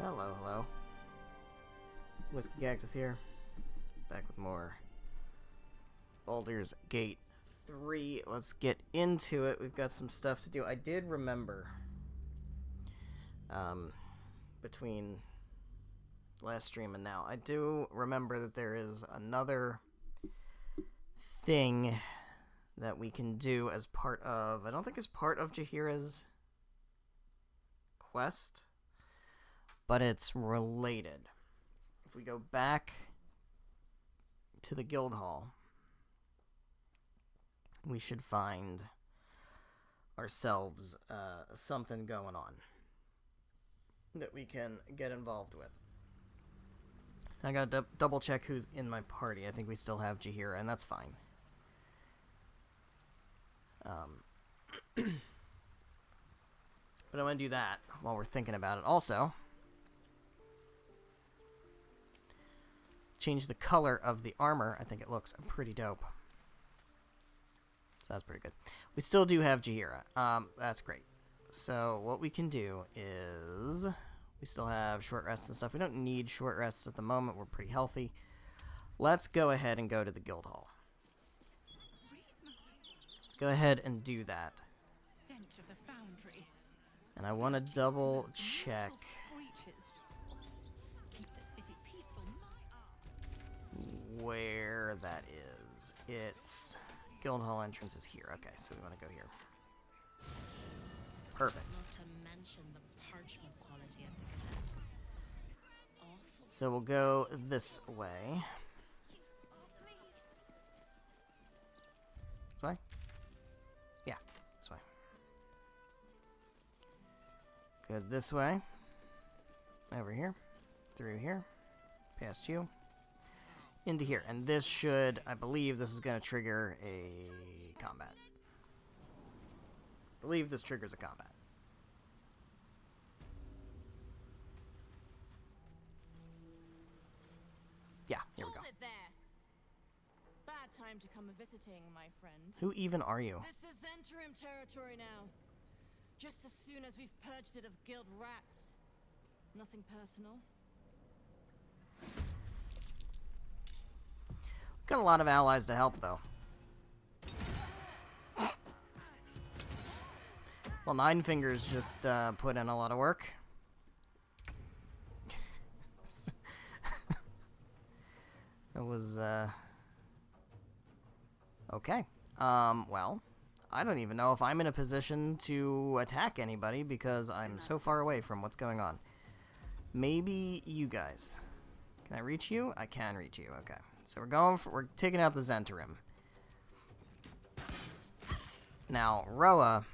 Hello, hello. Whiskey Cactus here. Back with more Baldur's Gate 3. Let's get into it. We've got some stuff to do. I did remember, between last stream and now, I do remember that there is another thing that we can do as part of, I don't think it's part of Jaheira's quest, but it's related. If we go back to the guild hall, we should find ourselves something going on that we can get involved with. I gotta double check who's in my party. I think we still have Jaheira, and that's fine. But I want to do that while we're thinking about it. Also, change the color of the armor. I think it looks pretty dope. So that's pretty good. We still do have Jaheira. That's great. So what we can do is, we still have short rests and stuff. We don't need short rests at the moment. We're pretty healthy. Let's go ahead and go to the guild hall. Let's go ahead and do that. And I want to double check where that is. It's guild hall entrance is here. Okay, so we want to go here. Perfect. Not to mention the parchment quality of the cadet. So we'll go this way. This way? Yeah, this way. Go this way. Over here. Through here. Past you. Into here. And this should, I believe this is going to trigger a combat. I believe this triggers a combat. Yeah, here we go. Hold it there. Bad time to come visiting, my friend. Who even are you? This is interim territory now. Just as soon as we've purged it of guild rats. Nothing personal. Got a lot of allies to help, though. Well, Nine Fingers just put in a lot of work. That was, okay. Well, I don't even know if I'm in a position to attack anybody because I'm so far away from what's going on. Maybe you guys. Can I reach you? I can reach you. Okay. So we're taking out the Zhentarim. Now, Roa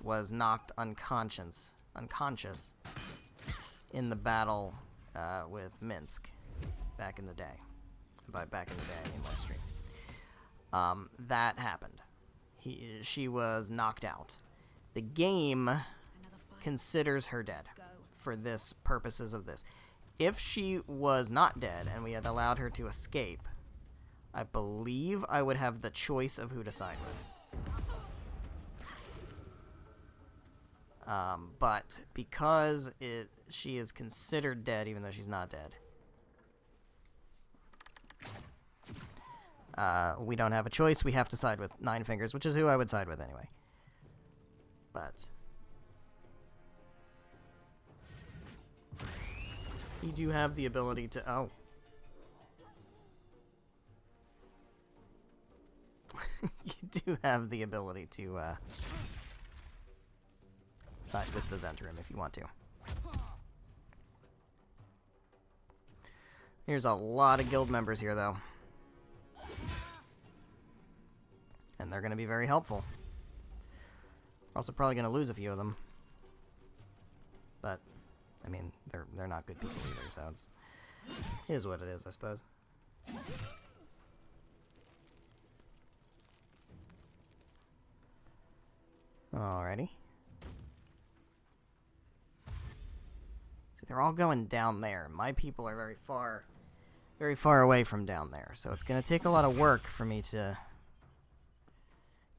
was knocked unconscious in the battle with Minsk back in the day. By back in the day, I mean one stream. That happened. She was knocked out. The game considers her dead for this purposes of this. If she was not dead and we had allowed her to escape, I believe I would have the choice of who to side with. But because she is considered dead, even though she's not dead, we don't have a choice. We have to side with Nine Fingers, which is who I would side with anyway. But you do have the ability to... Oh. You do have the ability to side with the Zhentarim if you want to. There's a lot of guild members here, though. And they're going to be very helpful. We're also probably going to lose a few of them. But, I mean, they're not good people either, so it is what it is, I suppose. Alrighty. See, they're all going down there. My people are very far away from down there. So it's going to take a lot of work for me to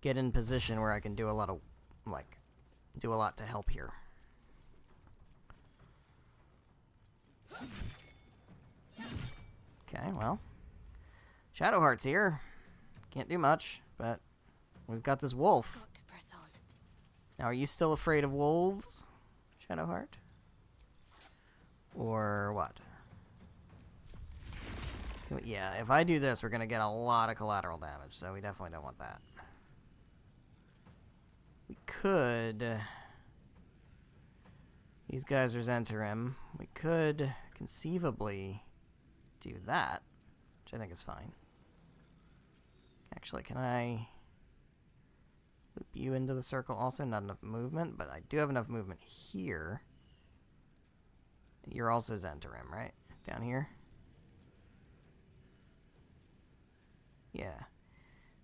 get in position where I can do a lot of, do a lot to help here. Okay, well. Shadowheart's here. Can't do much, but we've got this wolf. Got to press on. Now, are you still afraid of wolves, Shadowheart? Or what? Yeah, if I do this, we're going to get a lot of collateral damage, so we definitely don't want that. We could... These guys are Zentarim. We could conceivably do that, which I think is fine. Actually, can I loop you into the circle also? Not enough movement, but I do have enough movement here. You're also Zentarim, right? Down here? Yeah.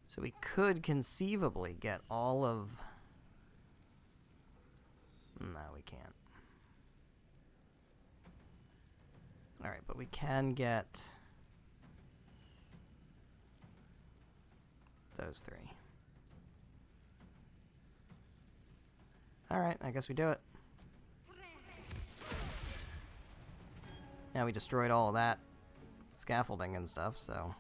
So we could conceivably get all of... No, we can't. Alright, but we can get those three. Alright, I guess we do it. Now we destroyed all of that scaffolding and stuff, so...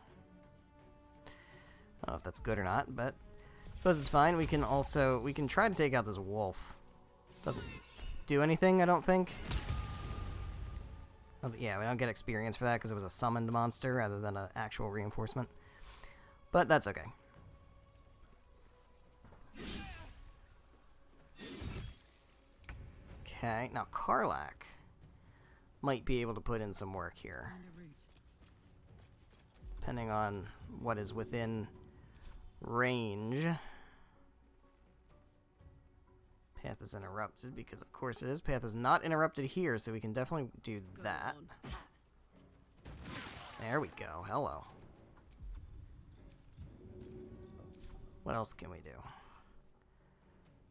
I don't know if that's good or not, but I suppose it's fine. We can also... We can try to take out this wolf. Doesn't do anything, I don't think. Oh, yeah, we don't get experience for that because it was a summoned monster rather than an actual reinforcement. But that's okay. Okay, now Karlak might be able to put in some work here. Depending on what is within range. Path is interrupted because of course it is. Path is not interrupted here, so we can definitely do that. There we go. Hello. What else can we do?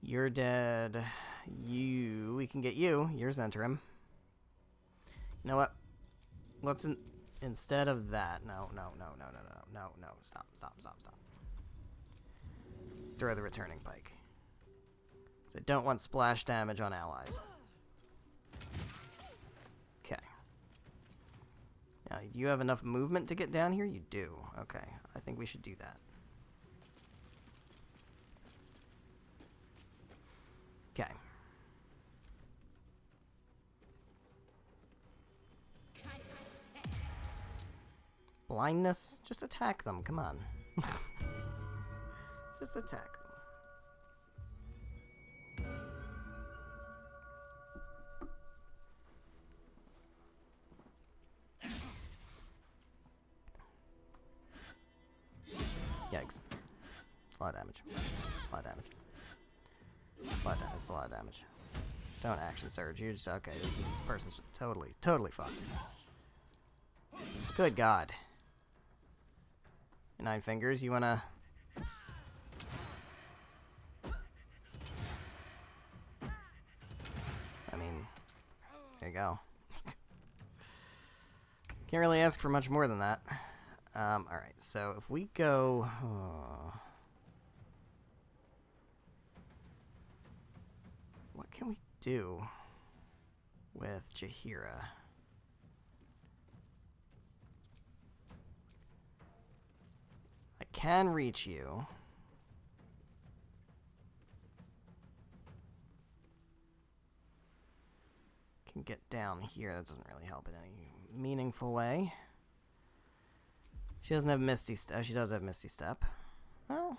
You're dead. You... We can get you. You're Zentarim. You know what? Let's... Instead of that... No. Stop. Let's throw the returning pike. So I don't want splash damage on allies. Okay. Now, do you have enough movement to get down here? You do. Okay. I think we should do that. Okay. Blindness? Just attack them. Come on. Just attack them. Yikes. It's a lot of damage. It's a lot of damage. It's a lot of damage. Don't action surge. You're just... Okay, this person's just totally fucked. Good God. Nine Fingers, you wanna... I mean... There you go. Can't really ask for much more than that. Alright, so if we go... What can we do with Jaheira? I can reach you. Can get down here. That doesn't really help in any meaningful way. She doesn't have Misty Step. Oh, she does have Misty Step. Well,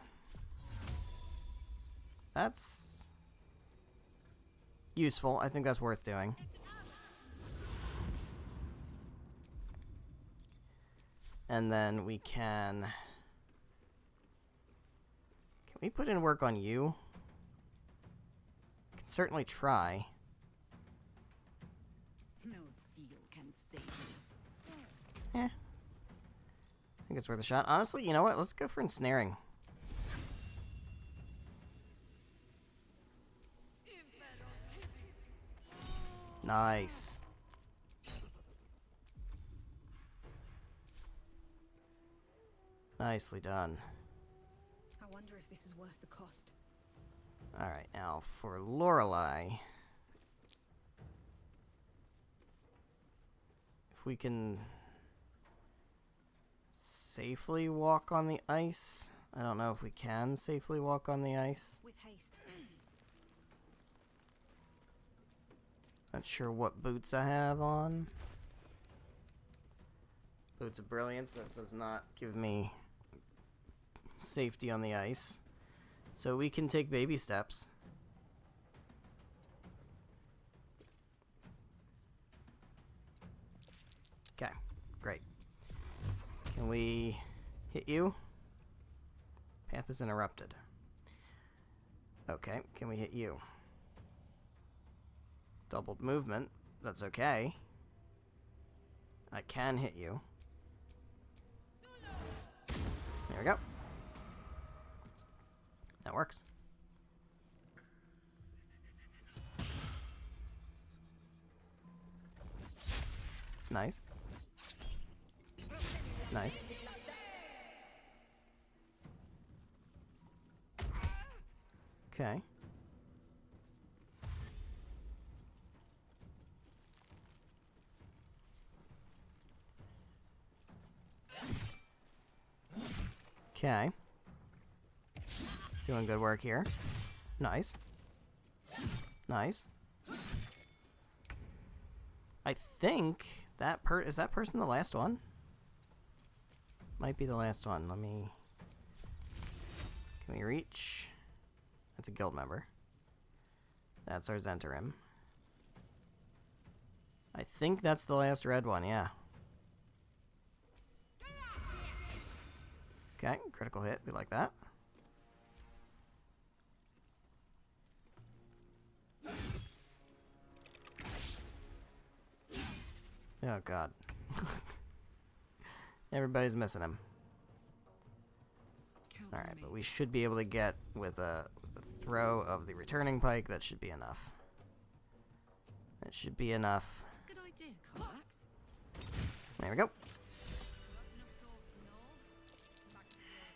that's useful. I think that's worth doing. And then we can... Can we put in work on you? I can certainly try. No steel can save me. Eh. I think it's worth a shot. Honestly, you know what? Let's go for ensnaring. Nice. Nicely done. I wonder if this is worth the cost. Alright, now for Lorelei. if we can safely walk on the ice. I don't know if we can safely walk on the ice. With haste. Not sure what boots I have on. Boots of Brilliance, that does not give me safety on the ice. So we can take baby steps. Okay, great. Can we hit you? Path is interrupted. Okay, can we hit you? Doubled movement. That's okay. I can hit you. There we go. That works. Nice. Nice. Okay. Okay. Doing good work here. Nice. Nice. I think that is that person the last one? Might be the last one. Let me... Can we reach? That's a guild member. That's our Zentarim. I think that's the last red one, yeah. Okay, critical hit. We like that. Oh, God. Everybody's missing him. Alright, but we should be able to get with a throw of the returning pike. That should be enough. That should be enough. Good idea, Karlak. There we go.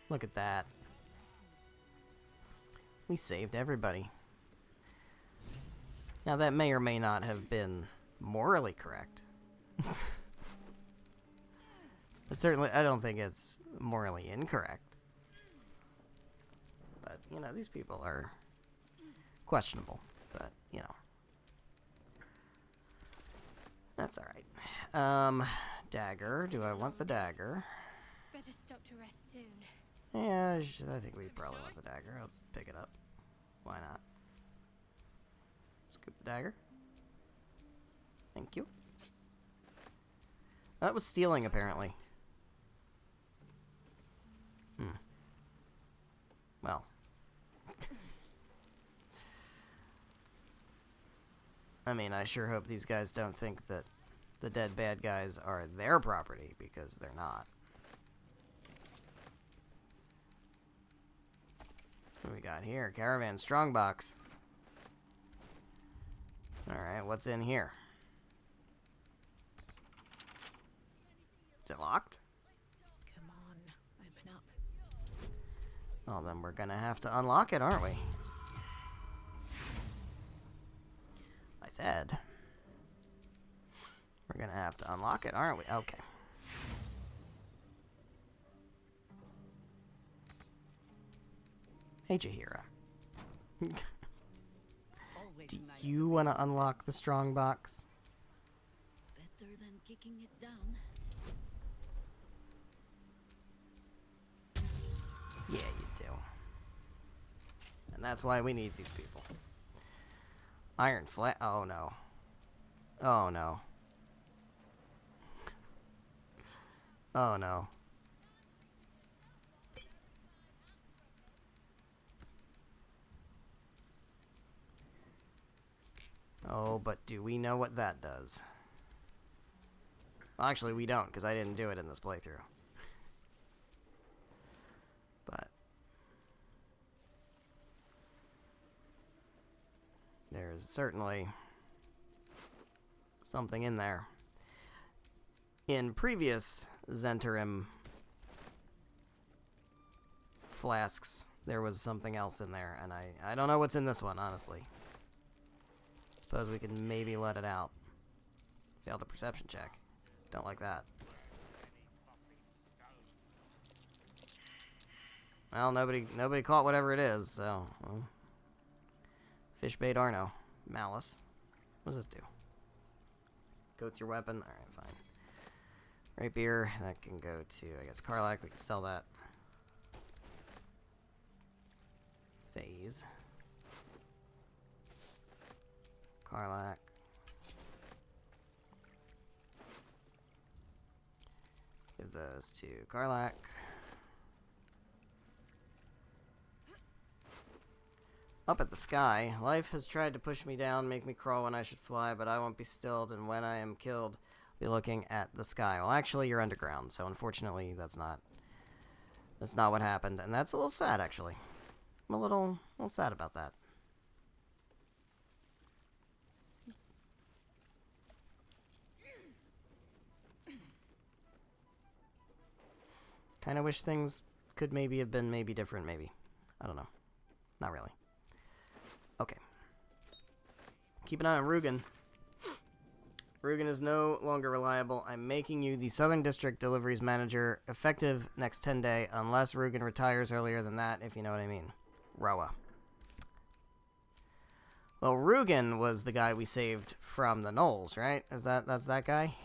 Look at that. We saved everybody. Now that may or may not have been morally correct. But certainly, I don't think it's morally incorrect. But, you know, these people are questionable. But, you know. That's alright. Dagger. Do I want the dagger? Better stop to rest soon. Yeah, I think we probably want the dagger. Let's pick it up. Why not? Scoop the dagger. Thank you. That was stealing, apparently. Well. I mean, I sure hope these guys don't think that the dead bad guys are their property, because they're not. What do we got here? Caravan strongbox. Alright, what's in here? Is it locked? Come on, open up. Well, then we're gonna have to unlock it, aren't we? I said. We're gonna have to unlock it, aren't we? Okay. Hey, Jahira. Always Do nice. you want to unlock the strong box? Better than kicking it down. Yeah, you do. And that's why we need these people. Iron flat. Oh, no. Oh, no. Oh, no. Oh, but do we know what that does? Well, actually, we don't, because I didn't do it in this playthrough. But there's certainly something in there. In previous Zentarim flasks, there was something else in there, and I don't know what's in this one, honestly. Suppose we can maybe let it out. Failed a perception check. Don't like that. Well, nobody caught whatever it is, so... Well, fish bait Arno. Malice. What does this do? Goat's your weapon? Alright, fine. Rapier, that can go to, I guess, Karlak. We can sell that. Phase. Karlak. Give those to Karlak. Up at the sky, life has tried to push me down, make me crawl when I should fly, but I won't be stilled, and when I am killed, I'll be looking at the sky. Well, actually, you're underground, so unfortunately, that's not what happened, and that's a little sad, actually. I'm a little sad about that. Kind of wish things could maybe have been different, maybe. I don't know. Not really. Okay. Keep an eye on Rugen. Rugen is no longer reliable. I'm making you the Southern District Deliveries Manager, effective next 10 day, unless Rugen retires earlier than that, if you know what I mean. Roa. Well, Rugen was the guy we saved from the Knolls, right? That's that guy?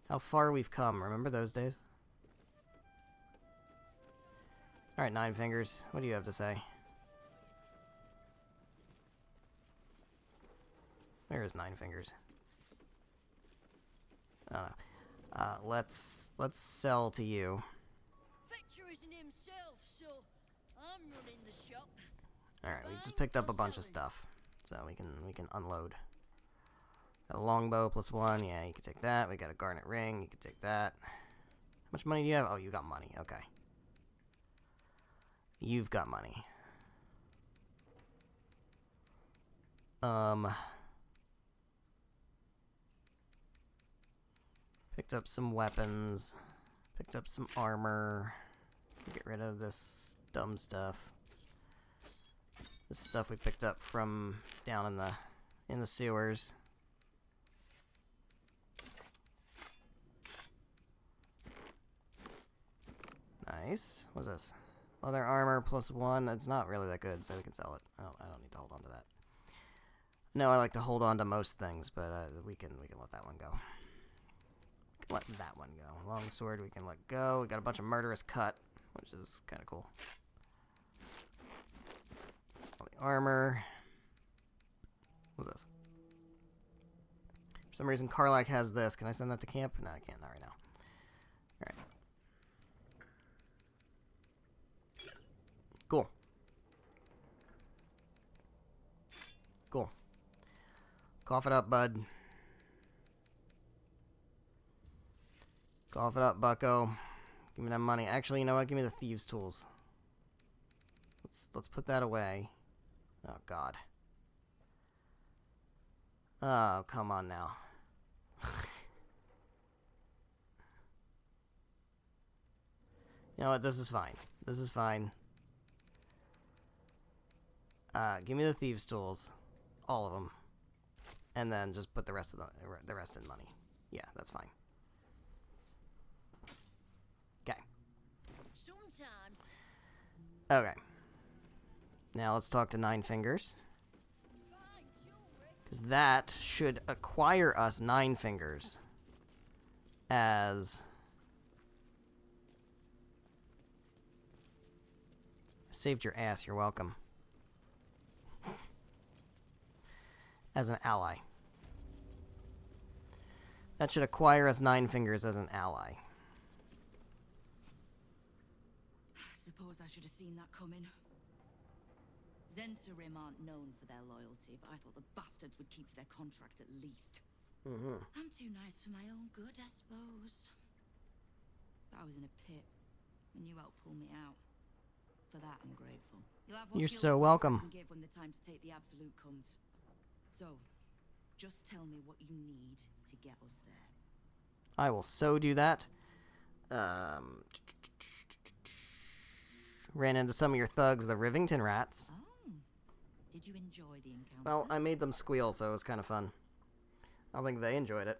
How far we've come. Remember those days? Alright, Nine Fingers. What do you have to say? Where is Nine Fingers? I don't know. Let's sell to you. Victor isn't himself, so I'm running the shop. Alright, we just picked up a bunch of stuff. So we can unload. Got a longbow +1. Yeah, you can take that. We got a garnet ring. You can take that. How much money do you have? Oh, you got money. Okay. You've got money. Picked up some weapons. Picked up some armor. Get rid of this dumb stuff. This stuff we picked up from down in the sewers. Nice. What's this? Leather armor +1. It's not really that good, so we can sell it. I don't need to hold on to that. No, I like to hold on to most things, but we can let that one go. We can let that one go. Longsword we can let go. We got a bunch of murderous cut, which is kind of cool. All the armor. What's this? For some reason, Karlak has this. Can I send that to camp? No, I can't. Not right now. All right. Cool. Cool. Cough it up, bud. Cough it up, bucko. Give me that money. Actually, you know what? Give me the thieves' tools. Let's put that away. Oh, God. Oh, come on now. You know what? This is fine. This is fine. Give me the thieves' tools, all of them, and then just put the rest in money. Yeah, that's fine. Okay. Okay. Now let's talk to Nine Fingers, because that should acquire us Nine Fingers as saved your ass. You're welcome. As an ally. That should acquire us Nine Fingers as an ally. Suppose I should have seen that coming. Zentarim aren't known for their loyalty, but I thought the bastards would keep to their contract at least. I'm too nice for my own good, I suppose. But I was in a pit, and you helped pull me out. For that, I'm grateful. You're so welcome. I can give when the time to take the absolute comes. So, just tell me what you need to get us there. I will so do that. Ran into some of your thugs, the Rivington rats. Oh, did you enjoy the encounter? Well, I made them squeal, so it was kind of fun. I don't think they enjoyed it.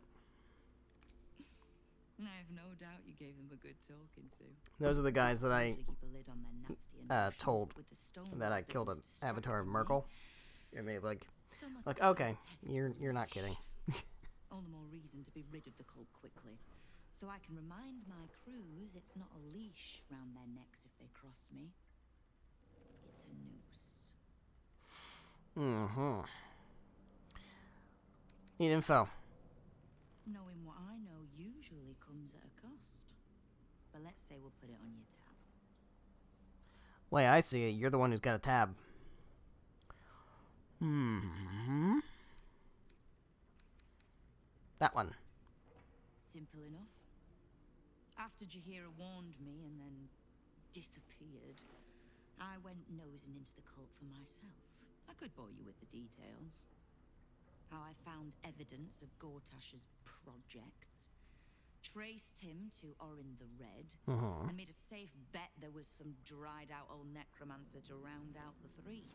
I have no doubt you gave them a good talking to. Those are the guys that I Usually keep a lid on their nasty emotions, told but with the stone that I business killed an avatar of distracting me, Merkel. And they like some are like starting okay, to test you're not the kidding. All the more reason to be rid of the cult quickly. So I can remind my crews it's not a leash round their necks if they cross me. It's a noose. Mm-hmm. Need info. Knowing what I know usually comes at a cost. But let's say we'll put it on your tab. Way I see it, you're the one who's got a tab. Hmm. That one. Simple enough. After Jahira warned me and then disappeared, I went nosing into the cult for myself. I could bore you with the details. How I found evidence of Gortash's projects, traced him to Orin the Red, and made a safe bet there was some dried out old necromancer to round out the three.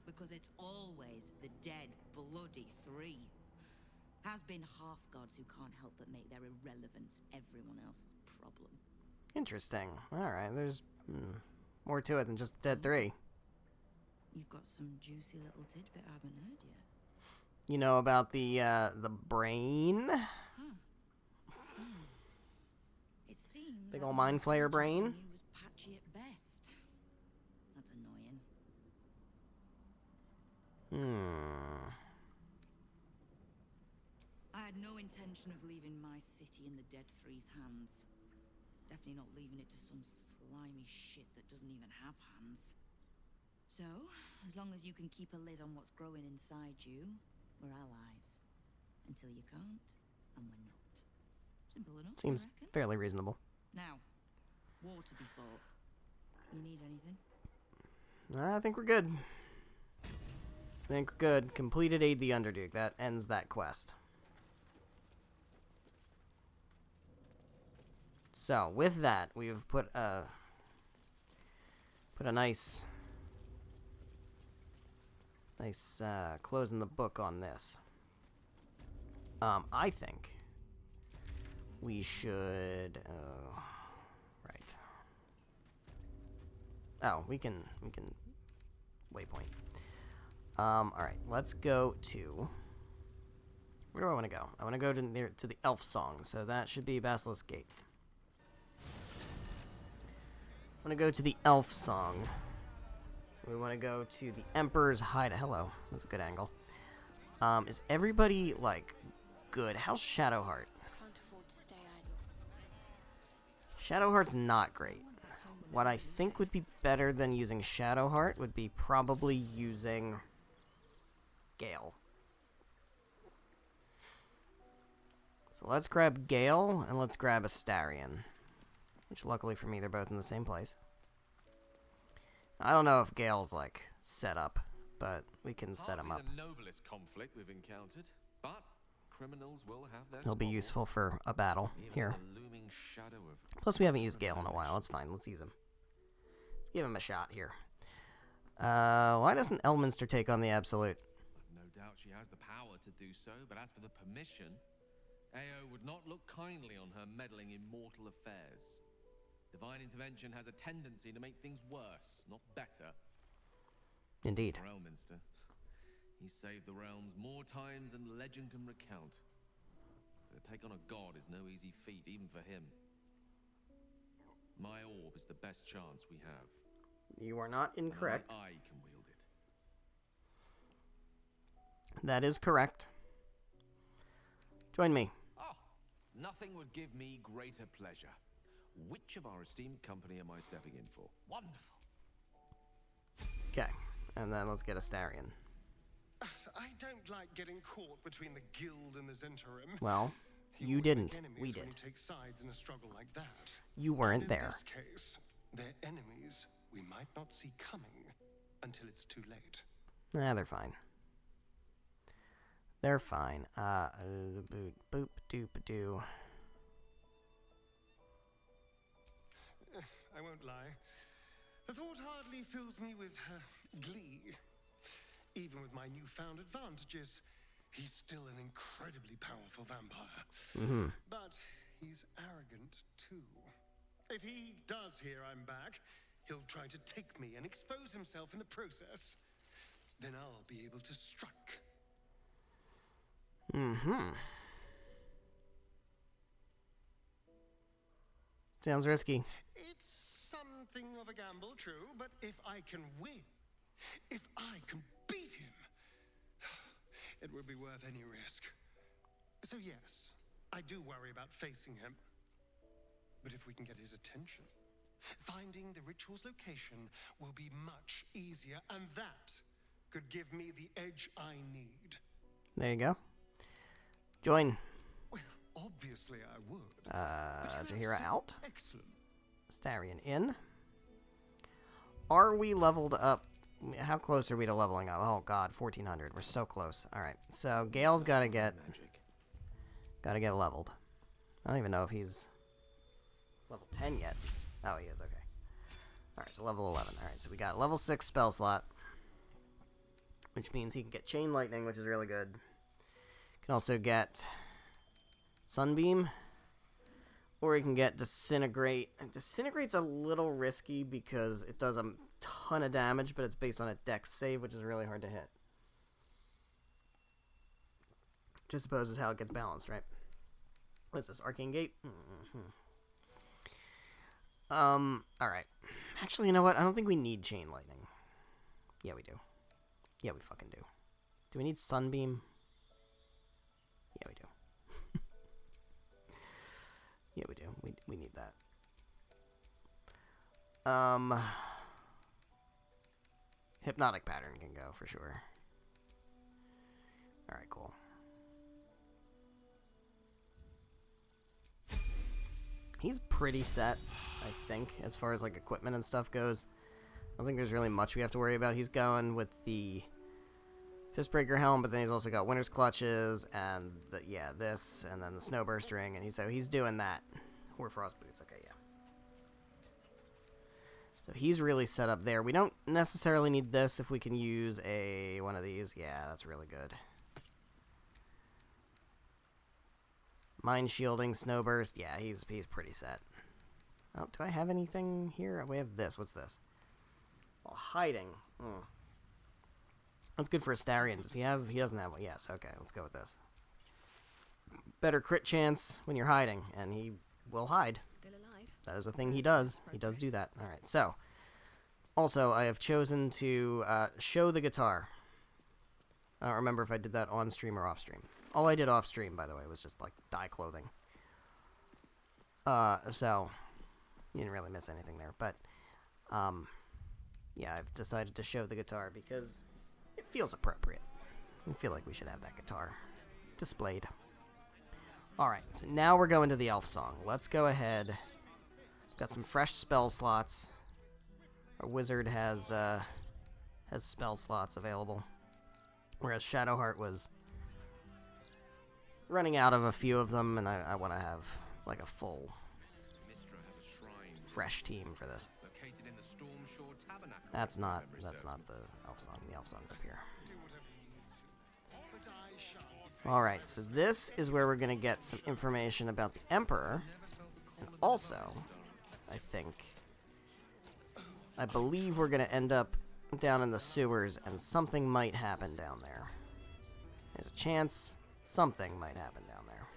Because it's always the dead, bloody three. Has been half-gods who can't help but make their irrelevance everyone else's problem. Interesting. Alright, there's more to it than just Dead 3. You've got some juicy little tidbit I haven't heard yet. You know about the brain? It seems Big like ol' the mind flayer brain? intelligence in you was patchy at best. That's annoying. I had no intention of leaving my city in the Dead Three's hands. Definitely not leaving it to some slimy shit that doesn't even have hands. So, as long as you can keep a lid on what's growing inside you, we're allies. Until you can't, and we're not. Simple enough, Seems I reckon. fairly reasonable. Now, war to be fought. You need anything? I think we're good. I think we're good. Completed Aid the Underduke. That ends that quest. So, with that, we've put a nice close in the book on this. I think we should right. Oh, we can waypoint. Alright, let's go to, where do I want to go? I want to go to the elf song, so that should be Basilisk Gate. I want to go to the elf song. We want to go to the Emperor's Hideout. Hello, that's a good angle. Is everybody like good? How's Shadowheart? Can't afford to stay idle. Shadowheart's not great. What I think would be better than using Shadowheart would be probably using Gale. So let's grab Gale and let's grab Astarion. Which luckily for me, they're both in the same place. I don't know if Gale's like set up, but we can set him up. The noblest conflict we've encountered, but criminals will have their He'll be squabbles. useful for a battle Even here. the looming shadow of Plus, we haven't used Gale in a while. It's fine. Let's use him. Let's give him a shot here. Why doesn't Elminster take on the Absolute? No doubt she has the power to do so, but as for the permission, Ao would not look kindly on her meddling in mortal affairs. Divine intervention has a tendency to make things worse, not better. Indeed. For Elminster, he saved the realms more times than legend can recount. But to take on a god is no easy feat, even for him. My orb is the best chance we have. You are not incorrect. Only I can wield it. That is correct. Join me. Oh, nothing would give me greater pleasure. Which of our esteemed company am I stepping in for? Wonderful. Okay. And then let's get Astarion. I don't like getting caught between the guild and the Zentarim. Well, You you always didn't. make enemies We when did. you take sides in a struggle like that. You weren't In there. this case, they're enemies we might not see coming until it's too late. Nah, they're fine. They're fine. Boop, boop, doop, doo. I won't lie. The thought hardly fills me with glee. Even with my newfound advantages, He's still an incredibly powerful vampire. But he's arrogant too. If he does hear I'm back, he'll try to take me and expose himself in the process. Then I'll be able to strike. Sounds risky. It's something of a gamble, true, but if I can win, if I can beat him, it would be worth any risk. So yes, I do worry about facing him. But if we can get his attention, finding the ritual's location will be much easier, and that could give me the edge I need. There you go. Join. Well, obviously I would. Jahira out. Excellent. Starion in. Are we leveled up? How close are we to leveling up? Oh god, 1400. We're so close. Alright, so Gale's gotta get leveled. I don't even know if he's level 10 yet. Oh, he is, okay. Alright, so level 11. Alright, so we got level 6 spell slot, which means he can get Chain Lightning, which is really good. Can also get Sunbeam, or he can get Disintegrate. And Disintegrate's a little risky because it does a ton of damage, but it's based on a dex save, which is really hard to hit. Just suppose is how it gets balanced, right? What's this? Arcane Gate? Alright. Actually, you know what? I don't think we need Chain Lightning. Yeah, we do. Yeah, we fucking do. Do we need Sunbeam? Yeah, we do. Yeah, we do. We need that. Hypnotic Pattern can go for sure. Alright, cool. He's pretty set, I think, as far as like equipment and stuff goes. I don't think there's really much we have to worry about. He's going with the Fistbreaker Helm, but then he's also got Winter's Clutches, and this, and then the Snowburst Ring, and he's doing that. Hoarfrost Boots, okay, yeah. So he's really set up there. We don't necessarily need this if we can use one of these. Yeah, that's really good. Mind Shielding, Snowburst, yeah, he's pretty set. Oh, do I have anything here? We have this. What's this? Well, hiding. That's good for Astarion. Does he have? He doesn't have one. Yes, okay, let's go with this. Better crit chance when you're hiding, and he will hide. Still alive. That is a thing he does. He does do that. Alright, so. Also, I have chosen to show the guitar. I don't remember if I did that on stream or off stream. All I did off stream, by the way, was just like dye clothing. So you didn't really miss anything there, but yeah, I've decided to show the guitar because it feels appropriate. I feel like we should have that guitar displayed. Alright, so now we're going to the elf song. Let's go ahead. Got some fresh spell slots. Our wizard has spell slots available, whereas Shadowheart was running out of a few of them, and I want to have like a full fresh team for this. That's not the elf song. The elf song's up here. Alright, so this is where we're going to get some information about the Emperor. And also, I believe we're going to end up down in the sewers, and something might happen down there. There's a chance something might happen down there.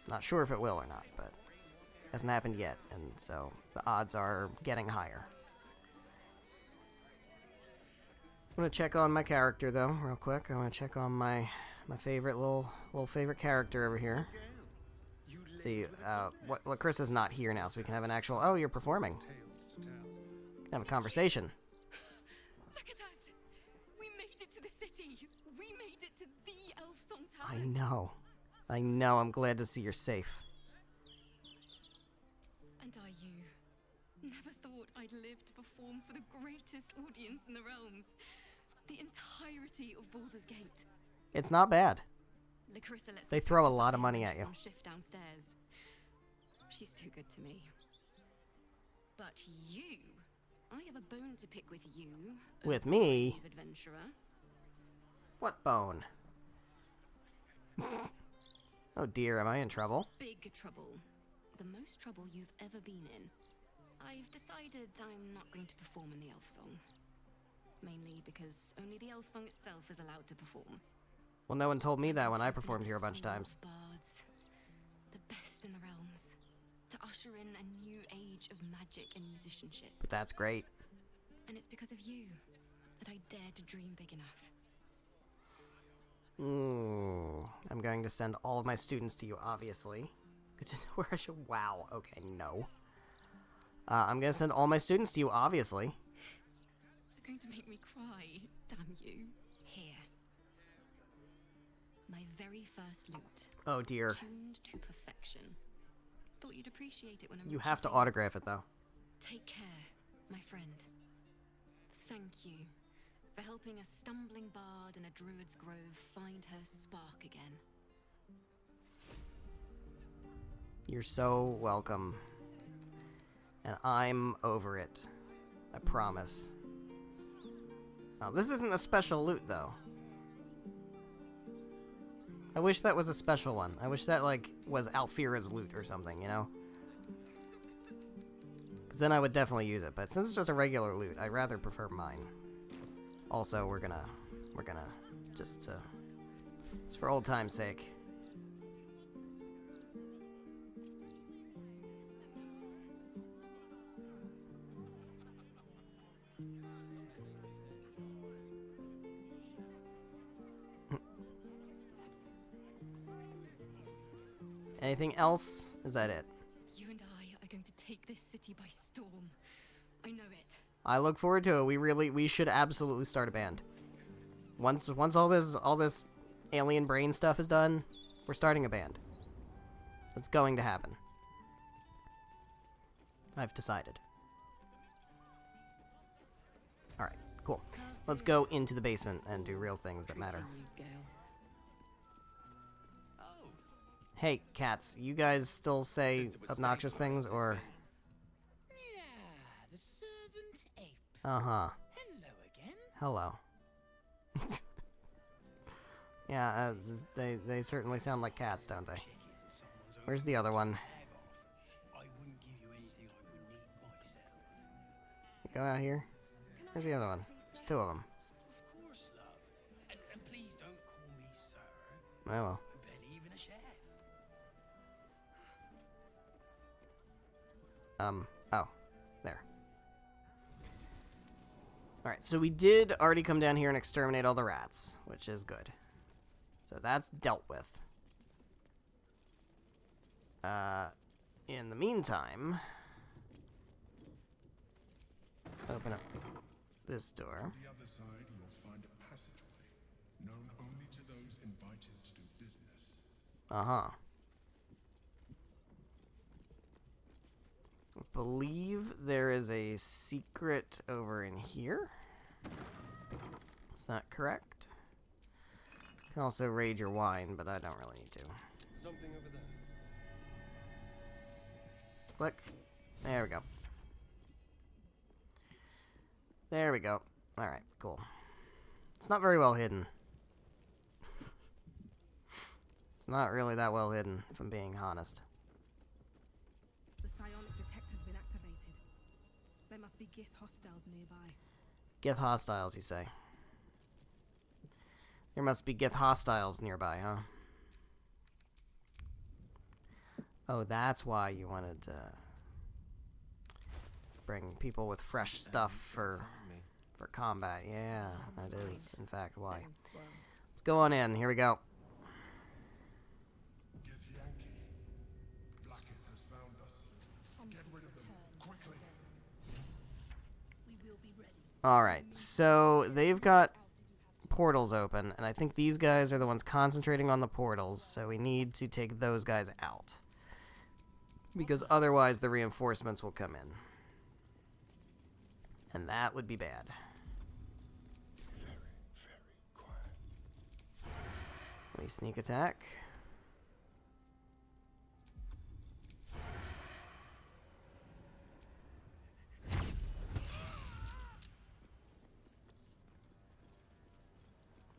Not sure if it will or not, but it hasn't happened yet, and so the odds are getting higher. I'm going to check on my character, though, real quick. I'm going to check on my favorite little favorite character over here. See, Chris is not here now, so we can have an actual... Oh, you're performing. Have a conversation. Look at us! We made it to the city! We made it to the Elf Song Tower! I know. I know. I'm glad to see you're safe. And are you? Never thought I'd live to perform for the greatest audience in the realms. The entirety of Baldur's Gate. It's not bad. Larissa lets They me throw a focus lot of on money the at you. on shift downstairs. She's too good to me. But you, I have a bone to pick with you. With me? Adventurer. What bone? Oh dear, am I in trouble? Big trouble. The most trouble you've ever been in. I've decided I'm not going to perform in the elf song. Mainly because only the elf song itself is allowed to perform. Well, no one told me that when I I've performed here a bunch of sung times. of bards, the best in the realms, to usher in a new age of magic and musicianship. But that's great. And it's because of you that I dare to dream big enough. Ooh, I'm going to send all of my students to you, obviously. Good to know where I should... Wow, okay, no. I'm going to send all my students to you, obviously. You're going to make me cry, damn you. Here. My very first lute. Oh dear. Tuned to perfection. Thought you'd appreciate it when I'm You have to autograph it, though. Take care, my friend. Thank you for helping a stumbling bard in a druid's grove find her spark again. You're so welcome. And I'm over it. I promise. Oh, this isn't a special loot, though. I wish that was a special one. I wish that, like, was Alfira's loot or something, you know? Because then I would definitely use it. But since it's just a regular loot, I'd rather prefer mine. Also, we're gonna just for old time's sake. Anything else? Is that it? You and I are going to take this city by storm. I know it. I look forward to it. We should absolutely start a band. Once all this alien brain stuff is done, we're starting a band. It's going to happen. I've decided. All right, cool. Let's go into the basement and do real things that matter. Hey, cats, you guys still say obnoxious things, or... Yeah, the servant ape. Uh-huh. Hello again. Hello. Yeah, they certainly sound like cats, don't they? Where's the other one? I wouldn't give you anything I wouldn't eat myself. Go out here. Where's the other one? There's two of them. Of course, love. And please don't call me sir. Oh well. Who barely even a chef. Oh. There. Alright, so we did already come down here and exterminate all the rats, which is good. So that's dealt with. In the meantime... Open up this door. On the other side, you'll find a passageway, known only to those invited to do business. Uh-huh. I believe there is a secret over in here. Is that correct? You can also raid your wine, but I don't really need to. Something over there. Click. There we go. There we go. Alright, cool. It's not very well hidden. It's not really that well hidden, if I'm being honest. The psionic detector's been activated. There must be Gith hostiles nearby. Gith hostiles, you say? There must be Gith hostiles nearby, huh? Oh, that's why you wanted to bring people with fresh stuff for combat. Yeah, that is, in fact, why. Let's go on in. Here we go. Get Yankee. Vlaakith has found us. Get rid of them, quickly. We will be ready. Alright, so they've got portals open, and I think these guys are the ones concentrating on the portals, so we need to take those guys out. Because otherwise the reinforcements will come in. And that would be bad. Very, very quiet. We sneak attack.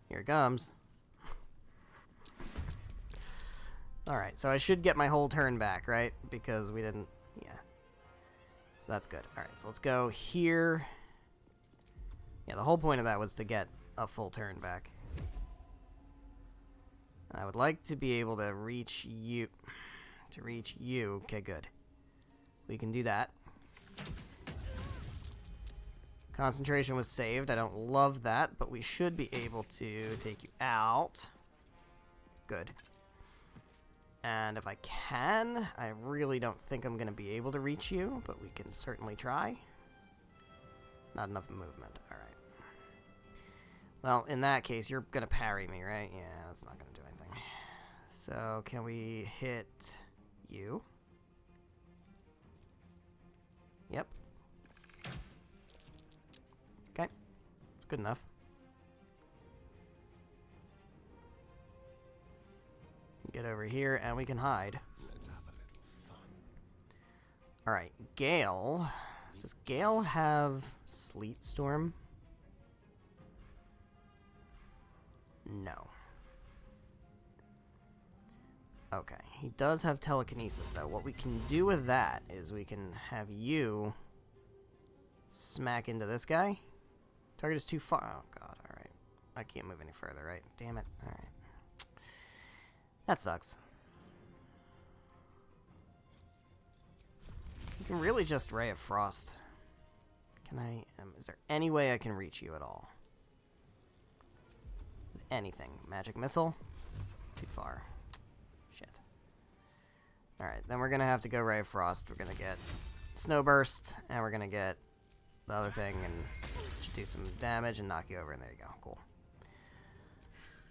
Here it comes. Alright, so I should get my whole turn back, right? Because we didn't... Yeah. So that's good. Alright, so let's go here. Yeah, the whole point of that was to get a full turn back. I would like to be able to reach you. To reach you. Okay, good. We can do that. Concentration was saved. I don't love that, but we should be able to take you out. Good. And if I can, I really don't think I'm going to be able to reach you, but we can certainly try. Not enough movement. Alright. Well, in that case, you're going to parry me, right? Yeah, that's not going to do anything. So, can we hit you? Yep. Okay. It's good enough. Get over here, and we can hide. Let's have a little fun. Alright, Gale. Does Gale have Sleet Storm? No. Okay, he does have telekinesis, though. What we can do with that is we can have you smack into this guy. Target is too far. Oh, God, alright. I can't move any further, right? Damn it. Alright. That sucks. You can really just Ray of Frost. Can I... is there any way I can reach you at all? With anything. Magic Missile? Too far. Shit. Alright, then we're gonna have to go Ray of Frost. We're gonna get Snow Burst, and we're gonna get the other thing, and do some damage and knock you over, and there you go. Cool.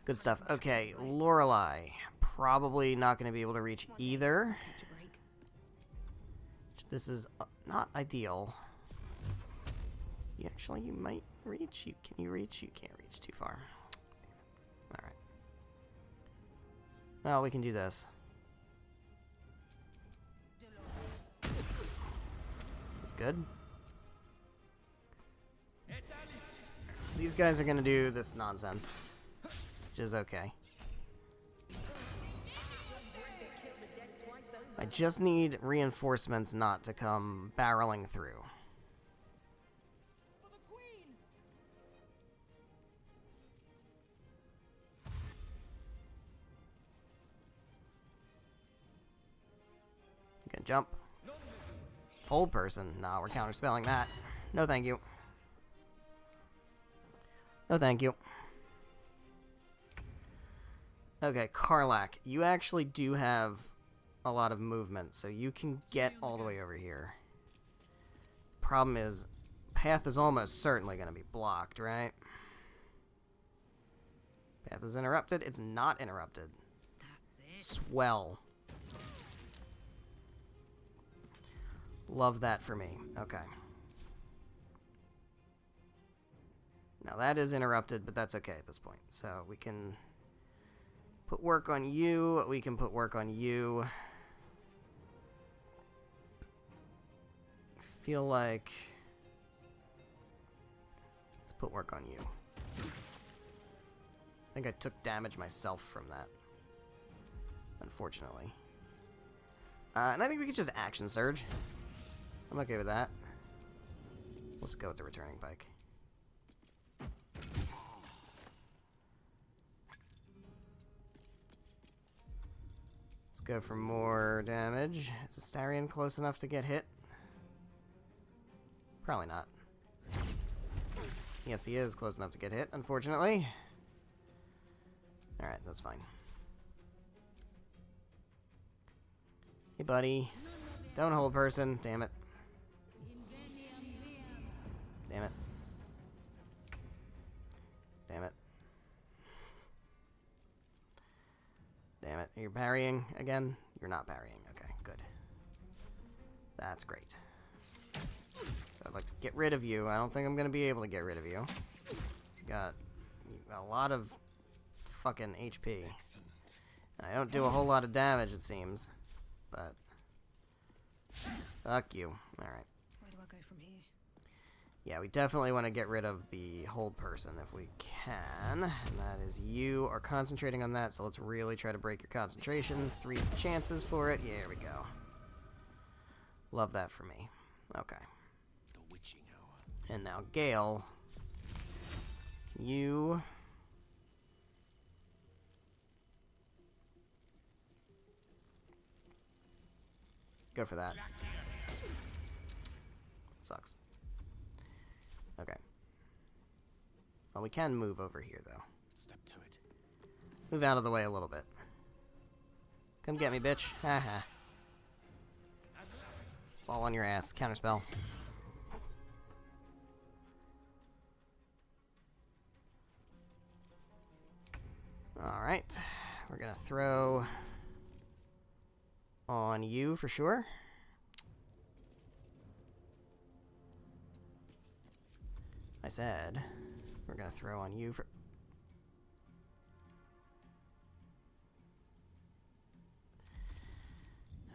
Good stuff. Okay, Lorelei. Probably not going to be able to reach either. This is not ideal. You might reach. Can you reach? You can't reach too far. Alright. Well, we can do this. That's good. So these guys are going to do this nonsense. Which is okay. I just need reinforcements not to come barreling through. For the Queen! You can jump. Old person. Nah, we're counterspelling that. No thank you. No thank you. Okay, Karlach. You actually do have a lot of movement, so you can get all the way over here. Problem is, path is almost certainly going to be blocked, right? Path is interrupted. It's not interrupted. That's it. Swell. Love that for me. Okay. Now that is interrupted, but that's okay at this point. So we can put work on you. We can put work on you. Feel like... let's put work on you. I think I took damage myself from that. Unfortunately. And I think we could just action surge. I'm okay with that. Let's go with the returning pike. Let's go for more damage. Is Astarion close enough to get hit? Probably not. Yes, he is close enough to get hit, unfortunately. Alright, that's fine. Hey, buddy. Don't hold person. Damn it. Damn it. Damn it. Damn it. You're parrying again? You're not parrying. Okay, good. That's great. So I'd like to get rid of you. I don't think I'm going to be able to get rid of you. You got a lot of fucking HP. And I don't do a whole lot of damage, it seems. But... fuck you. Alright. Where do I go from here? Yeah, we definitely want to get rid of the hold person if we can. And that is you are concentrating on that, so let's really try to break your concentration. 3 chances for it. Yeah, here we go. Love that for me. Okay. The witching hour. And now Gale, can you... go for that. Sucks. Okay. Well, we can move over here, though. Step to it. Move out of the way a little bit. Come get me, bitch. Haha. Fall on your ass. Counterspell. Alright. We're gonna throw on you for sure. I said we're gonna throw on you for...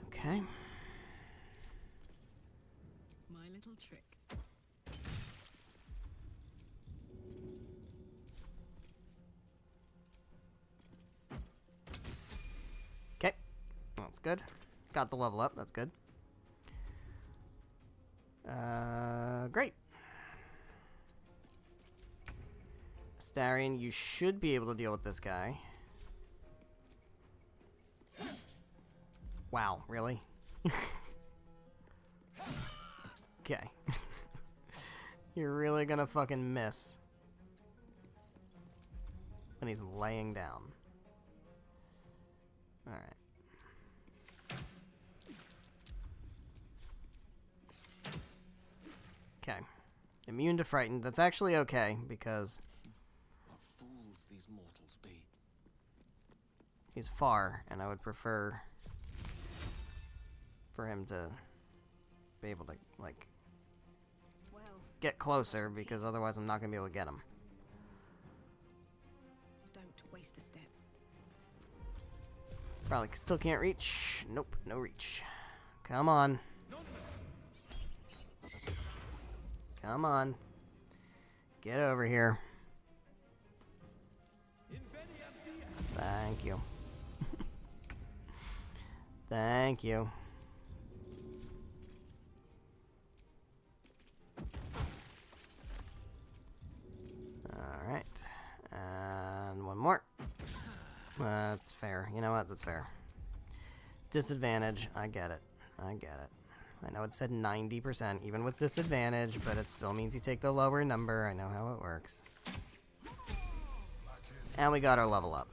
Okay. My little trick. Okay. That's good. Got the level up. That's good. Great. Astarion, you should be able to deal with this guy. Wow, really? Okay. You're really gonna fucking miss when he's laying down. Alright. Okay. Immune to frightened. That's actually okay, because What fools these mortals be. he's far, and I would prefer for him to be able to, like, get closer, because otherwise I'm not going to be able to get him. Don't waste a step. Probably still can't reach. Nope, no reach. Come on. Come on. Get over here. Thank you. Thank you. Alright. And one more. That's fair. You know what? That's fair. Disadvantage. I get it. I get it. I know it said 90%, even with disadvantage, but it still means you take the lower number. I know how it works. And we got our level up.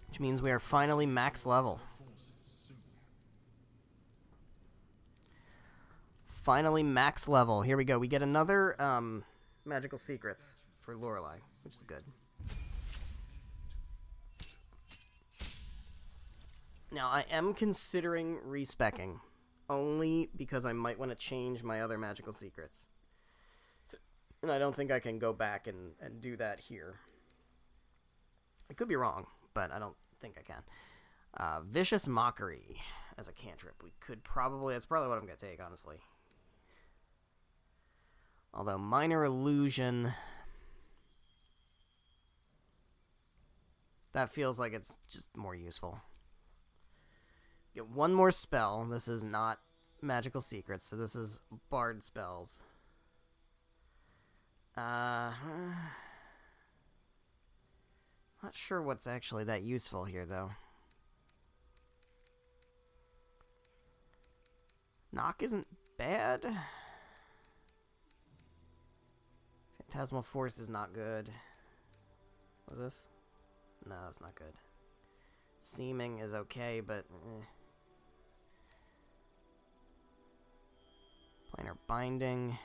Which means we are finally max level. Finally max level. Here we go. We get another magical secrets for Lorelei, which is good. Now, I am considering respecking, only because I might want to change my other magical secrets. And I don't think I can go back and do that here. I could be wrong, but I don't think I can. Vicious Mockery as a cantrip. We could probably... That's probably what I'm going to take, honestly. Although Minor Illusion... That feels like it's just more useful. Get one more spell. This is not magical secrets, so this is bard spells. Not sure what's actually that useful here, though. Knock isn't bad. Phantasmal Force is not good. What's this? No, that's not good. Seeming is okay, but... Planar Binding.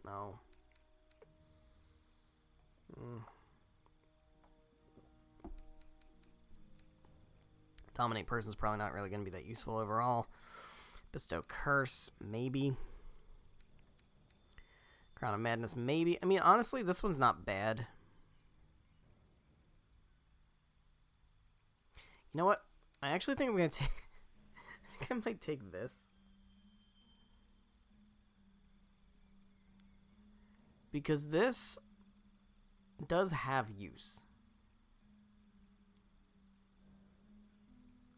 No. Dominate Person's probably not really going to be that useful overall. Bestow Curse, maybe. Crown of Madness, maybe. I mean, honestly, this one's not bad. You know what? I actually think I'm going to take... think I might take this. Because this does have use.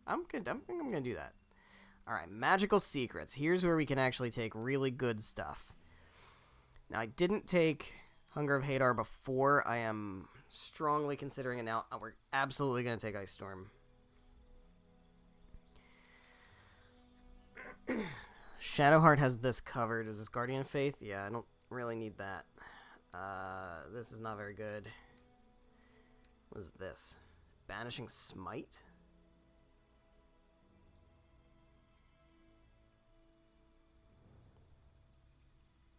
I think I'm going to do that. Alright, magical secrets. Here's where we can actually take really good stuff. Now, I didn't take Hunger of Hadar before. I am strongly considering it now. We're absolutely going to take Ice Storm. Shadowheart has this covered. Is this Guardian Faith? Yeah, I don't really need that. This is not very good. What is this? Banishing Smite?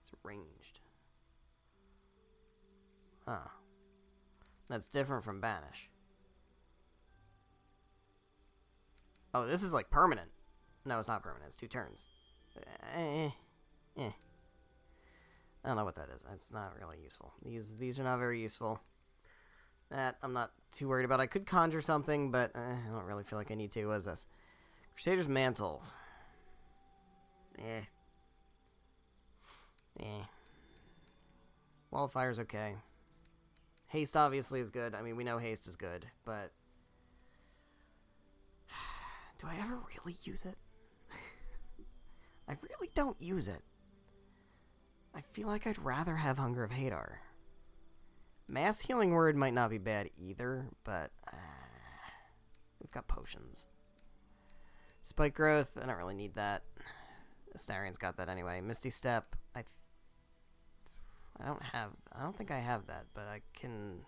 It's ranged. Huh. That's different from Banish. Oh, this is like permanent. No, it's not permanent. It's 2 turns. I don't know what that is. It's not really useful. These are not very useful. That I'm not too worried about. I could conjure something, but I don't really feel like I need to. What is this? Crusader's Mantle. Wall of Fire's okay. Haste obviously is good. I mean, we know haste is good, but do I ever really use it? I really don't use it. I feel like I'd rather have Hunger of Hadar. Mass Healing Word might not be bad either, but we've got potions. Spike Growth, I don't really need that. Astarion's got that anyway. Misty Step, I don't think I have that, but I can...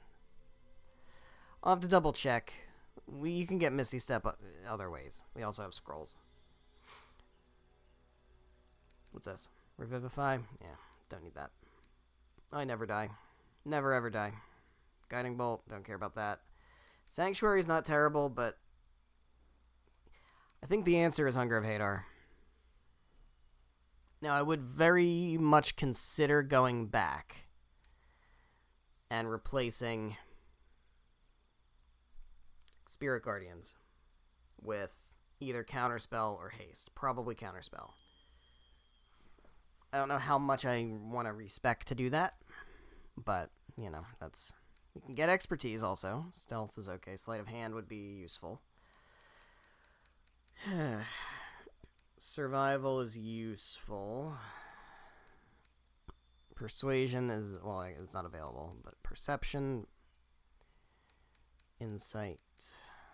I'll have to double check. You can get Misty Step other ways. We also have scrolls. What's this? Revivify? Yeah, don't need that. I never die. Never ever die. Guiding Bolt, don't care about that. Sanctuary's not terrible, but I think the answer is Hunger of Hadar. Now, I would very much consider going back and replacing Spirit Guardians with either Counterspell or Haste. Probably Counterspell. I don't know how much I want to respec to do that, but, you know, that's... We can get Expertise also. Stealth is okay. Sleight of Hand would be useful. Survival is useful. Persuasion is... Well, it's not available, but Perception... Insight...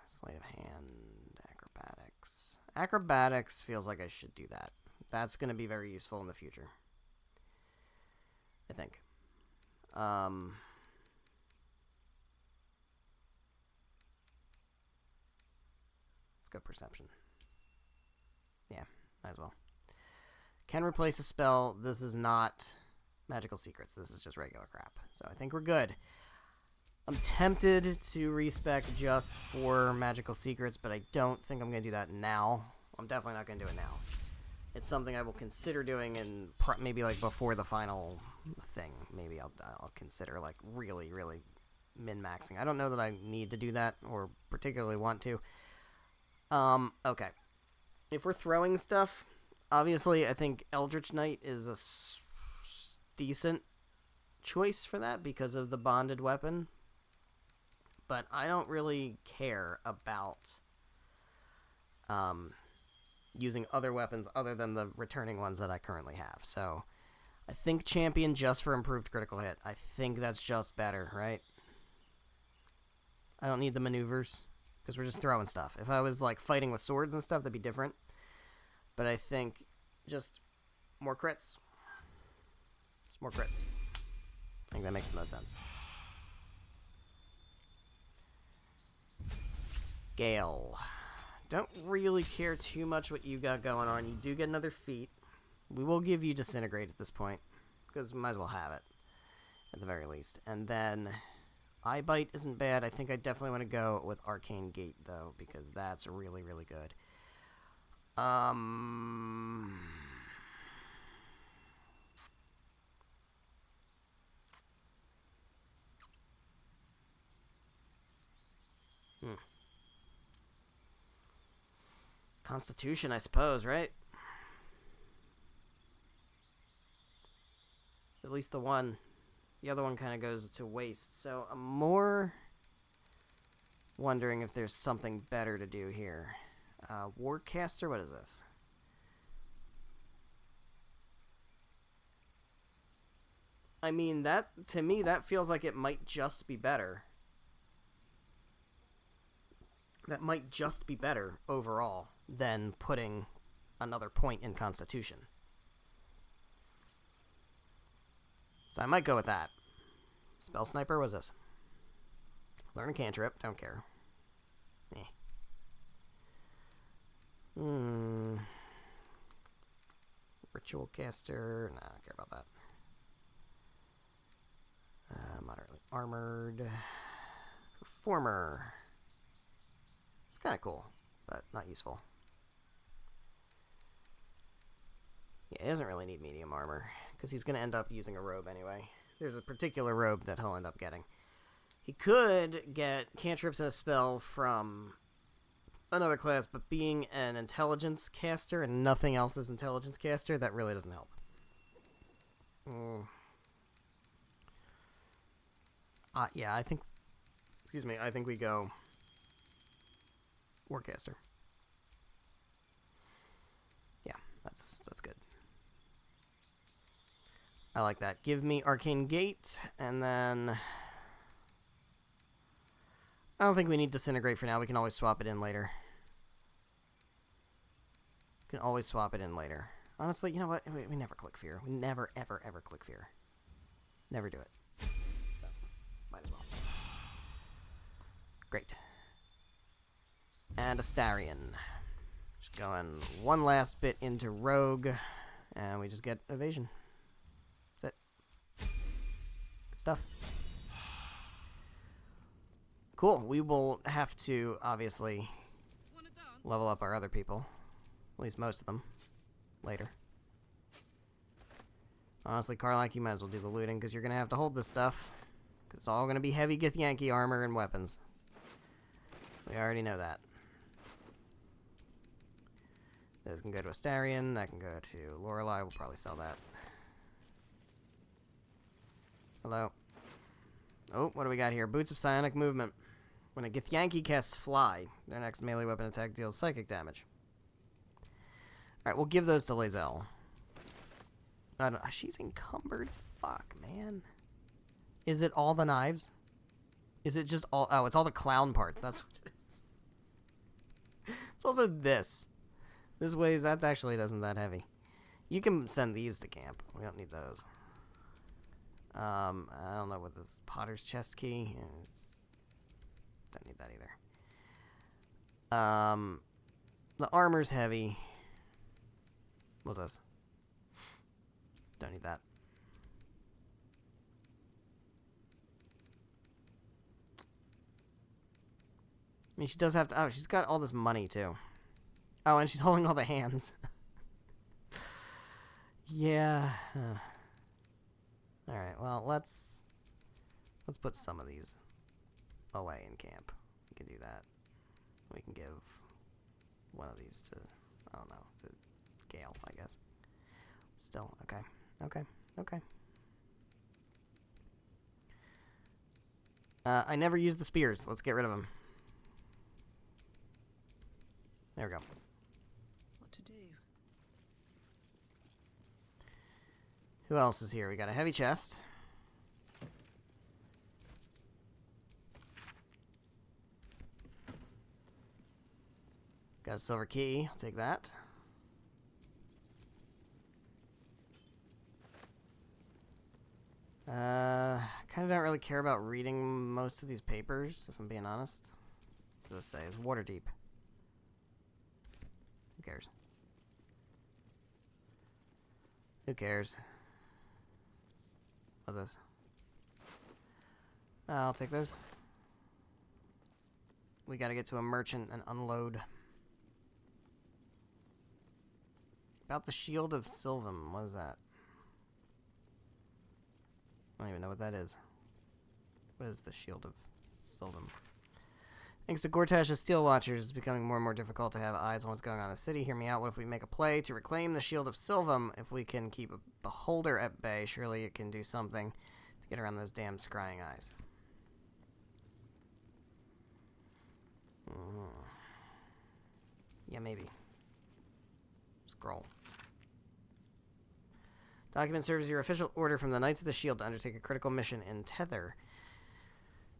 Sleight of Hand... Acrobatics... Acrobatics feels like I should do that. That's going to be very useful in the future. I think. Let's go Perception. Yeah, might as well. Can replace a spell. This is not Magical Secrets. This is just regular crap. So I think we're good. I'm tempted to respec just for Magical Secrets, but I don't think I'm going to do that now. I'm definitely not going to do it now. It's something I will consider doing in maybe like before the final thing. Maybe I'll consider like really min-maxing. I don't know that I need to do that or particularly want to. Okay. If we're throwing stuff, obviously I think Eldritch Knight is a decent choice for that because of the bonded weapon. But I don't really care about using other weapons other than the returning ones that I currently have. So I think Champion just for improved critical hit. I think that's just better, right? I don't need the maneuvers because we're just throwing stuff. If I was like fighting with swords and stuff, that'd be different. But I think just more crits. Just more crits. I think that makes the most sense. Gale. Don't really care too much what you got going on. You do get another feat. We will give you Disintegrate at this point, because we might as well have it, at the very least. And then, Eye Bite isn't bad. I think I definitely want to go with Arcane Gate, though, because that's really good. Constitution, I suppose, right? At least the one. The other one kind of goes to waste. So I'm more wondering if there's something better to do here. Warcaster, what is this? I mean, that, to me, that feels like it might just be better. That might just be better overall than putting another point in Constitution. So I might go with that. Spell Sniper, what's this? Learn a cantrip, don't care. Ritual Caster, nah, I don't care about that. Moderately armored. Reformer. It's kind of cool, but not useful. Yeah, he doesn't really need medium armor, because he's going to end up using a robe anyway. There's a particular robe that he'll end up getting. He could get cantrips and a spell from another class, but being an intelligence caster and nothing else is intelligence caster, that really doesn't help. Yeah, I think... Excuse me, I think we go... Warcaster. Yeah, that's good. I like that. Give me Arcane Gate, and then... I don't think we need Disintegrate for now. We can always swap it in later. Can always swap it in later. Honestly, you know what? We never click Fear. We never, ever, ever click Fear. Never do it. So, might as well. Great. And Astarion. Just going one last bit into Rogue, and we just get Evasion. That's it. Good stuff. Cool. We will have to, obviously, level up our other people. At least most of them. Later. Honestly, Karlak, you might as well do the looting, because you're going to have to hold this stuff. Because it's all going to be heavy Githyanki armor and weapons. We already know that. Those can go to Astarion. That can go to Lorelei. We'll probably sell that. Hello. Oh, what do we got here? Boots of Psionic Movement. When a Githyanki casts Fly, their next melee weapon attack deals psychic damage. Alright, we'll give those to lae'zel. She's encumbered? Fuck, man. Is it all the knives? Is it just all... Oh, it's all the clown parts. That's what it is. It's also this. This weighs... That actually isn't that heavy. You can send these to camp. We don't need those. I don't know what this... Potter's chest key... Don't need that either. The armor's heavy. What's this? Don't need that. I mean, she does have to... Oh, she's got all this money, too. Oh, and she's holding all the hands. Yeah. Alright, well, let's put some of these away in camp. We can do that. We can give one of these to... I don't know. To Gale, I guess. Still, okay. Okay. I never use the spears. Let's get rid of them. There we go. What to do? Who else is here? We got a heavy chest. Got a silver key. I'll take that. Kind of don't really care about reading most of these papers, if I'm being honest. What does it say? It's water deep. Who cares? Who cares? What's this? I'll take those. We gotta get to a merchant and unload. About the Shield of Sylvan. What is that? I don't even know what that is. What is the Shield of Sylvan? Thanks to Gortash's Steel Watchers, it's becoming more and more difficult to have eyes on what's going on in the city. Hear me out. What if we make a play to reclaim the Shield of Sylvam? If we can keep a beholder at bay, surely it can do something to get around those damn scrying eyes. Yeah, maybe. Scroll. Document serves as your official order from the Knights of the Shield to undertake a critical mission in Tether.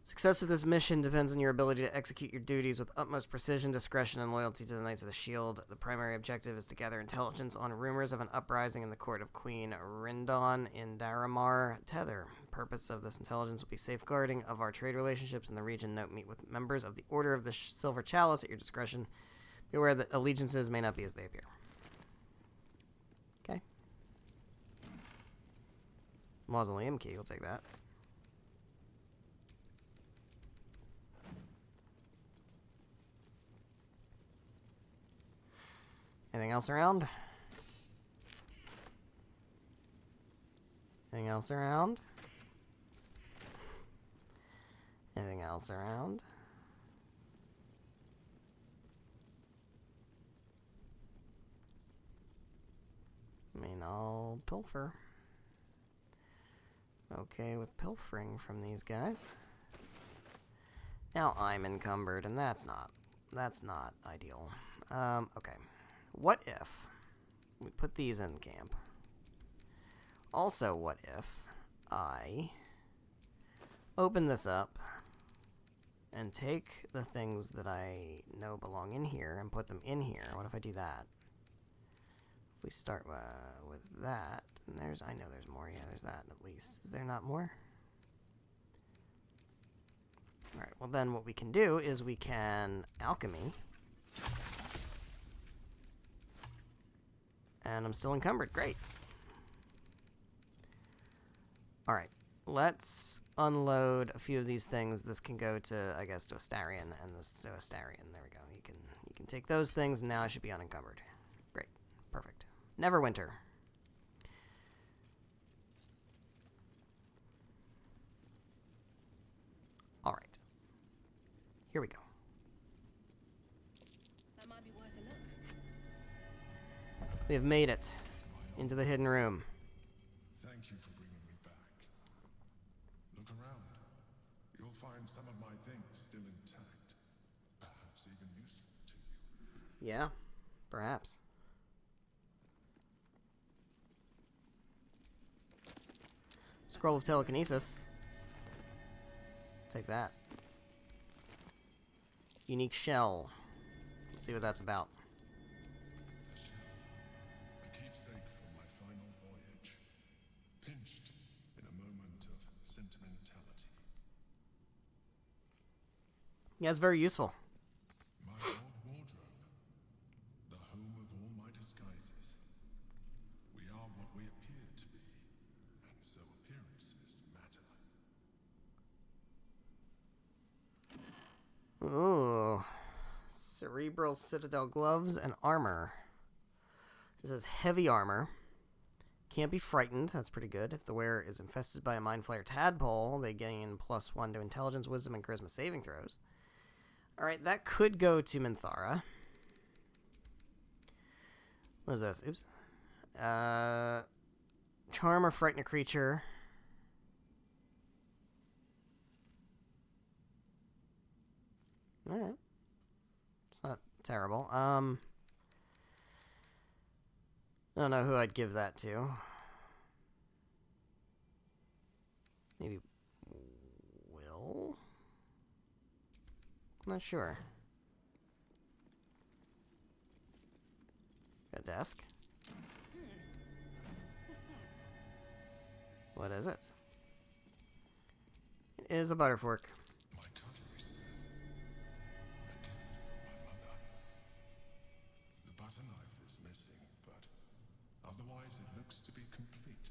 Success of this mission depends on your ability to execute your duties with utmost precision, discretion, and loyalty to the Knights of the Shield. The primary objective is to gather intelligence on rumors of an uprising in the court of Queen Rindon in Daramar, Tether. The purpose of this intelligence will be safeguarding of our trade relationships in the region. Note, meet with members of the Order of the Silver Chalice at your discretion. Be aware that allegiances may not be as they appear. Okay. Mausoleum key, we'll take that. Anything else around? Anything else around? Anything else around? I mean, I'll pilfer. Okay with pilfering from these guys. Now I'm encumbered, and that's not ideal. Okay. What if we put these in camp? Also, what if I open this up and take the things that I know belong in here and put them in here? What if I do that? If we start with that, and I know there's more. Yeah, there's that at least. Is there not more? Alright, well then what we can do is we can alchemy. And I'm still encumbered. Great. Alright, let's unload a few of these things. This can go to, I guess, to Astarion, and this to Astarion. There we go. You can take those things, and now I should be unencumbered. Great. Perfect. Neverwinter. Alright. Here we go. That might be worth a look. We have made it into the hidden room. Thank you for bringing me back. Look around. You'll find some of my things still intact. Perhaps even useful to you. Yeah, perhaps. Scroll of Telekinesis. Take that. Unique shell. Let's see what that's about. A keepsake from my final voyage. Pinched in a moment of sentimentality. Yeah, it's very useful. My old wardrobe. The home of all my disguises. We are what we appear to be. And so appearances matter. Ooh. Cerebral Citadel gloves and armor. This is heavy armor. Can't be frightened. That's pretty good. If the wearer is infested by a Mind Flayer tadpole, they gain +1 to intelligence, wisdom, and charisma saving throws. Alright, that could go to Minthara. What is this? Oops. Charm or frighten a creature. Alright. It's not terrible. I don't know who I'd give that to. Maybe Will? I'm not sure. Got a desk. What's that? What is it? It is a butterfork. My cutlery set. A gift from my mother. The butter knife is missing, but otherwise it looks to be complete.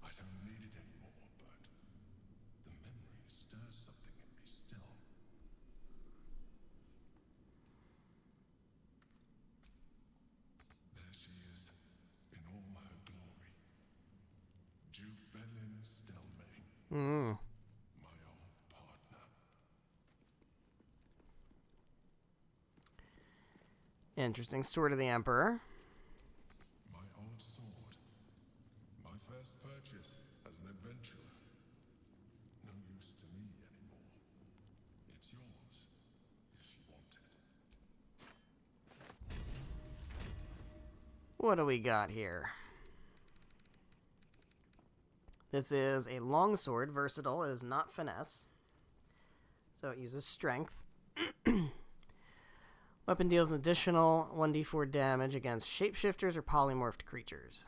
I don't need it anymore, but the memory stirs something in me still. There she is, in all her glory. Jubelin Stelmane. Hmm. My old partner. Interesting. Sword of the Emperor. My old sword. My first purchase as an adventurer. No use to me anymore. It's yours, if you want it. What do we got here? This is a longsword, versatile. It is not finesse. So it uses strength. Weapon deals additional 1d4 damage against shapeshifters or polymorphed creatures.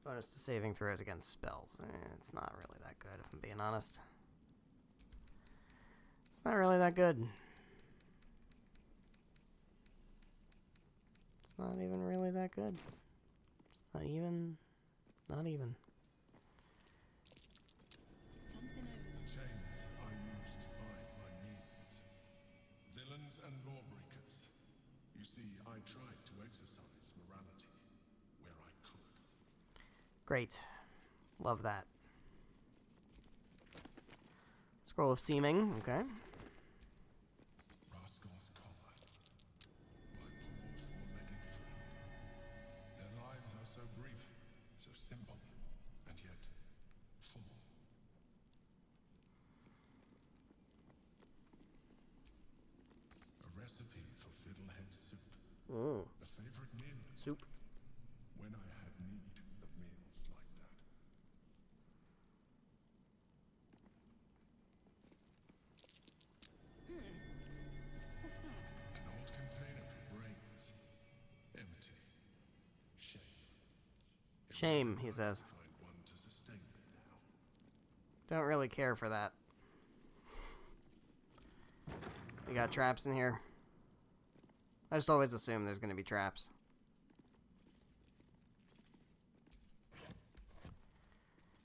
Bonus to saving throws against spells. It's not really that good, if I'm being honest. It's not really that good. It's not even really that good. It's not even. Not even. Something over The chains I use to hide my needs. Villains and lawbreakers. You see, I tried to exercise morality where I could. Great. Love that. Scroll of Seeming. Okay. Rascal's collar. My poor four-legged friend. Their lives are so brief, so simple, and yet full. A recipe for fiddlehead soup. A favorite meal of Soup. mine when I had need of meals like that. What's that? An old container for brains. Empty. Shame. It would Shame, have been he nice says. to find one to sustain me now. Don't really care for that. We got traps in here. I just always assume there's going to be traps.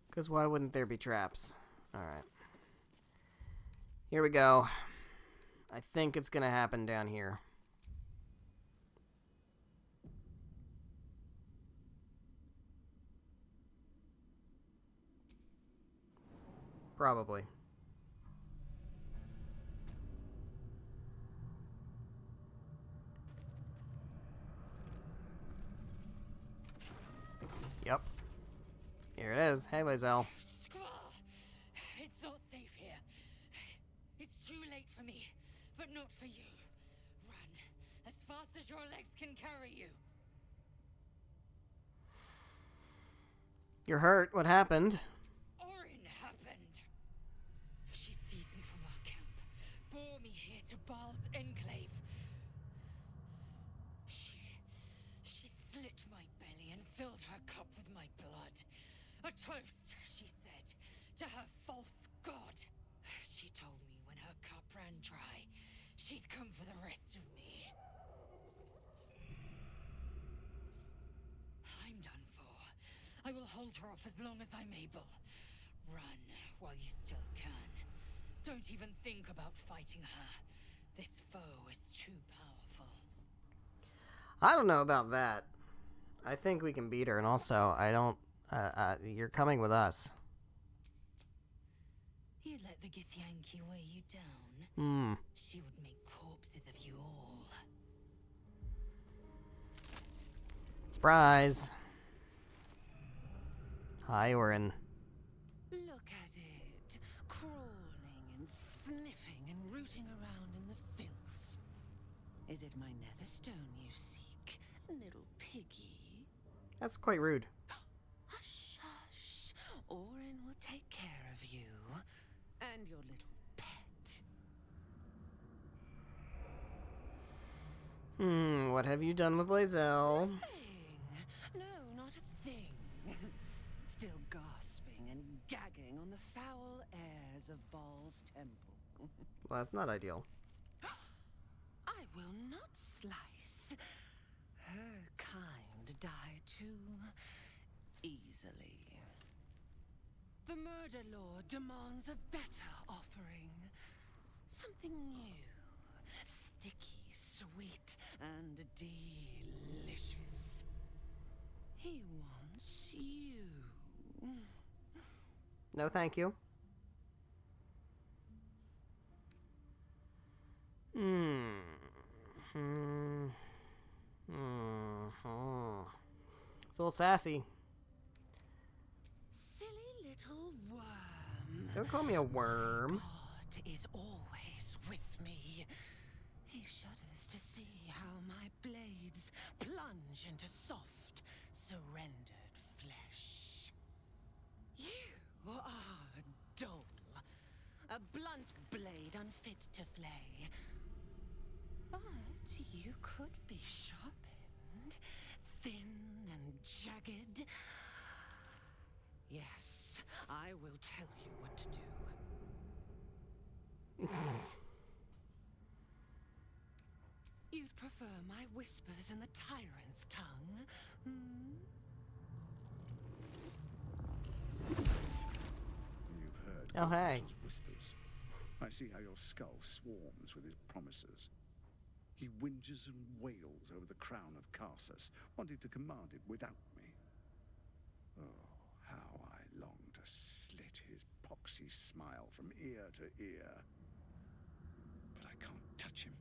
Because why wouldn't there be traps? Alright. Here we go. I think it's going to happen down here. Probably. Yep. Here it is. Hey, lae'zel. Squall! It's not safe here. It's too late for me, but not for you. Run as fast as your legs can carry you. You're hurt. What happened? Orin happened. She seized me from our camp, bore me here to Baal's enclave. She slit my belly and filled her cup with my blood. A toast, she said, to her false god. She told me when her cup ran dry, she'd come for the rest of me. I'm done for. I will hold her off as long as I'm able. Run while you still can. Don't even think about fighting her. This foe is too powerful. I don't know about that. I think we can beat her, and also, I don't... you're coming with us. You'd let the Githyanki weigh you down. She would make corpses of you all. Surprise! Hi, Orin. Look at it, crawling and sniffing and rooting around in the filth. Is it my netherstone you seek, little piggy? That's quite rude. Hush, hush. Orin will take care of you and your little pet. What have you done with lae'zel? No, not a thing. Still gasping and gagging on the foul airs of Baal's temple. Well, that's not ideal. I will not slice. Her kind die too easily. The murder lord demands a better offering. Something new, sticky, sweet, and delicious. He wants you. No, thank you. It's a little sassy. Silly little worm. Don't call me a worm. God is always with me. He shudders to see how my blades plunge into soft, surrendered flesh. You are dull. A blunt blade unfit to flay. But you could be sharpened, thin and jagged. Yes, I will tell you what to do. You'd prefer my whispers in the tyrant's tongue, hmm? You've heard Oh, hey. Cortash's whispers. I see how your skull swarms with his promises. He whinges and wails over the crown of Carsus, wanting to command it without me. Oh, how I long to slit his poxy smile from ear to ear. But I can't touch him.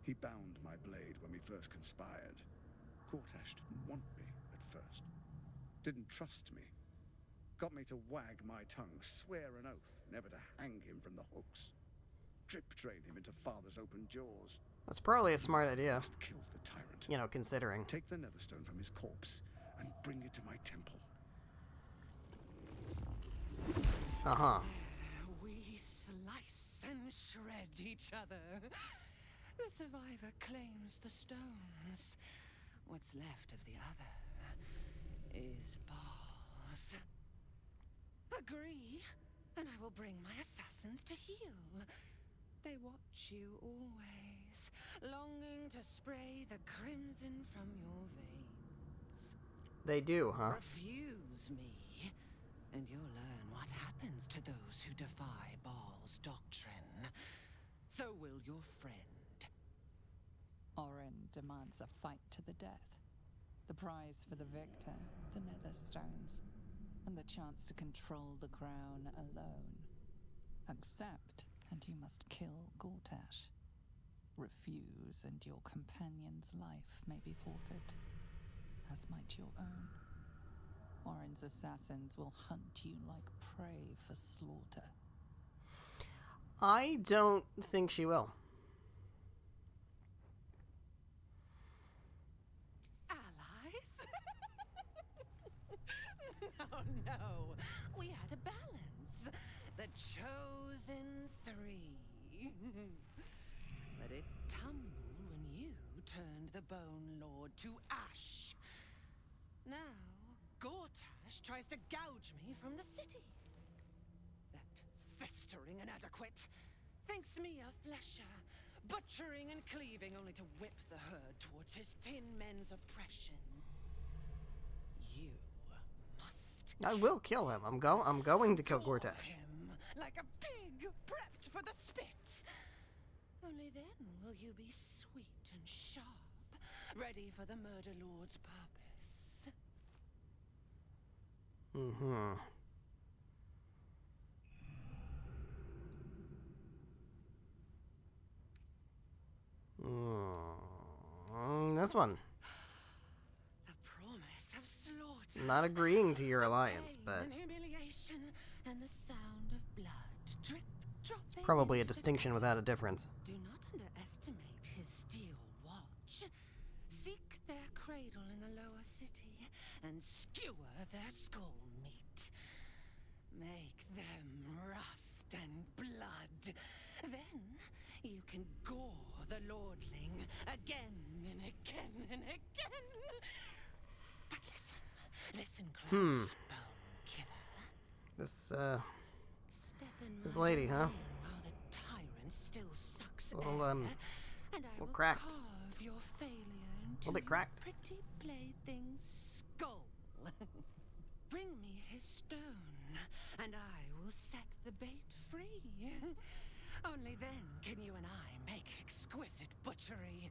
He bound my blade when we first conspired. Cortash didn't want me at first. Didn't trust me. Got me to wag my tongue, swear an oath, never to hang him from the hooks. Drip-drain him into father's open jaws. That's probably a smart idea. Must kill the tyrant. You know, considering. Take the netherstone from his corpse and bring it to my temple. Uh-huh. We slice and shred each other. The survivor claims the stones. What's left of the other is bars. Agree, and I will bring my assassins to heal. They watch you always, longing to spray the crimson from your veins. They do, huh? Refuse me, and you'll learn what happens to those who defy Baal's doctrine. So will your friend. Orin demands a fight to the death. The prize for the victor, the nether stones, and the chance to control the crown alone. Accept, and you must kill Gortash. Refuse, and your companion's life may be forfeit, as might your own. Orin's assassins will hunt you like prey for slaughter. I don't think she will. No, we had a balance. The chosen three. But it tumbled when you turned the Bone Lord to ash. Now, Gortash tries to gouge me from the city. That festering inadequate thinks me a flesher, butchering and cleaving only to whip the herd towards his tin men's oppression. You I will kill him. I'm going to kill Gortash. Him like a pig prepped for the spit. Only then will you be sweet and sharp, ready for the Murder Lord's purpose. Mm-hmm. This one. Not agreeing to your alliance, but And the sound of blood drip, dropping probably a into the distinction gutter. without a difference. Do not underestimate his steel watch. Seek their cradle in the lower city and skewer their skull meat. Make them rust and blood. Then you can gore the lordling again and again and again. But listen close, Bone Killer. This Step in this my lady, huh? domain while the tyrant still sucks Little, air, and I little will cracked. carve your failure into Little bit cracked. pretty plaything's skull. Bring me his stone, and I will set the bait free. Only then can you and I make exquisite butchery.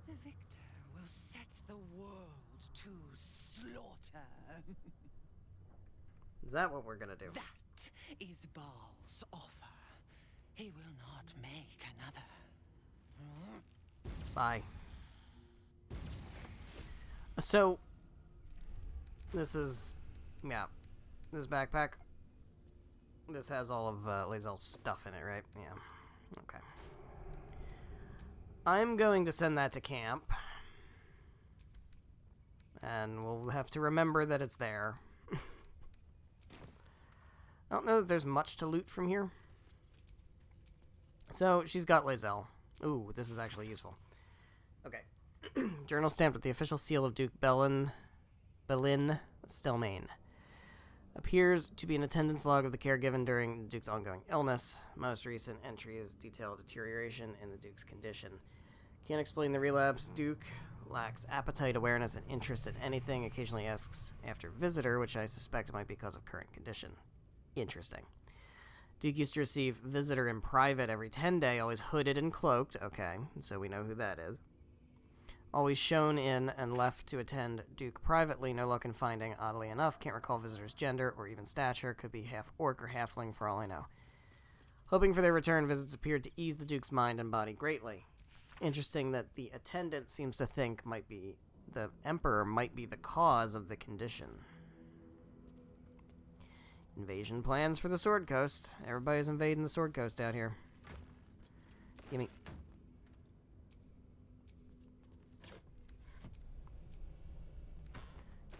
The victor will set the world to slaughter. Is that what we're gonna do? That is Baal's offer. He will not make another. Bye. So, This is, yeah, this backpack. This has all of lae'zel's stuff in it, right? Yeah. Okay. I'm going to send that to camp. And we'll have to remember that it's there. I don't know that there's much to loot from here. So, she's got lae'zel. Ooh, this is actually useful. Okay. Journal stamped with the official seal of Duke Belin Stelmane. Appears to be an attendance log of the care given during the Duke's ongoing illness. Most recent entries detail deterioration in the Duke's condition. Can't explain the relapse. Duke lacks appetite, awareness, and interest in anything. Occasionally asks after visitor, which I suspect might be because of current condition. Interesting. Duke used to receive visitor in private every 10 day, always hooded and cloaked. Okay, so we know who that is. Always shown in and left to attend Duke privately. No luck in finding, oddly enough. Can't recall visitor's gender or even stature. Could be half orc or halfling for all I know. Hoping for their return, visits appeared to ease the Duke's mind and body greatly. Interesting that the attendant seems to think the Emperor might be the cause of the condition. Invasion plans for the Sword Coast. Everybody's invading the Sword Coast out here. Gimme.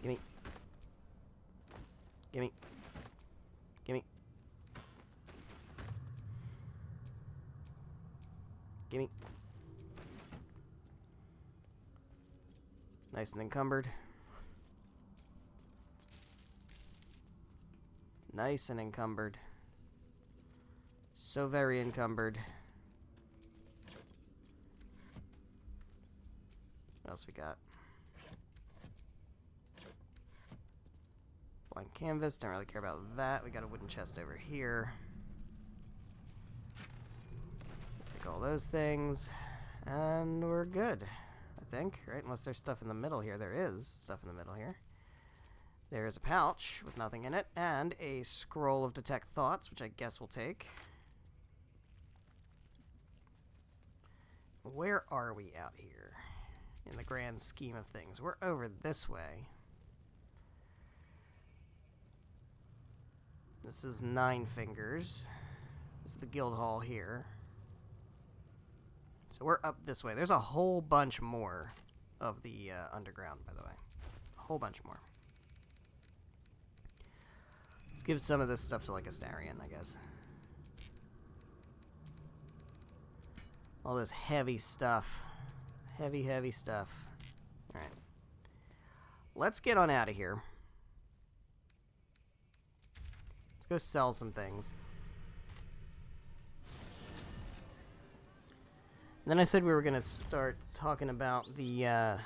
Gimme. Gimme. Gimme. Gimme. Nice and encumbered. Nice and encumbered. So very encumbered. What else we got? Blank canvas. Don't really care about that. We got a wooden chest over here. Take all those things. And we're good. I think, right? Unless there's stuff in the middle here. There is stuff in the middle here. There is a pouch with nothing in it, and a scroll of Detect Thoughts, which I guess we'll take. Where are we out here in the grand scheme of things? We're over this way. This is Nine Fingers. This is the guild hall here. So we're up this way. There's a whole bunch more of the underground, by the way. A whole bunch more. Let's give some of this stuff to, like, Astarion, I guess. All this heavy stuff. Heavy, heavy stuff. Alright. Let's get on out of here. Let's go sell some things. And then I said we were going to start talking about the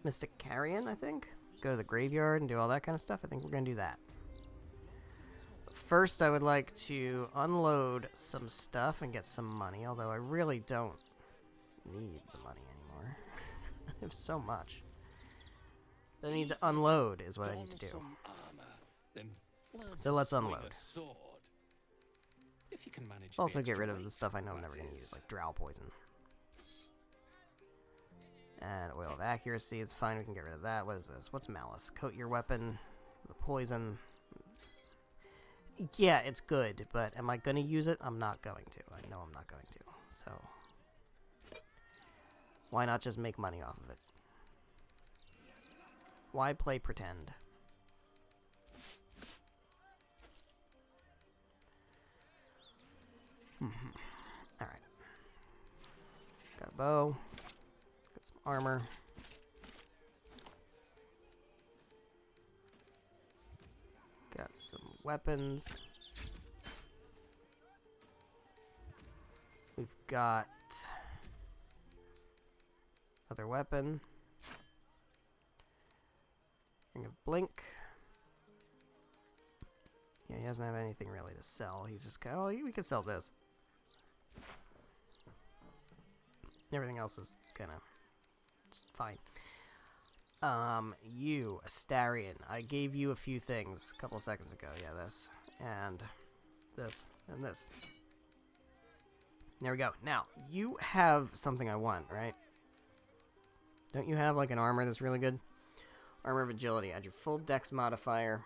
Mystic Carrion, I think. Go to the graveyard and do all that kind of stuff. I think we're going to do that. First, I would like to unload some stuff and get some money, although I really don't need the money anymore. I have so much. But I need to unload is what I need to do. So let's unload. Also get rid of the stuff I know I'm never going to use, like drow poison. And oil of accuracy is fine, we can get rid of that. What is this? What's malice? Coat your weapon with poison. Yeah, it's good, but am I going to use it? I'm not going to. I know I'm not going to. So, why not just make money off of it? Why play pretend? Alright. Got a bow. Got some armor. Got some weapons. We've got another weapon. Ring of Blink. Yeah, he doesn't have anything really to sell. He's just kind of, oh, we could sell this. Everything else is kind of just fine. You, Astarion. I gave you a few things a couple of seconds ago. Yeah, this. And this. And this. There we go. Now, you have something I want, right? Don't you have, like, an armor that's really good? Armor of Agility. Add your full dex modifier.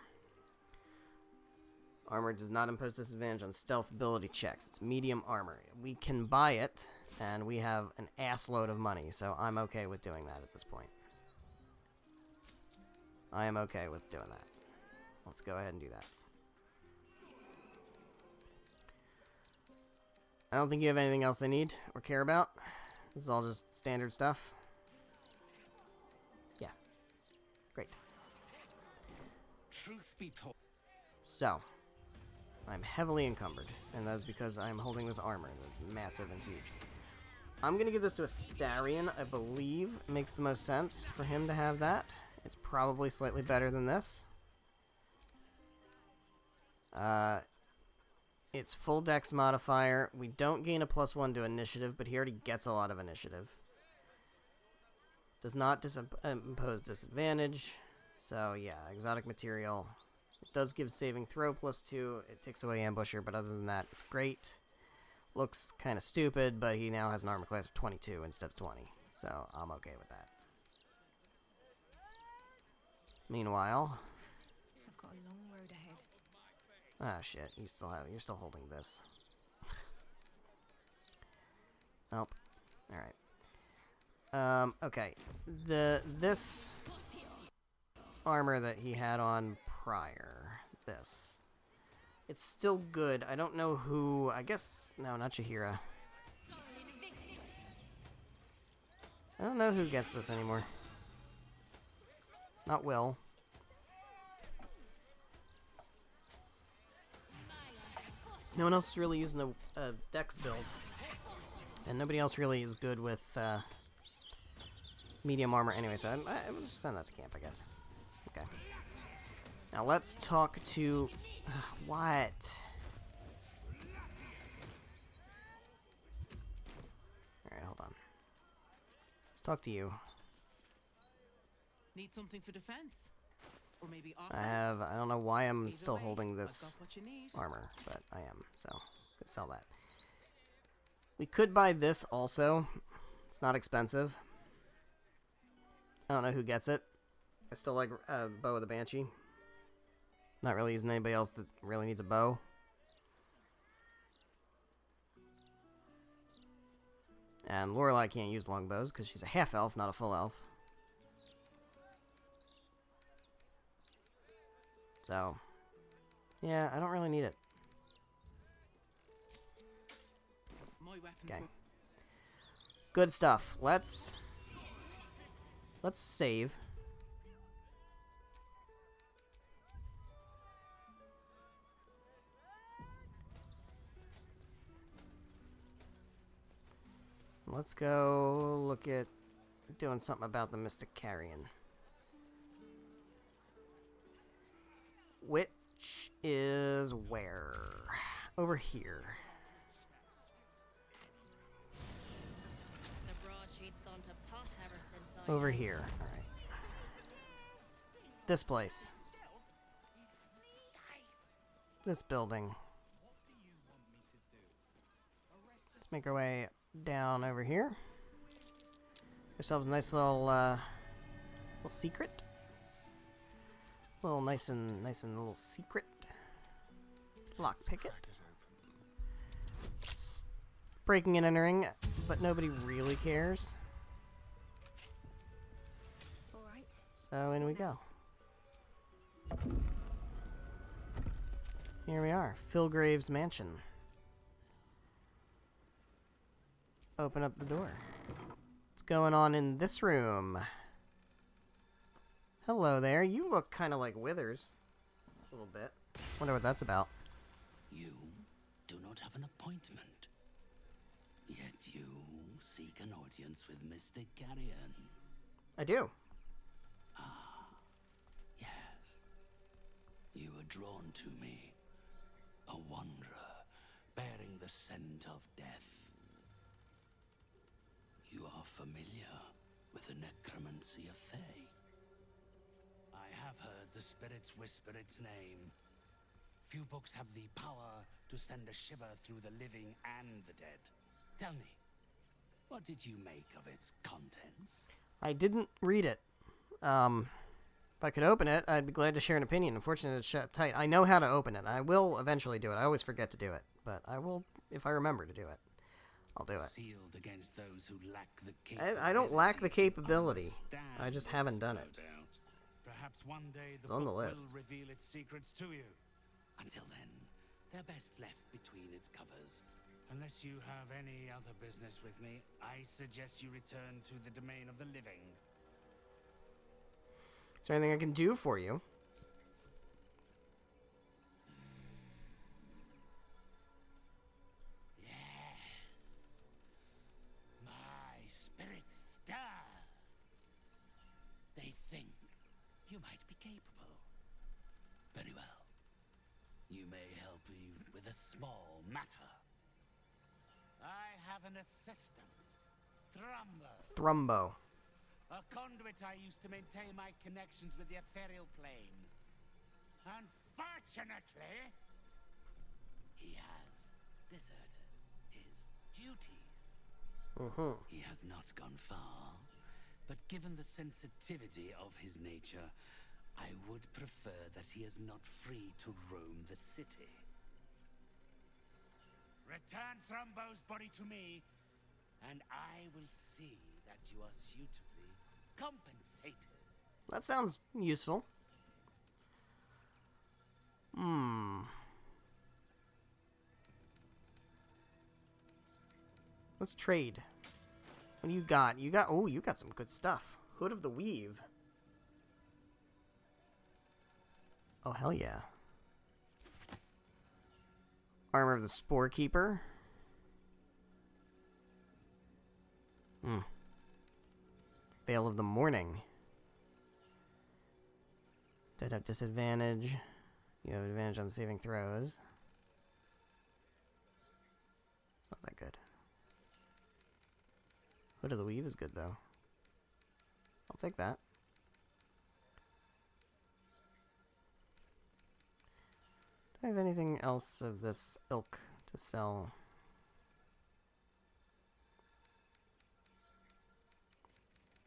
Armor does not impose disadvantage on stealth ability checks. It's medium armor. We can buy it, and we have an assload of money, so I'm okay with doing that at this point. I am okay with doing that. Let's go ahead and do that. I don't think you have anything else I need or care about. This is all just standard stuff. Yeah. Great. Truth be told. So, I'm heavily encumbered, and that's because I'm holding this armor that's massive and huge. I'm going to give this to Astarion, I believe. It makes the most sense for him to have that. It's probably slightly better than this. It's full dex modifier. We don't gain a +1 to initiative, but he already gets a lot of initiative. Does not impose disadvantage. So yeah, exotic material. It does give saving throw +2. It takes away ambusher, but other than that, it's great. Looks kind of stupid, but he now has an armor class of 22 instead of 20. So I'm okay with that. Meanwhile, I've got a long road ahead. ah shit, you're still holding this. Nope. Alright. Okay. This armor that he had on prior, this. It's still good. I don't know who, I guess, no, not Shahira. I don't know who gets this anymore. Not Will. No one else is really using a dex build. And nobody else really is good with medium armor anyway, so I will just send that to camp, I guess. Okay. Now let's talk to... what? Alright, hold on. Let's talk to you. Need something for defense? Or maybe I don't know why I'm Either still way, holding I've this got what you need. armor, but I am, so could sell that. We could buy this also. It's not expensive. I don't know who gets it. I still like Bow of the Banshee. Not really using anybody else that really needs a bow. And Lorelei can't use longbows because she's a half-elf, not a full elf. So, yeah, I don't really need it. Okay. Good stuff. Let's save. Let's go look at doing something about the Mystic Carrion. Which is where? Over here. The broadsheet's gone to pot ever since I Over moved. here. Alright. This place. This building. Let's make our way down over here. Ourselves a nice little secret. Little nice and little secret. Let's lockpick it. It's breaking and entering, but nobody really cares. Alright. So in we go. Here we are, Philgrave's mansion. Open up the door. What's going on in this room? Hello there. You look kind of like Withers. A little bit. Wonder what that's about. You do not have an appointment. Yet you seek an audience with Mr. Carrion. I do. Yes. You were drawn to me. A wanderer, bearing the scent of death. You are familiar with the necromancy of Fae. I have heard the spirits whisper its name. Few books have the power to send a shiver through the living and the dead. Tell me, what did you make of its contents? I didn't read it. If I could open it, I'd be glad to share an opinion. Unfortunately, it's shut tight. I know how to open it. I will eventually do it. I always forget to do it, but I will if I remember to do it. I'll do it. Sealed against those who lack the capability. I don't lack the capability. I just haven't done it. Perhaps one day the It's on the book list. will reveal its secrets to you. Until then, they're best left between its covers. Unless you have any other business with me, I suggest you return to the domain of the living. Is there anything I can do for you? My spirits stir. They think you might be capable. Very well. You may help me with a small matter. I have an assistant, Thrumbo. a conduit I used to maintain my connections with the ethereal plane. Unfortunately, he has deserted his duties. He has not gone far, but given the sensitivity of his nature, I would prefer that he is not free to roam the city. Return Thrumbo's body to me, and I will see that you are suitably compensated. That sounds useful. Let's trade. What do you got? You got some good stuff. Hood of the Weave. Oh, hell yeah. Armor of the Spore Keeper. Veil of the Morning. Did have disadvantage. You have advantage on saving throws. It's not that good. Hood of the Weave is good, though. I'll take that. Do I have anything else of this ilk to sell?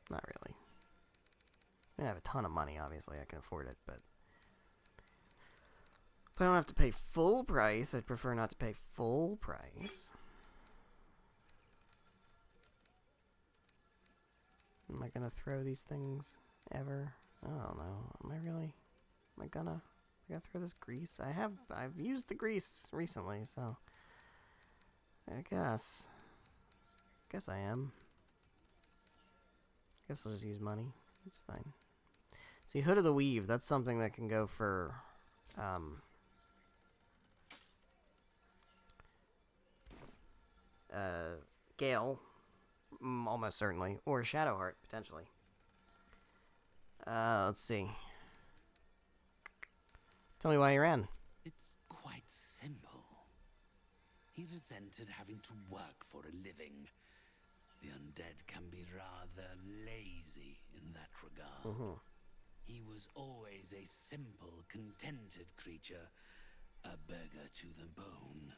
Not really. I have a ton of money, obviously. I can afford it, but if I don't have to pay full price, I'd prefer not to pay full price. Am I gonna throw these things ever? I don't know. Am I really? Am I gonna throw this grease? I've used the grease recently, so I guess I am. Guess I'll just use money. It's fine. See, Hood of the Weave, that's something that can go for Gale, almost certainly, or Shadowheart, potentially. Let's see. Tell me why you ran. It's quite simple. He resented having to work for a living. The undead can be rather lazy in that regard. He was always a simple, contented creature, a beggar to the bone.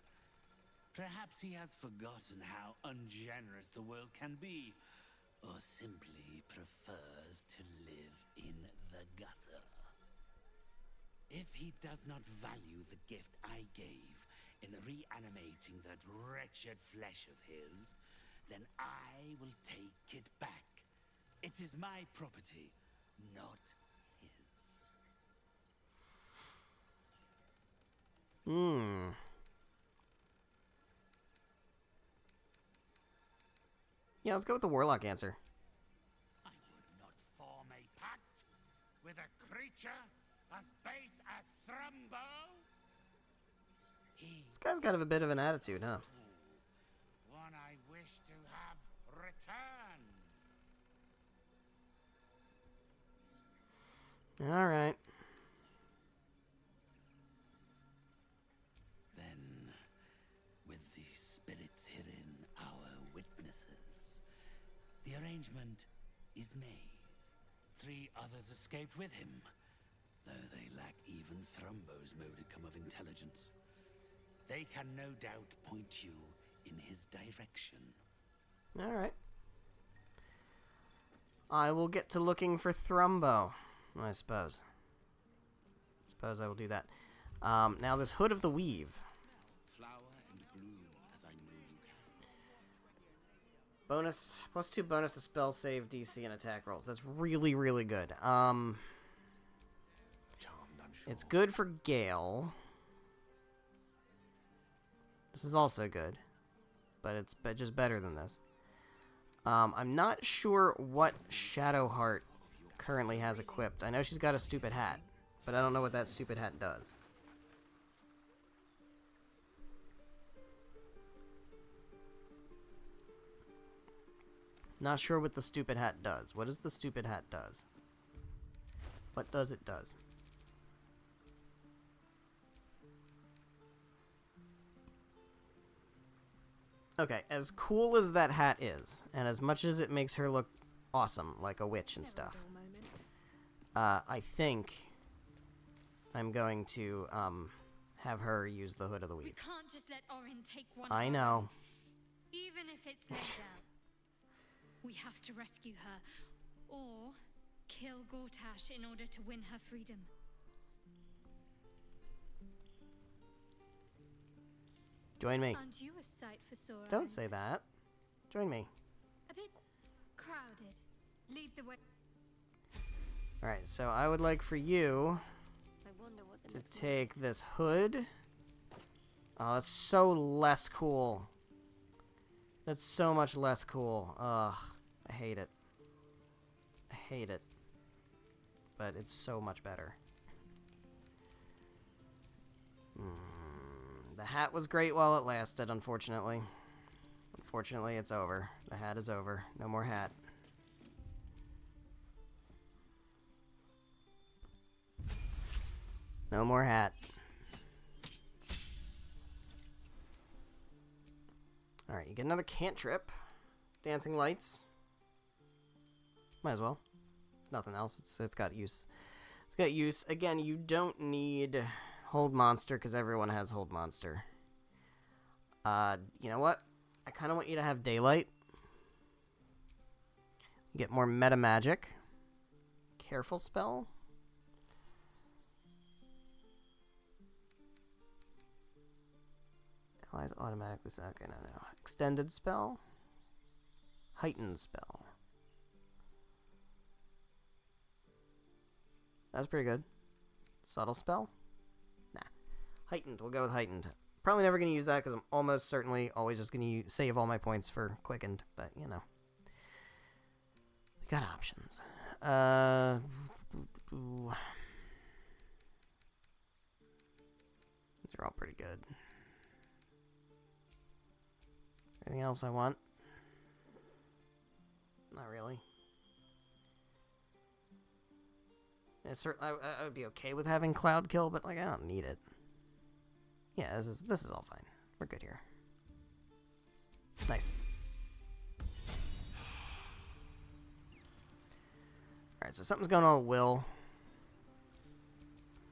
Perhaps he has forgotten how ungenerous the world can be, or simply prefers to live in the gutter. If he does not value the gift I gave in reanimating that wretched flesh of his, then I will take it back. It is my property, not his. Yeah, let's go with the Warlock answer. I would not form a pact with a creature as base as Thrumbo. This guy's got a bit of an attitude, huh? One I wish to have return. Alright. Then, with the spirits herein our witnesses, the arrangement is made. 3 others escaped with him, though they lack even Thrumbo's modicum of intelligence. They can no doubt point you in his direction. Alright. I will get to looking for Thrumbo. I suppose. Suppose I will do that. Now this Hood of the Weave. Flower and bloom as I know you can. Bonus, +2 bonus to spell save, DC, and attack rolls. That's really, really good. Charmed, I'm sure. It's good for Gale. This is also good, but it's just better than this. I'm not sure what Shadowheart currently has equipped. I know she's got a stupid hat, but I don't know what that stupid hat does. Not sure what the stupid hat does. What does the stupid hat does? What does it does? Okay, as cool as that hat is, and as much as it makes her look awesome, like a witch and stuff, I think I'm going to have her use the Hood of the Weave. We can't just let Orin take one. I know. Even if it's lae'zel. We have to rescue her, or kill Gortash in order to win her freedom. Join me. Aren't you a sight for sore Don't eyes? say that. Join me. A bit crowded. Lead the way. Alright, so I would like for you to take this hood. Oh, that's so less cool. That's so much less cool. Ugh, I hate it. I hate it. But it's so much better. The hat was great while it lasted, unfortunately. Unfortunately, it's over. The hat is over. No more hat. No more hat. Alright, you get another cantrip. Dancing lights. Might as well. If nothing else, it's got use. It's got use. Again, you don't need hold monster because everyone has hold monster. You know what? I kind of want you to have daylight. Get more meta magic. Careful spell. Allies automatically. Okay, no. Extended spell. Heightened spell. That's pretty good. Subtle spell? Nah. Heightened. We'll go with heightened. Probably never going to use that because I'm almost certainly always just going to save all my points for quickened. But, you know. We got options. These are all pretty good. Anything else I want? Not really. I would be okay with having Cloud Kill, but like I don't need it. Yeah, this is all fine. We're good here. Nice. Alright, so something's going on with Will.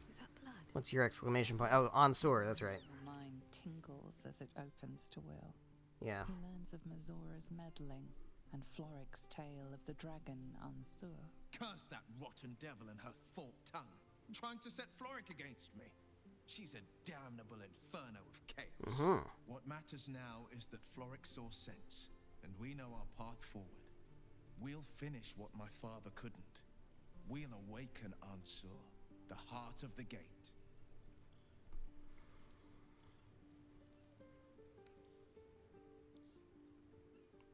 Is that blood? What's your exclamation point? Oh, on Soar, that's right. Your mind tingles as it opens to Will. Yeah. He learns of Mazora's meddling and Floric's tale of the dragon Ansur. Curse that rotten devil and her forked tongue, trying to set Floric against me. She's a damnable inferno of chaos. What matters now is that Floric saw sense, and we know our path forward. We'll finish what my father couldn't. We'll awaken Ansur, the heart of the gate.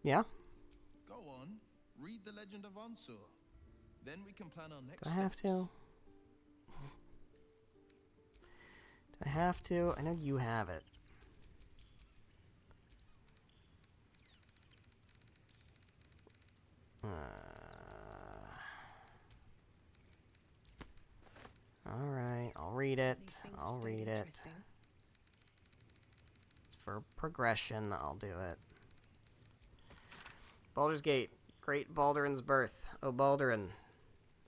Yeah? Go on, read the legend of Ansur. Then we can plan our next Do I have to? Do I have to? I know you have it. Alright, I'll read it. I'll read it. It's for progression, I'll do it. Baldur's Gate. Great Baldurin's birth. O Baldurin.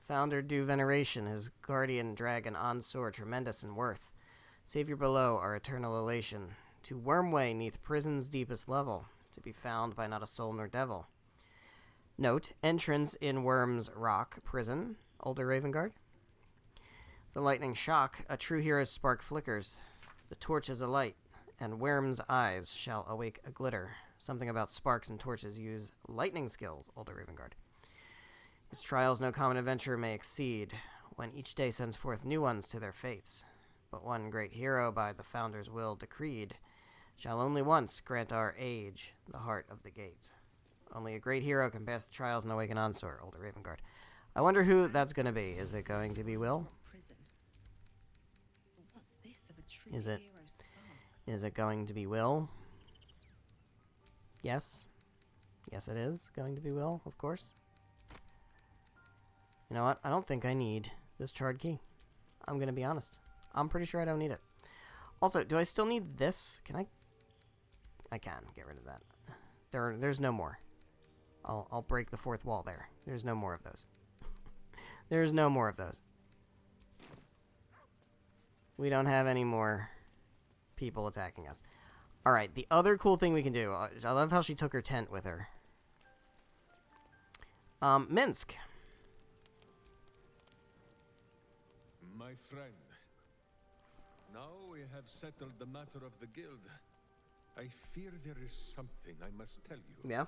Founder due veneration, his guardian dragon Ansur, tremendous in worth. Savior below, our eternal elation. To Wormway, neath prison's deepest level, to be found by not a soul nor devil. Note, entrance in Worm's Rock prison, Older Ravengard. The lightning shock, a true hero's spark flickers. The torch is alight, and Wyrm's eyes shall awake a glitter. Something about sparks and torches use lightning skills, older Ravengard. Its trials no common adventurer may exceed, when each day sends forth new ones to their fates. But one great hero by the founder's will decreed shall only once grant our age the heart of the gate. Only a great hero can pass the trials and awaken Onsor, older Ravengard. I wonder who that's going to be. Is it going to be Will? Is it going to be Will? Yes. Yes, it is going to be Will, of course. You know what? I don't think I need this charred key. I'm going to be honest. I'm pretty sure I don't need it. Also, do I still need this? Can I can get rid of that. There's no more. I'll break the fourth wall there. There's no more of those. There's no more of those. We don't have any more people attacking us. Alright, the other cool thing we can do. I love how she took her tent with her. Minsk. My friend, now we have settled the matter of the guild. I fear there is something I must tell you. Yeah?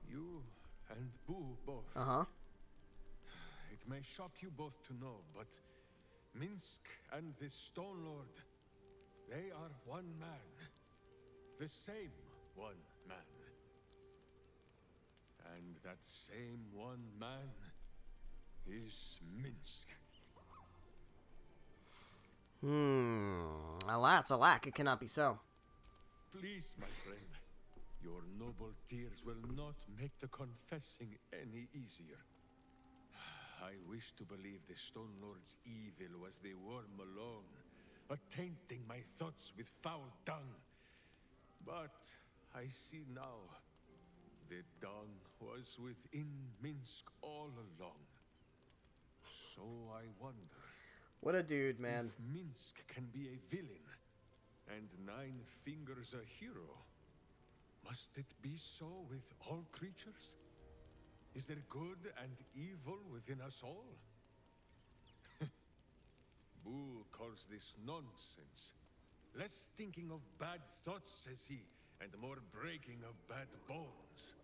You and Boo both. Uh-huh. It may shock you both to know, but Minsk and this Stone Lord, they are one man. The same one man. And that same one man is Minsk. Alas, alack, it cannot be so. Please, my friend. Your noble tears will not make the confessing any easier. I wish to believe the Stone Lord's evil was the worm alone, tainting my thoughts with foul dung. But I see now, the dung was within Minsk all along. So I wonder... What a dude, man. If Minsk can be a villain, and Nine Fingers a hero, must it be so with all creatures? Is there good and evil within us all? Boo calls this nonsense. Less thinking of bad thoughts, says he, and more breaking of bad bones.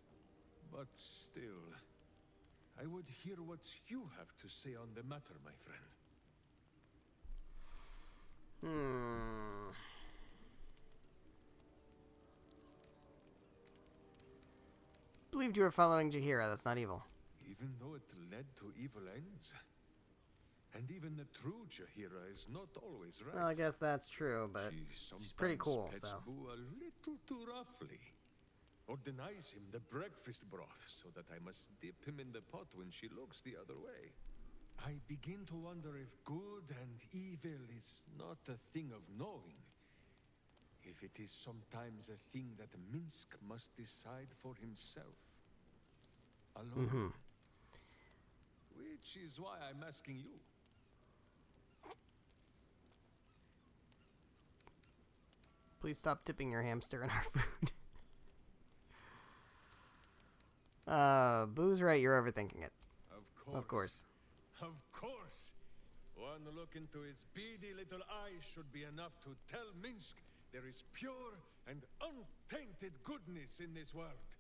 But still, I would hear what you have to say on the matter, my friend. Believed you were following Jaheira. That's not evil. Even though it led to evil ends? And even the true Jaheira is not always right. Well, I guess that's true, but she's pretty cool, pets so... Boo a little too roughly. Or denies him the breakfast broth, so that I must dip him in the pot when she looks the other way. I begin to wonder if good and evil is not a thing of knowing. If it is sometimes a thing that Minsk must decide for himself. Alone. Which is why I'm asking you. Please stop dipping your hamster in our food. Boo's right, you're overthinking it. Of course. Of course. One look into his beady little eyes should be enough to tell Minsk there is pure and untainted goodness in this world.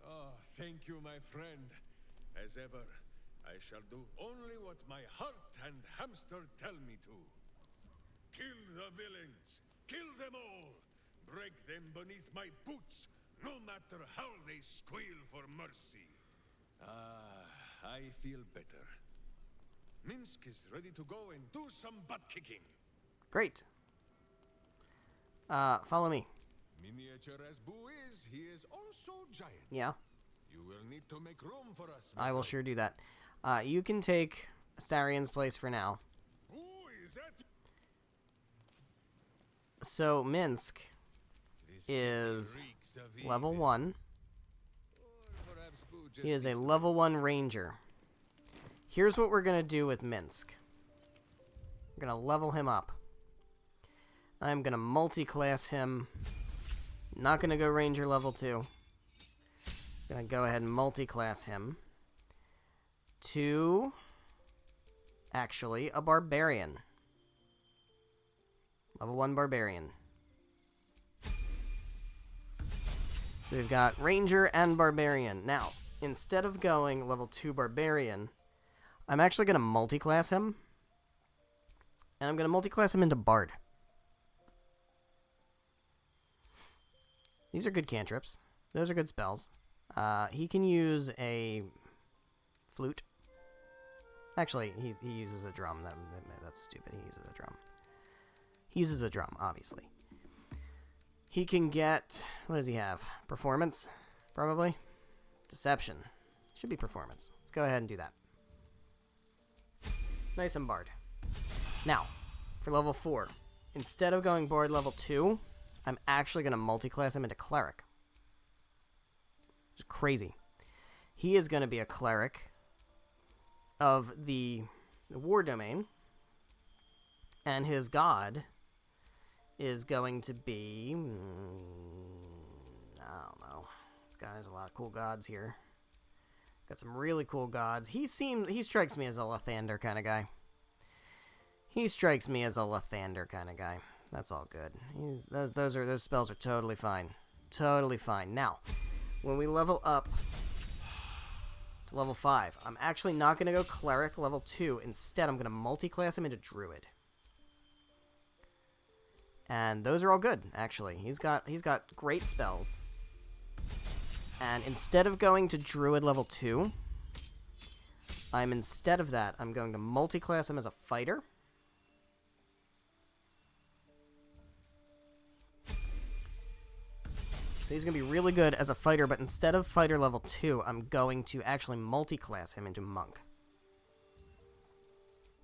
Oh, thank you, my friend. As ever, I shall do only what my heart and hamster tell me to. Kill the villains. Kill them all. Break them beneath my boots, no matter how they squeal for mercy. I feel better. Minsk is ready to go and do some butt-kicking. Great. Follow me. Miniature as Boo is, he is also giant. Yeah. You will need to make room for us. I will sure do that. You can take Astarion's place for now. Who is that? So, Minsk is level 1. He is a level 1 ranger. Here's what we're going to do with Minsk. We're going to level him up. I'm going to multi-class him. Not going to go ranger level 2. Going to go ahead and multi-class him to actually a barbarian. Level 1 barbarian. So we've got ranger and barbarian. Now, instead of going level 2 barbarian, I'm actually going to multi-class him. And I'm going to multi-class him into bard. These are good cantrips. Those are good spells. He can use a flute. Actually, he uses a drum. That's stupid. He uses a drum. He uses a drum, obviously. He can get... What does he have? Performance? Probably? Deception. Should be performance. Let's go ahead and do that. Nice and bard. Now, for level 4. Instead of going bard level 2, I'm actually going to multi-class him into cleric. It's crazy. He is going to be a cleric of the war domain, and his god is going to be... I don't know. This guy has a lot of cool gods here. Got some really cool gods. He strikes me as a Lathander kind of guy. He strikes me as a Lathander kind of guy. That's all good. Those spells are totally fine. Totally fine. Now, when we level up to level 5, I'm actually not going to go cleric level 2. Instead, I'm going to multi-class him into druid. And those are all good, actually. He's got great spells. And instead of going to druid level 2, instead of that, I'm going to multi-class him as a fighter. So he's going to be really good as a fighter, but instead of fighter level 2, I'm going to actually multi-class him into monk.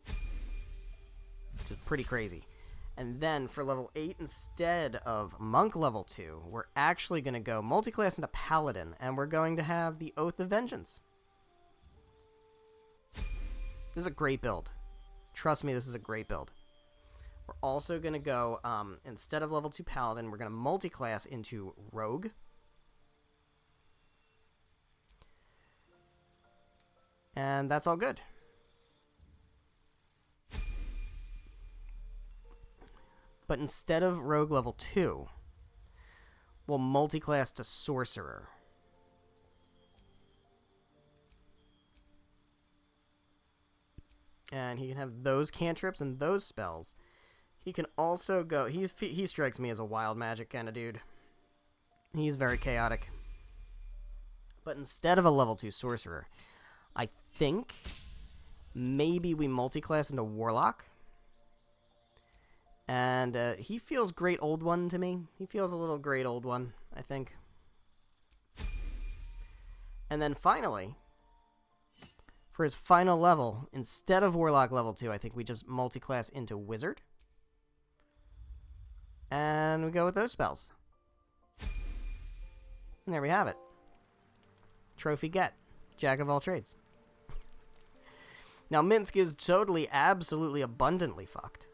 Which is pretty crazy. And then for level 8, instead of monk level 2, we're actually going to go multi-class into paladin, and we're going to have the Oath of Vengeance. This is a great build. Trust me, this is a great build. We're also going to go, instead of level 2 paladin, we're going to multi-class into rogue. And that's all good. But instead of rogue level 2, we'll multi-class to sorcerer. And he can have those cantrips and those spells. He can also go... He strikes me as a wild magic kind of dude. He's very chaotic. But instead of a level 2 sorcerer, I think maybe we multi-class into warlock. And he feels great old one to me. He feels a little great old one, I think. And then finally, for his final level, instead of warlock level 2, I think we just multi-class into wizard. And we go with those spells. And there we have it. Trophy get. Jack of all trades. Now, Minsk is totally, absolutely, abundantly fucked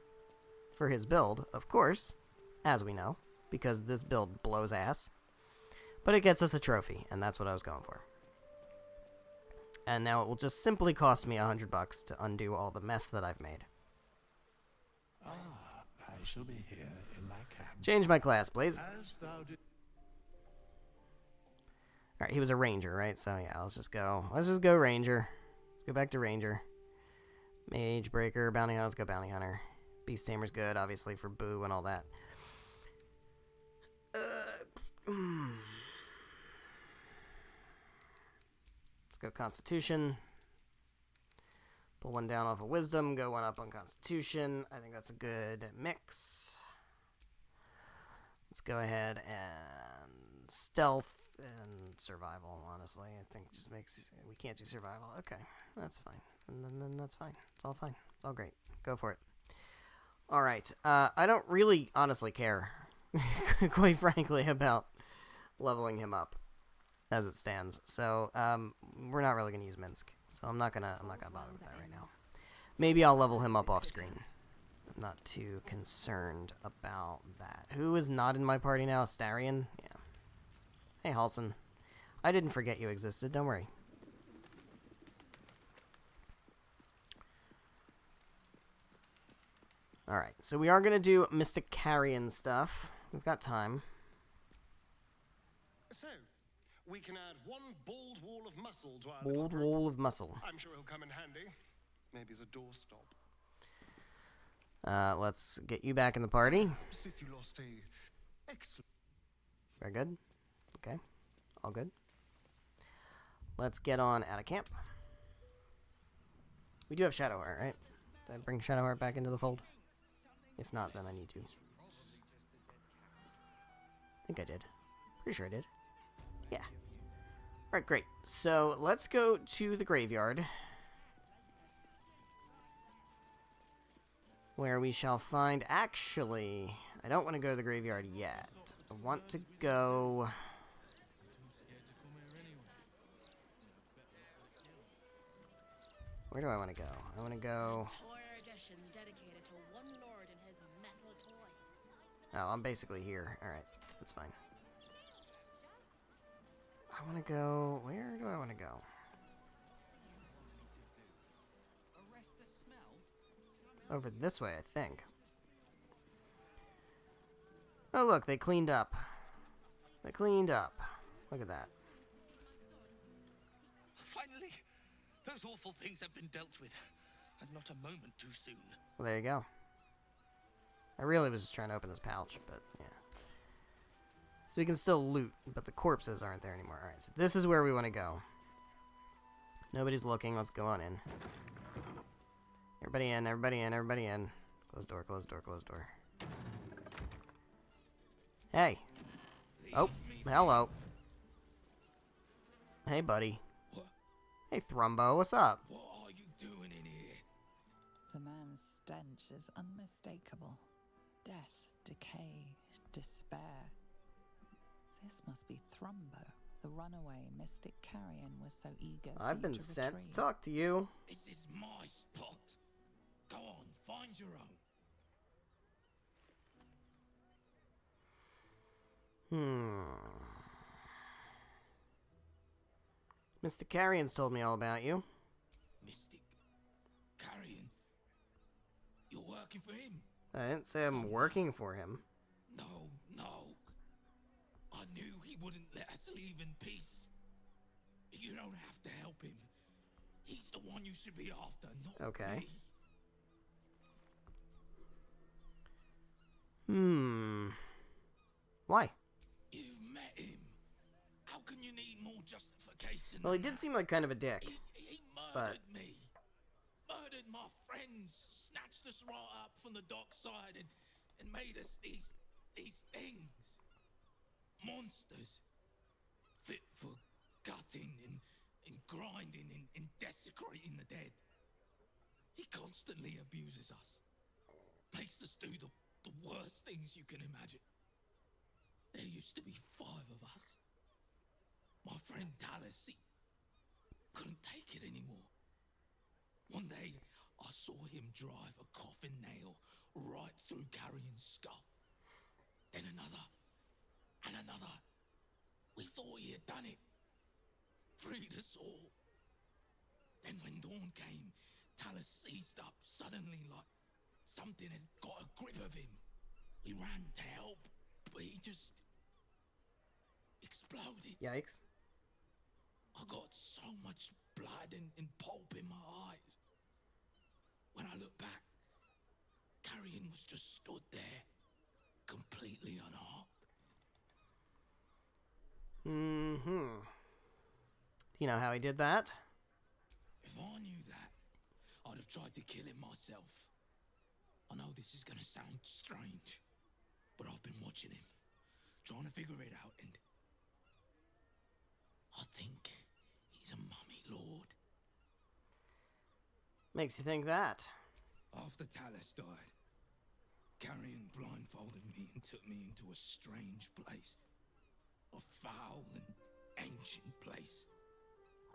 for his build, of course, as we know, because this build blows ass. But it gets us a trophy, and that's what I was going for. And now it will just simply cost me $100 to undo all the mess that I've made. I shall be here in my camp. Change my class, please. Alright, he was a ranger, right? So yeah, let's just go ranger. Let's go back to ranger. Mage, breaker, bounty hunter, let's go bounty hunter. Beast tamer's good, obviously, for boo and all that. Let's go constitution. Pull one down off of wisdom, go one up on constitution. I think that's a good mix. Let's go ahead and stealth and survival, honestly. I think just makes... We can't do survival. Okay, that's fine. And then that's fine. It's all fine. It's all great. Go for it. Alright, I don't really honestly care, quite frankly, about leveling him up as it stands. So, we're not really going to use Minsk. So I'm not gonna bother with that right now. Maybe I'll level him up off screen. I'm not too concerned about that. Who is not in my party now? Astarion? Yeah. Hey, Halson. I didn't forget you existed, don't worry. Alright, so we are going to do Mystic Carrion stuff. We've got time. So, we can add one bald wall of muscle to our Bald wall of muscle. I'm sure he'll come in handy. Maybe as a doorstop. Let's get you back in the party. Perhaps if you lost a excellent. Very good. Okay. All good. Let's get on out of camp. We do have Shadowheart, right? Did I bring Shadowheart back into the fold? If not, then I need to. I think I did. Pretty sure I did. Yeah. Alright, great. So, let's go to the graveyard. Where we shall find... Actually, I don't want to go to the graveyard yet. I want to go... Where do I want to go? I want to go... Oh, I'm basically here. Alright, that's fine. I want to go... Where do I want to go? Over this way, I think. Oh, look, they cleaned up. They cleaned up. Look at that. Finally, those awful things have been dealt with, and not a moment too soon. Well, there you go. I really was just trying to open this pouch, but yeah. So we can still loot, but the corpses aren't there anymore. Alright, so this is where we want to go. Nobody's looking. Let's go on in. Everybody in, everybody in, everybody in. Close door, close door, close door. Hey. Oh, hello. Hey, buddy. Hey, Thrumbo, what's up? What are you doing in here? The man's stench is unmistakable. Death, decay, despair. This must be Thrumbo, the runaway Mystic Carrion was so eager for I've you been to sent retrieve. to talk to you. This is my spot. Go on, find your own. Mr. Carrion's told me all about you. Mystic Carrion? You're working for him? I didn't say I'm working for him. No, no. I knew he wouldn't let us leave in peace. You don't have to help him. He's the one you should be after, not Okay. me. Why? You've met him. How can you need more justification? Well, he did seem like kind of a dick. He murdered me. Murdered my friends. Snatched us right up from the dockside and made us these things. Monsters. Fit for gutting and grinding and desecrating the dead. He constantly abuses us. Makes us do the worst things you can imagine. There used to be 5 of us. My friend Talus, he couldn't take it anymore. One day, I saw him drive a coffin nail right through Carrion's skull. Then another, and another. We thought he had done it. Freed us all. Then when dawn came, Talus seized up suddenly like something had got a grip of him. We ran to help, but he just exploded. Yikes. I got so much blood and pulp in my eyes. When I look back, Carrion was just stood there, completely unharmed. You know how he did that? If I knew that, I'd have tried to kill him myself. I know this is gonna sound strange, but I've been watching him, trying to figure it out, and I think he's a mummy lord. Makes you think that. After Talus died, Carrion blindfolded me and took me into a strange place. A foul and ancient place.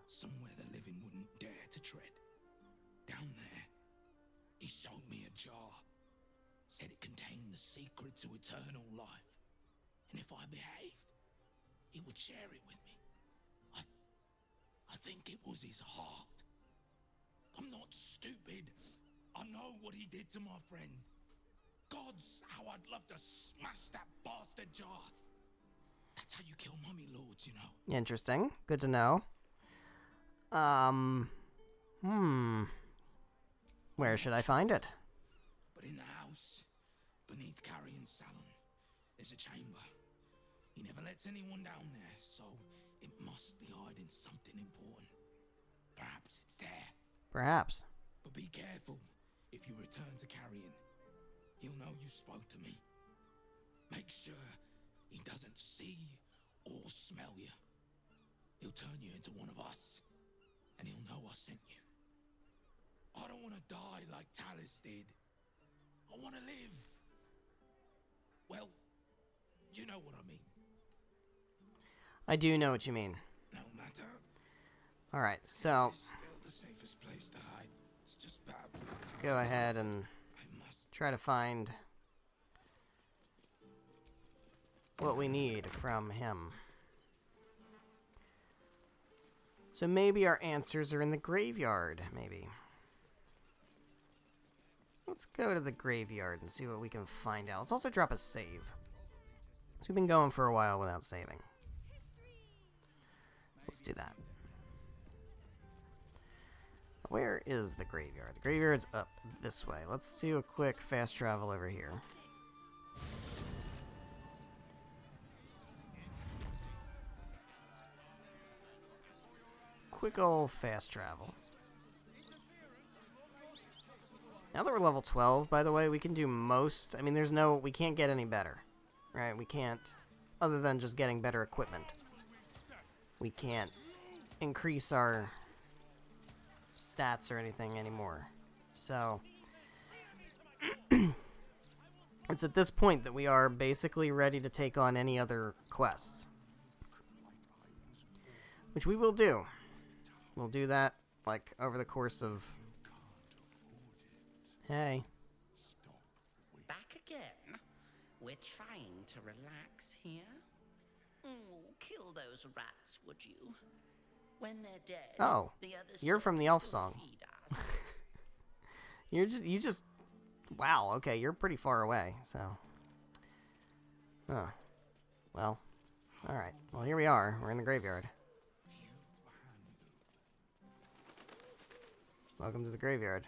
Somewhere the living wouldn't dare to tread. Down there, he showed me a jar. Said it contained the secret to eternal life. And if I behaved, he would share it with me. I think it was his heart. I'm not stupid. I know what he did to my friend. gods, how I'd love to smash that bastard jaw. That's how you kill mummy lords, you know. Interesting. Good to know. Where should I find it? But in the house, beneath Carrion's salon, there's a chamber. He never lets anyone down there, so it must be hiding something important. Perhaps it's there. Perhaps. But be careful. If you return to Carrion, he'll know you spoke to me. Make sure he doesn't see or smell you. He'll turn you into one of us, and he'll know I sent you. I don't want to die like Talus did. I want to live. Well, you know what I mean. I do know what you mean. No matter. Alright, so This is still the safest place to hide. It's just bad. let's go ahead and try to find what we need from him. So maybe our answers are in the graveyard, maybe. Let's go to the graveyard and see what we can find out. Let's also drop a save. So we've been going for a while without saving. So let's do that. Where is the graveyard? The graveyard's up this way. Let's do a quick fast travel over here. Quick old fast travel. Now that we're level 12, by the way, we can do most. I mean, we can't get any better. Right? We can't, other than just getting better equipment. We can't increase our stats or anything anymore. So, it's at this point that we are basically ready to take on any other quests. Which we will do. We'll do that, like, over the course of... Hey. Back again? We're trying to relax here. Kill those rats, would you? When they're dead, Oh, the other you're from the elf servants song. will feed us. You just... Wow, okay, you're pretty far away, so... Huh. Well, alright. Well, here we are. We're in the graveyard. Welcome to the graveyard.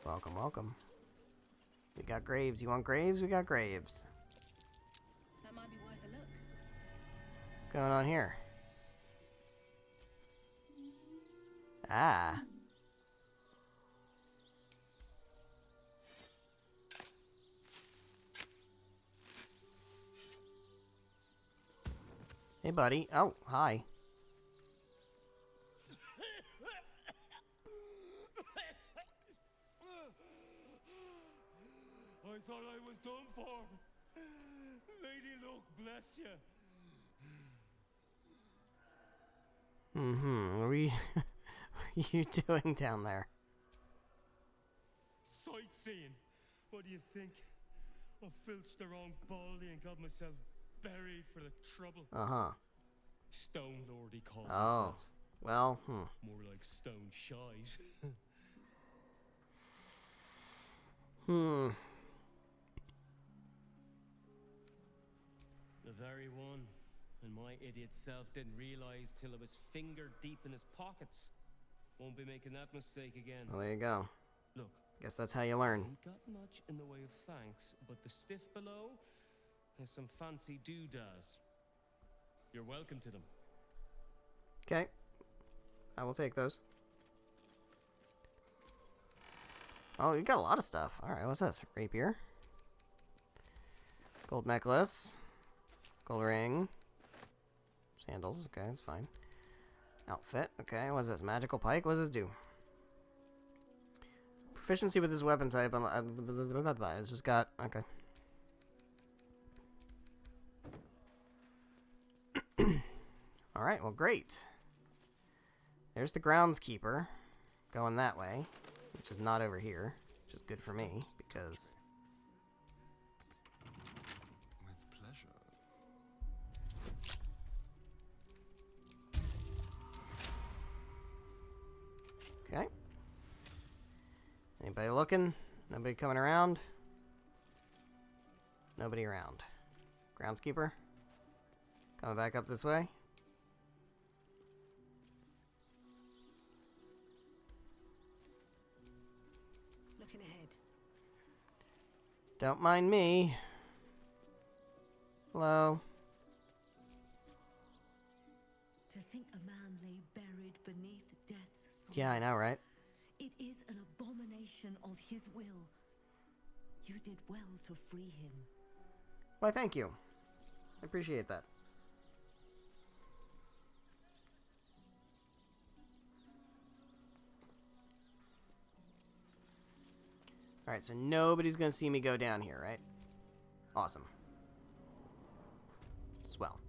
Welcome, welcome. We got graves. You want graves? We got graves. That might be worth a look. What's going on here? Ah. Hey, buddy. Oh, hi. I thought I was done for. Lady Luck, bless you. What are you doing down there? Sightseeing. What do you think? I filched the wrong baldy and got myself buried for the trouble. Uh-huh. Stone Lord, he calls Oh. himself. Well, More like stone shite. The very one. And my idiot self didn't realize till I was finger deep in his pockets. Won't be making that mistake again. Well, there you go. Look. Guess that's how you learn. Ain't got much in the way of thanks, but the stiff below has some fancy doodads. You're welcome to them. Okay. I will take those. Oh, you got a lot of stuff. Alright, what's this? Rapier. Gold necklace. Gold ring. Sandals. Okay, that's fine. Outfit. Okay, what's this? Magical pike? What does this do? Proficiency with this weapon type. It's just got... Okay. Alright, well, great. There's the groundskeeper going that way, which is not over here, which is good for me, because... With pleasure. looking? Nobody coming around? Nobody around. Groundskeeper? Coming back up this way? Looking ahead. Don't mind me. Hello? To think a man lay buried beneath death's soil. Yeah, I know, right? It is an abomination of his will. You did well to free him. Why, thank you. I appreciate that. Alright, so nobody's gonna see me go down here, right? Awesome. Swell.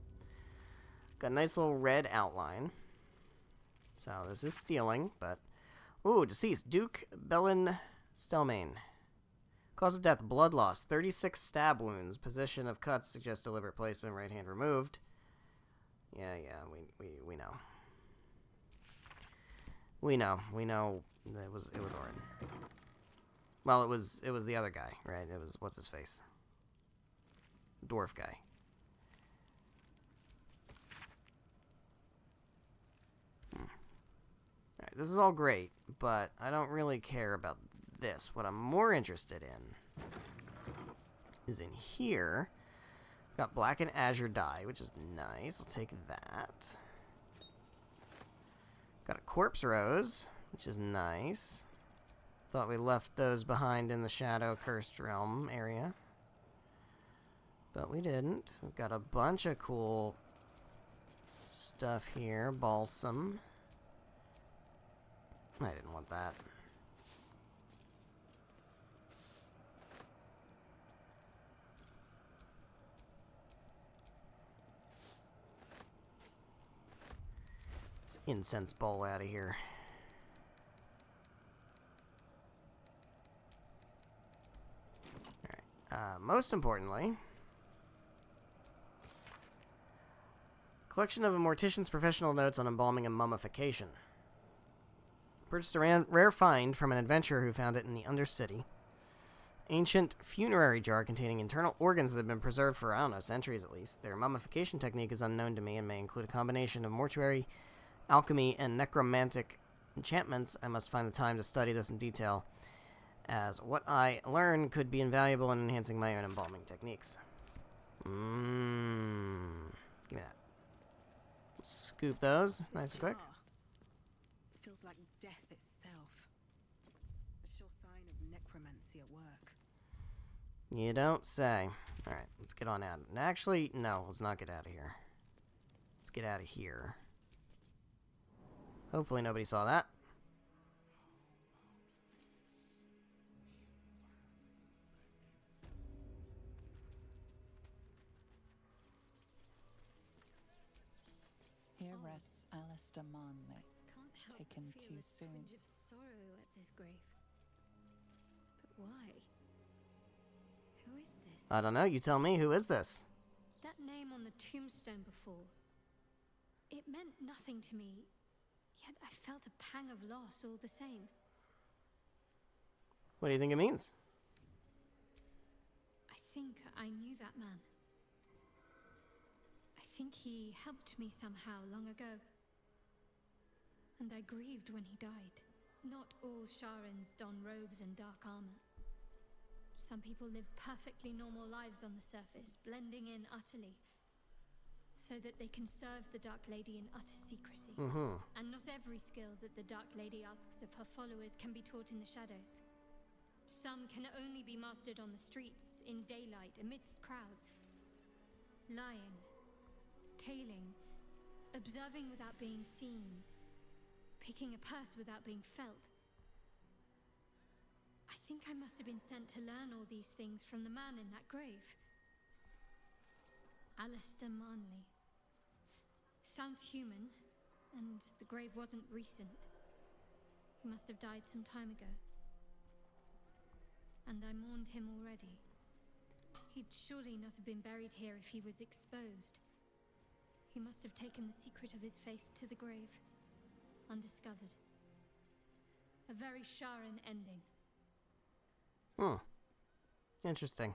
Got a nice little red outline. So this is stealing, but... Ooh, deceased. Duke Bellin Stelmane. Cause of death, blood loss. 36 stab wounds. Position of cuts suggests deliberate placement. Right hand removed. Yeah, we know. We know it was Orin. Well, it was the other guy, right? It was, what's his face? Dwarf guy. Alright, this is all great, but I don't really care about this. What I'm more interested in is in here. Got black and azure dye, which is nice. I'll take that. Got a corpse rose, which is nice. Thought we left those behind in the Shadow Cursed Realm area. But we didn't. We've got a bunch of cool stuff here. Balsam. I didn't want that. This incense bowl out of here. Most importantly, collection of a mortician's professional notes on embalming and mummification. Purchased a rare find from an adventurer who found it in the Undercity. Ancient funerary jar containing internal organs that have been preserved for, I don't know, centuries at least. Their mummification technique is unknown to me and may include a combination of mortuary, alchemy, and necromantic enchantments. I must find the time to study this in detail, as what I learn could be invaluable in enhancing my own embalming techniques. Give me that. Scoop those, nice and quick. Feels like death itself. A sure sign of necromancy at work. You don't say. Alright, let's get on out. Actually, no, let's not get out of here. Let's get out of here. Hopefully nobody saw that. Here rests Alistair Marnley, taken too soon. Of sorrow at this grave. But why? Who is this? I don't know, you tell me, who is this? That name on the tombstone before. It meant nothing to me, yet I felt a pang of loss all the same. What do you think it means? I think I knew that man. I think he helped me somehow long ago. And I grieved when he died. Not all Sharans don robes and dark armor. Some people live perfectly normal lives on the surface, blending in utterly, so that they can serve the Dark Lady in utter secrecy. And not every skill that the Dark Lady asks of her followers can be taught in the shadows. Some can only be mastered on the streets, in daylight, amidst crowds. Lying, tailing, observing without being seen, picking a purse without being felt. I think I must have been sent to learn all these things from the man in that grave. Alistair Marnley. Sounds human, and the grave wasn't recent. He must have died some time ago. And I mourned him already. He'd surely not have been buried here if he was exposed. He must have taken the secret of his faith to the grave, undiscovered. A very Sharan ending. Hmm. Interesting.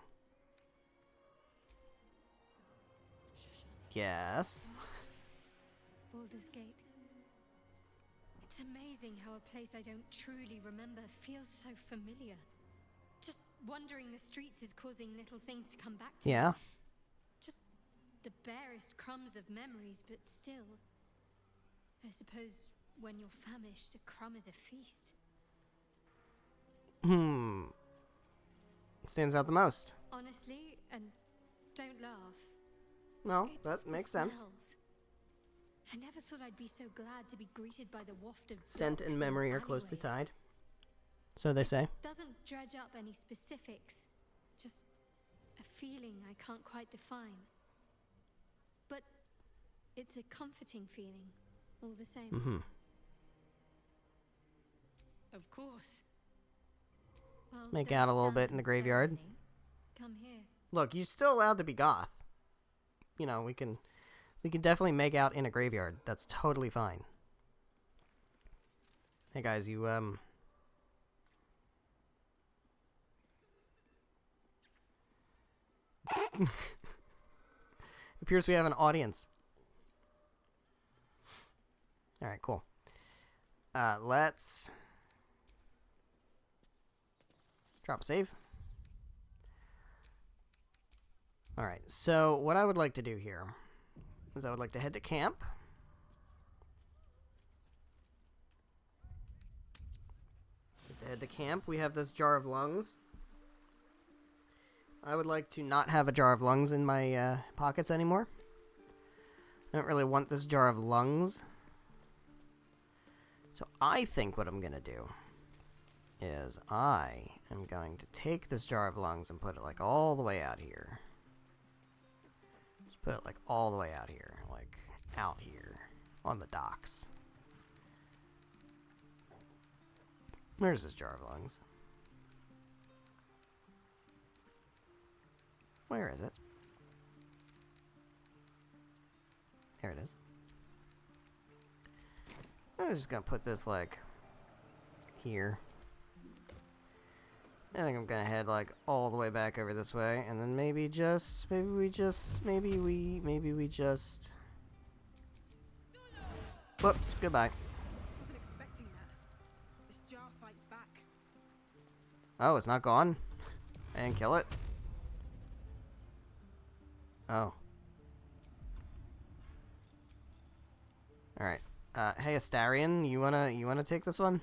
Yes. Baldur's Gate. It's amazing how a place I don't truly remember feels so familiar. Just wandering the streets is causing little things to come back to Yeah. me. Just the barest crumbs of memories, but still. I suppose when you're famished, a crumb is a feast. Stands out the most. Honestly, and don't laugh. No, It's that the makes sense. smells. I never thought I'd be so glad to be greeted by the waft of Scent blocks and memory are closely alleyways. tied. So they say. Doesn't dredge up any specifics, just a feeling I can't quite define. But it's a comforting feeling, all the same. Mm-hmm. Of course. Well, Let's make don't out a little stand bit in the and graveyard. stare at me. Come here. Look, you're still allowed to be goth. You know, we can definitely make out in a graveyard. That's totally fine. Hey guys, you appears we have an audience. Alright, cool. Let's drop a save. Alright, so what I would like to do here is I would like to head to camp. Head to camp. We have this jar of lungs. I would like to not have a jar of lungs in my pockets anymore. I don't really want this jar of lungs. So I think what I'm going to do is I am going to take this jar of lungs and put it like all the way out here. Just put it like all the way out here. Like out here on the docks. Where's this jar of lungs? Where is it? There it is. I'm just gonna put this like here. I think I'm gonna head like all the way back over this way, and then maybe we just whoops, goodbye. Wasn't expecting that. This jar fights back. Oh, it's not gone? I didn't kill it? Oh. Alright. Hey Astarion, you wanna take this one?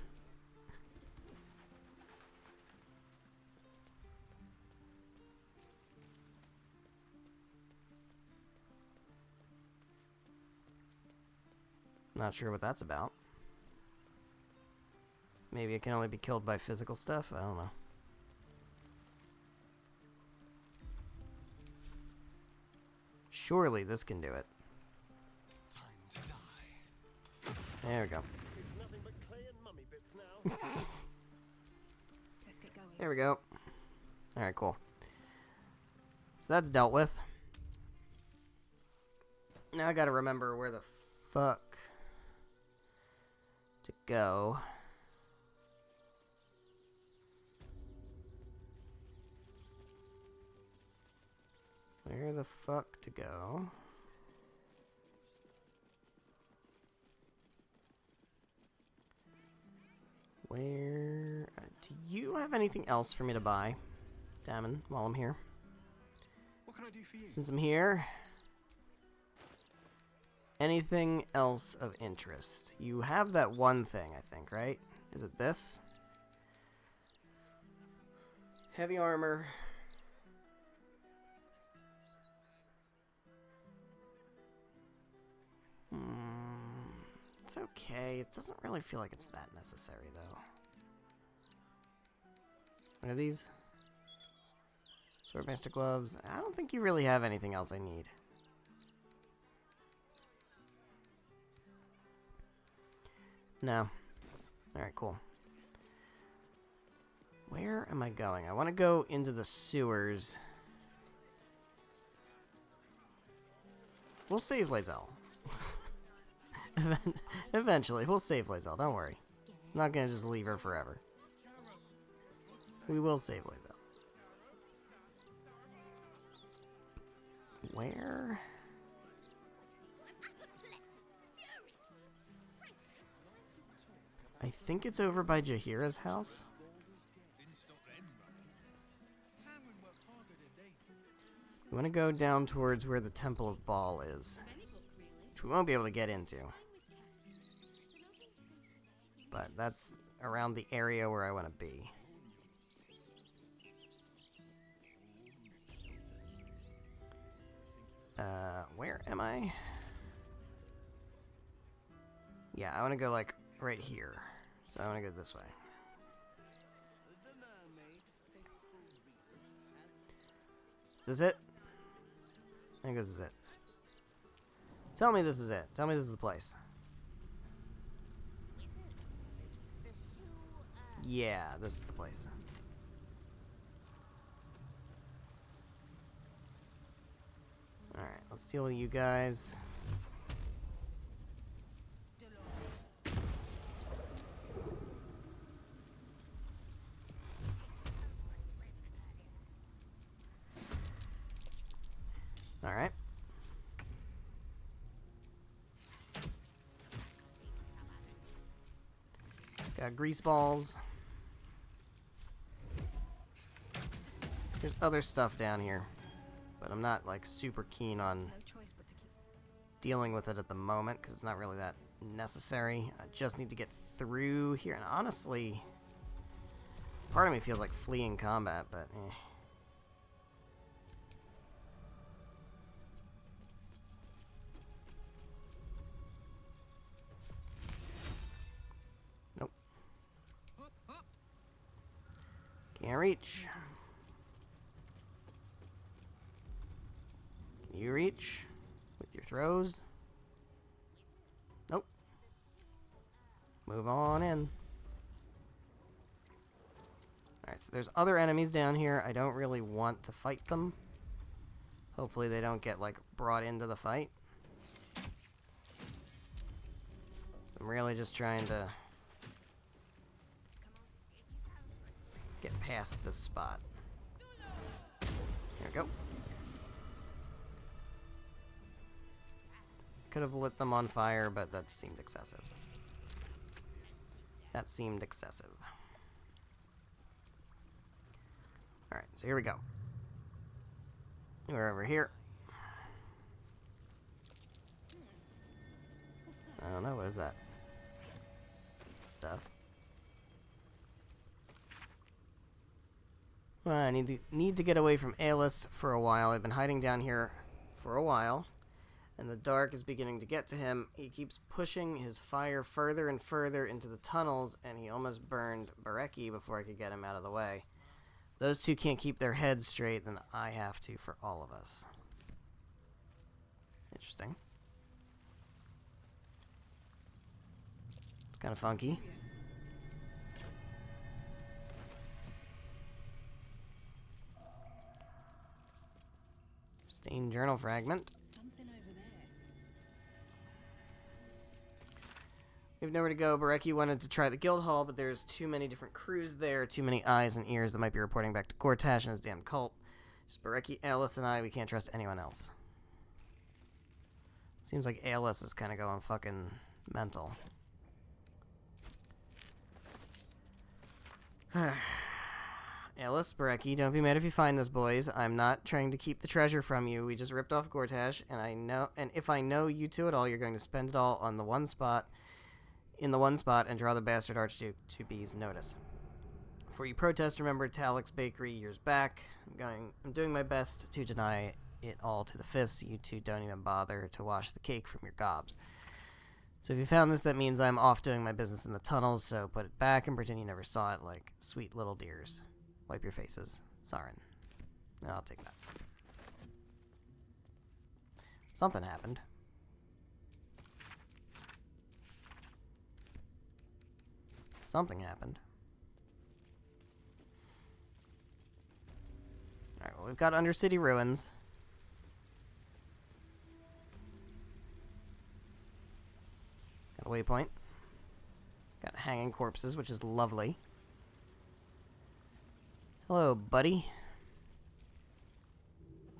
Not sure what that's about. Maybe it can only be killed by physical stuff? I don't know. Surely this can do it. Time to die. There we go. It's nothing but clay and mummy bits now. Let's get going. There we go. Alright, cool. So that's dealt with. Now I gotta remember where the fuck to go. Where the fuck to go? Where... do you have anything else for me to buy, Damon, while I'm here? What can I do for you? Since I'm here... anything else of interest? You have that one thing, I think, right? Is it this? Heavy armor... It's okay. It doesn't really feel like it's that necessary, though. What are these? Swordmaster gloves. I don't think you really have anything else I need. No. Alright, cool. Where am I going? I want to go into the sewers. We'll save lae'zel. Eventually, we'll save lae'zel, don't worry. I'm not gonna just leave her forever. We will save lae'zel. Where? I think it's over by Jahira's house. We want to go down towards where the Temple of Baal is, which we won't be able to get into. But that's around the area where I want to be. Where am I? Yeah, I want to go, like, right here. So I want to go this way. Is this it? I think this is it. Tell me this is it. Tell me this is the place. Yeah, this is the place. Alright, let's deal with you guys. Alright. Got grease balls. There's other stuff down here, but I'm not like super keen on dealing with it at the moment because it's not really that necessary. I just need to get through here, and honestly, part of me feels like fleeing combat, but eh. Nope. Can't reach. Can you reach with your throws? Nope. Move on in. Alright, so there's other enemies down here. I don't really want to fight them. Hopefully they don't get, like, brought into the fight. So I'm really just trying to get past this spot. Here we go. Could have lit them on fire, but that seemed excessive. That seemed excessive. Alright, so here we go. We're over here. I don't know, what is that? Stuff. Well, I need to get away from Aelus for a while. I've been hiding down here for a while, and the dark is beginning to get to him. He keeps pushing his fire further and further into the tunnels, and he almost burned Barecki before I could get him out of the way. Those two can't keep their heads straight, then I have to for all of us. Interesting. It's kind of funky. Stained journal fragment. We have nowhere to go. Barecki wanted to try the guild hall, but there's too many different crews there, too many eyes and ears that might be reporting back to Gortash and his damn cult. Just Barecki, Aelus, and I. We can't trust anyone else. Seems like Aelus is kind of going fucking mental. Aelus, Barecki, don't be mad if you find this, boys. I'm not trying to keep the treasure from you. We just ripped off Gortash, and if I know you two at all, you're going to spend it all on the one spot, in the one spot, and draw the bastard Archduke to B's notice. Before you protest, remember Talik's Bakery years back. I'm doing my best to deny it all to the fist. You two don't even bother to wash the cake from your gobs. So if you found this, that means I'm off doing my business in the tunnels, so put it back and pretend you never saw it like sweet little dears. Wipe your faces. Sarin. No, I'll take that. Something happened. Something happened. Alright, well, we've got Undercity Ruins. Got a waypoint. Got hanging corpses, which is lovely. Hello, buddy.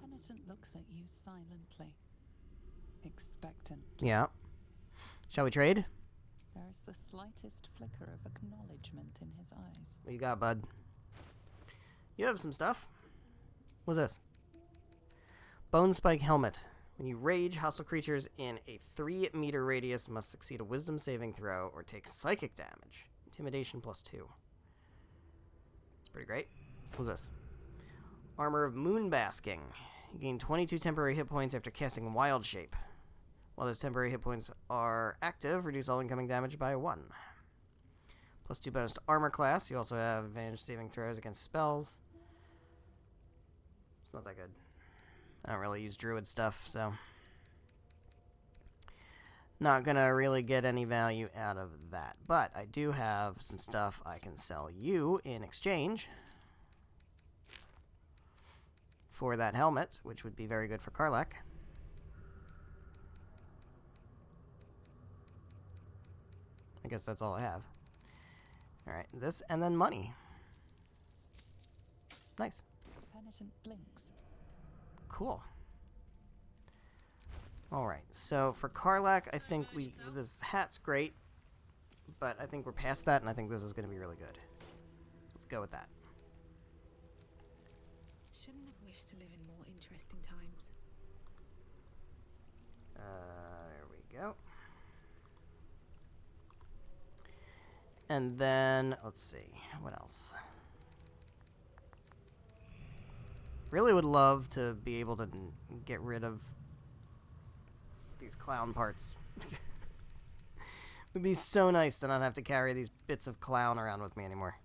Penitent penitent looks at you silently, expectant. Yeah. Shall we trade? There is the slightest flicker of acknowledgement in his eyes. What you got, bud? You have some stuff. What's this? Bone Spike Helmet. When you rage, hostile creatures in a 3-meter radius must succeed a wisdom saving throw or take psychic damage. Intimidation +2. It's pretty great. What's this? Armor of Moonbasking. You gain 22 temporary hit points after casting Wild Shape. While those temporary hit points are active, reduce all incoming damage by 1. +2 bonus to armor class. You also have advantage saving throws against spells. It's not that good. I don't really use druid stuff, so not gonna really get any value out of that. But I do have some stuff I can sell you in exchange for that helmet, which would be very good for Karlach. I guess that's all I have. Alright, this and then money. Nice. Penitent blinks. Cool. Alright, so for Karlach, I think this hat's great, but I think we're past that, and I think this is going to be really good. Let's go with that. Shouldn't have wished to live in more interesting times. There we go. And then, let's see, what else? Really would love to be able to get rid of these clown parts. It would be so nice to not have to carry these bits of clown around with me anymore.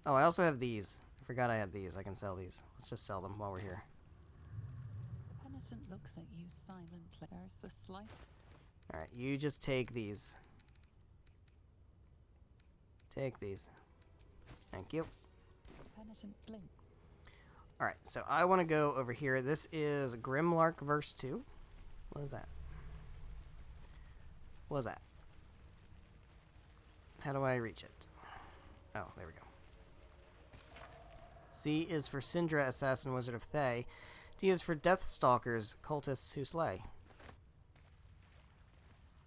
Oh, I also have these. I forgot I had these. I can sell these. Let's just sell them while we're here. The penitent looks at you silently. There's the slight... Alright, you just take these. Take these. Thank you. Penitent blink. Alright, so I want to go over here. This is Grimlark verse 2. What is that? What is that? How do I reach it? Oh, there we go. C is for Syndra, Assassin Wizard of Thay. D is for Deathstalkers, Cultists Who Slay.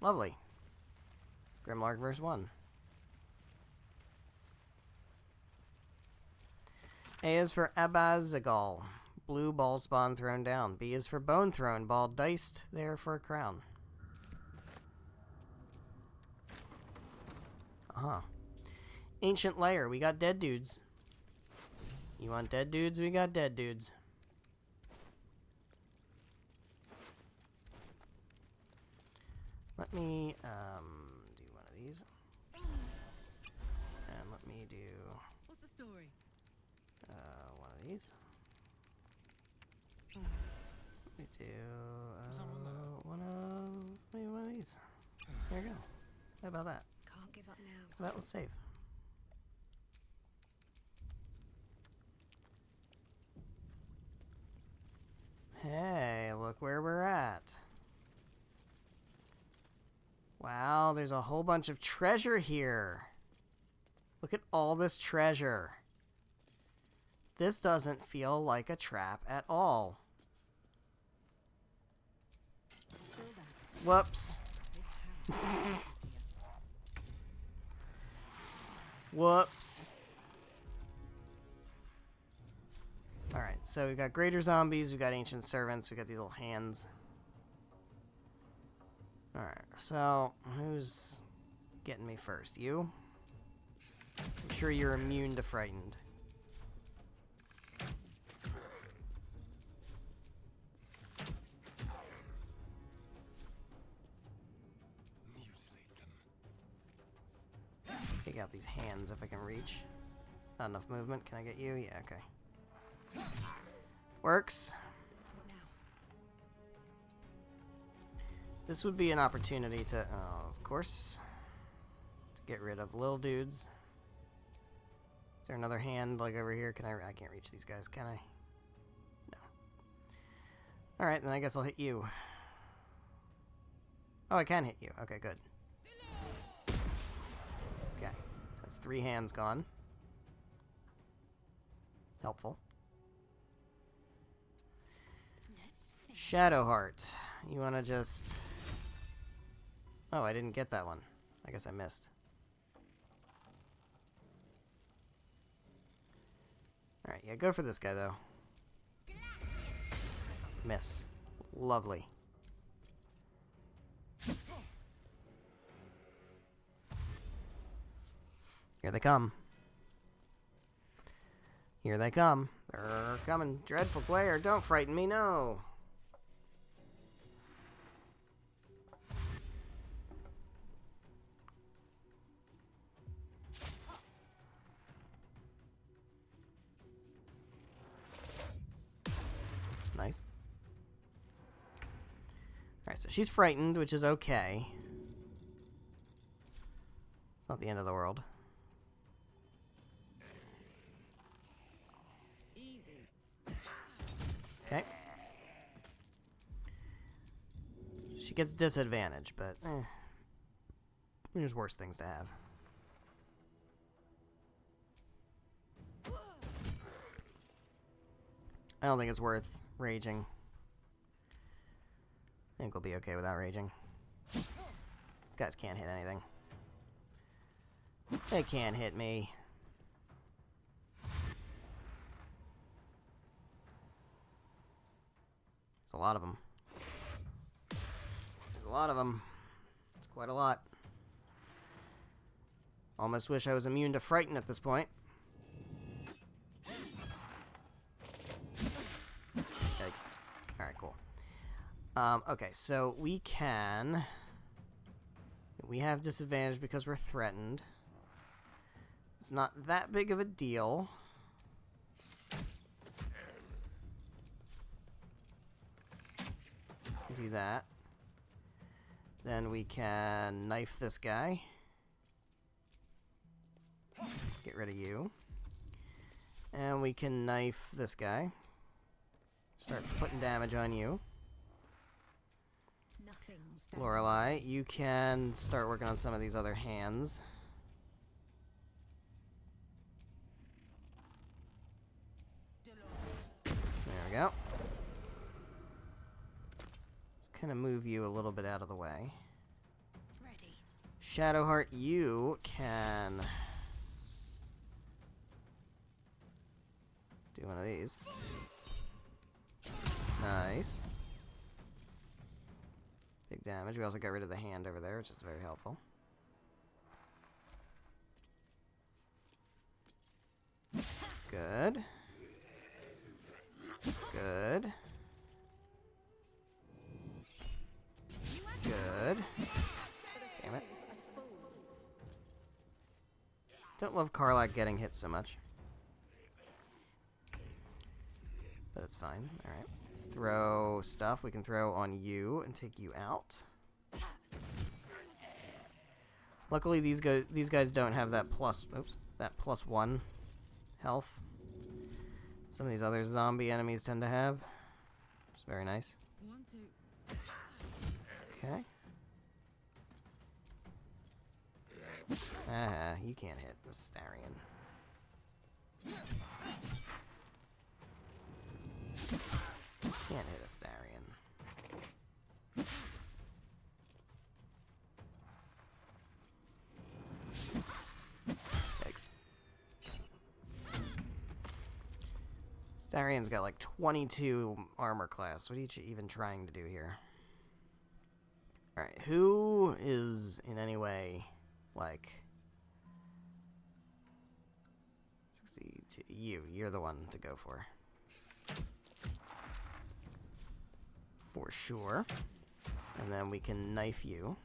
Lovely. Grimlark verse 1. A is for Abazagal. Blue ball spawn thrown down. B is for Bone Throne. Ball diced there for a crown. Ancient Lair. We got dead dudes. You want dead dudes? We got dead dudes. Let me do one of these. And let me do... What's the story? one of these. Let me do one of these. There you go. How about that? Can't give up now. How about let's save. Hey, look where we're at. Wow, there's a whole bunch of treasure here. Look at all this treasure. This doesn't feel like a trap at all. Whoops. Whoops. Alright, so we got greater zombies, we got ancient servants, we got these little hands. Alright, so who's getting me first? You? I'm sure you're immune to frightened. Take out these hands if I can reach. Not enough movement. Can I get you? Yeah, okay. Works. This would be an opportunity to, of course, to get rid of little dudes. Is there another hand like over here? Can I can't reach these guys, can I? No. Alright, then I guess I'll hit you. Oh, I can hit you. Okay, good. Okay. That's 3 hands gone. Helpful. Shadowheart. You want to just... Oh, I didn't get that one. I guess I missed. Alright, yeah, go for this guy, though. Miss. Lovely. Here they come. Here they come. They're coming. Dreadful player, don't frighten me, no. Nice. Alright, so she's frightened, which is okay. It's not the end of the world. Okay. So she gets disadvantage, but there's worse things to have. I don't think it's worth raging. I think we'll be okay without raging. These guys can't hit anything. They can't hit me. There's a lot of them. There's a lot of them. It's quite a lot. Almost wish I was immune to frighten at this point. Yikes. Alright, cool. Okay, so we can... We have disadvantage because we're threatened. It's not that big of a deal. Do that. Then we can knife this guy. Get rid of you. And we can knife this guy. Start putting damage on you. Lorelei, you can start working on some of these other hands. There we go. Let's kind of move you a little bit out of the way. Ready. Shadowheart, you can do one of these. Nice. Big damage. We also got rid of the hand over there, which is very helpful. Good. Good. Good. Damn it. Don't love Karlach getting hit so much. But it's fine. Alright. Let's throw stuff we can throw on you and take you out. Luckily these guys don't have that +1 health. Some of these other zombie enemies tend to have. It's very nice. Okay. You can't hit the Starion. Can't hit a Starion. Yikes. Starion's got like 22 armor class. What are you even trying to do here? Alright, who is in any way like 62? You're the one to go for. For sure. And then we can knife you.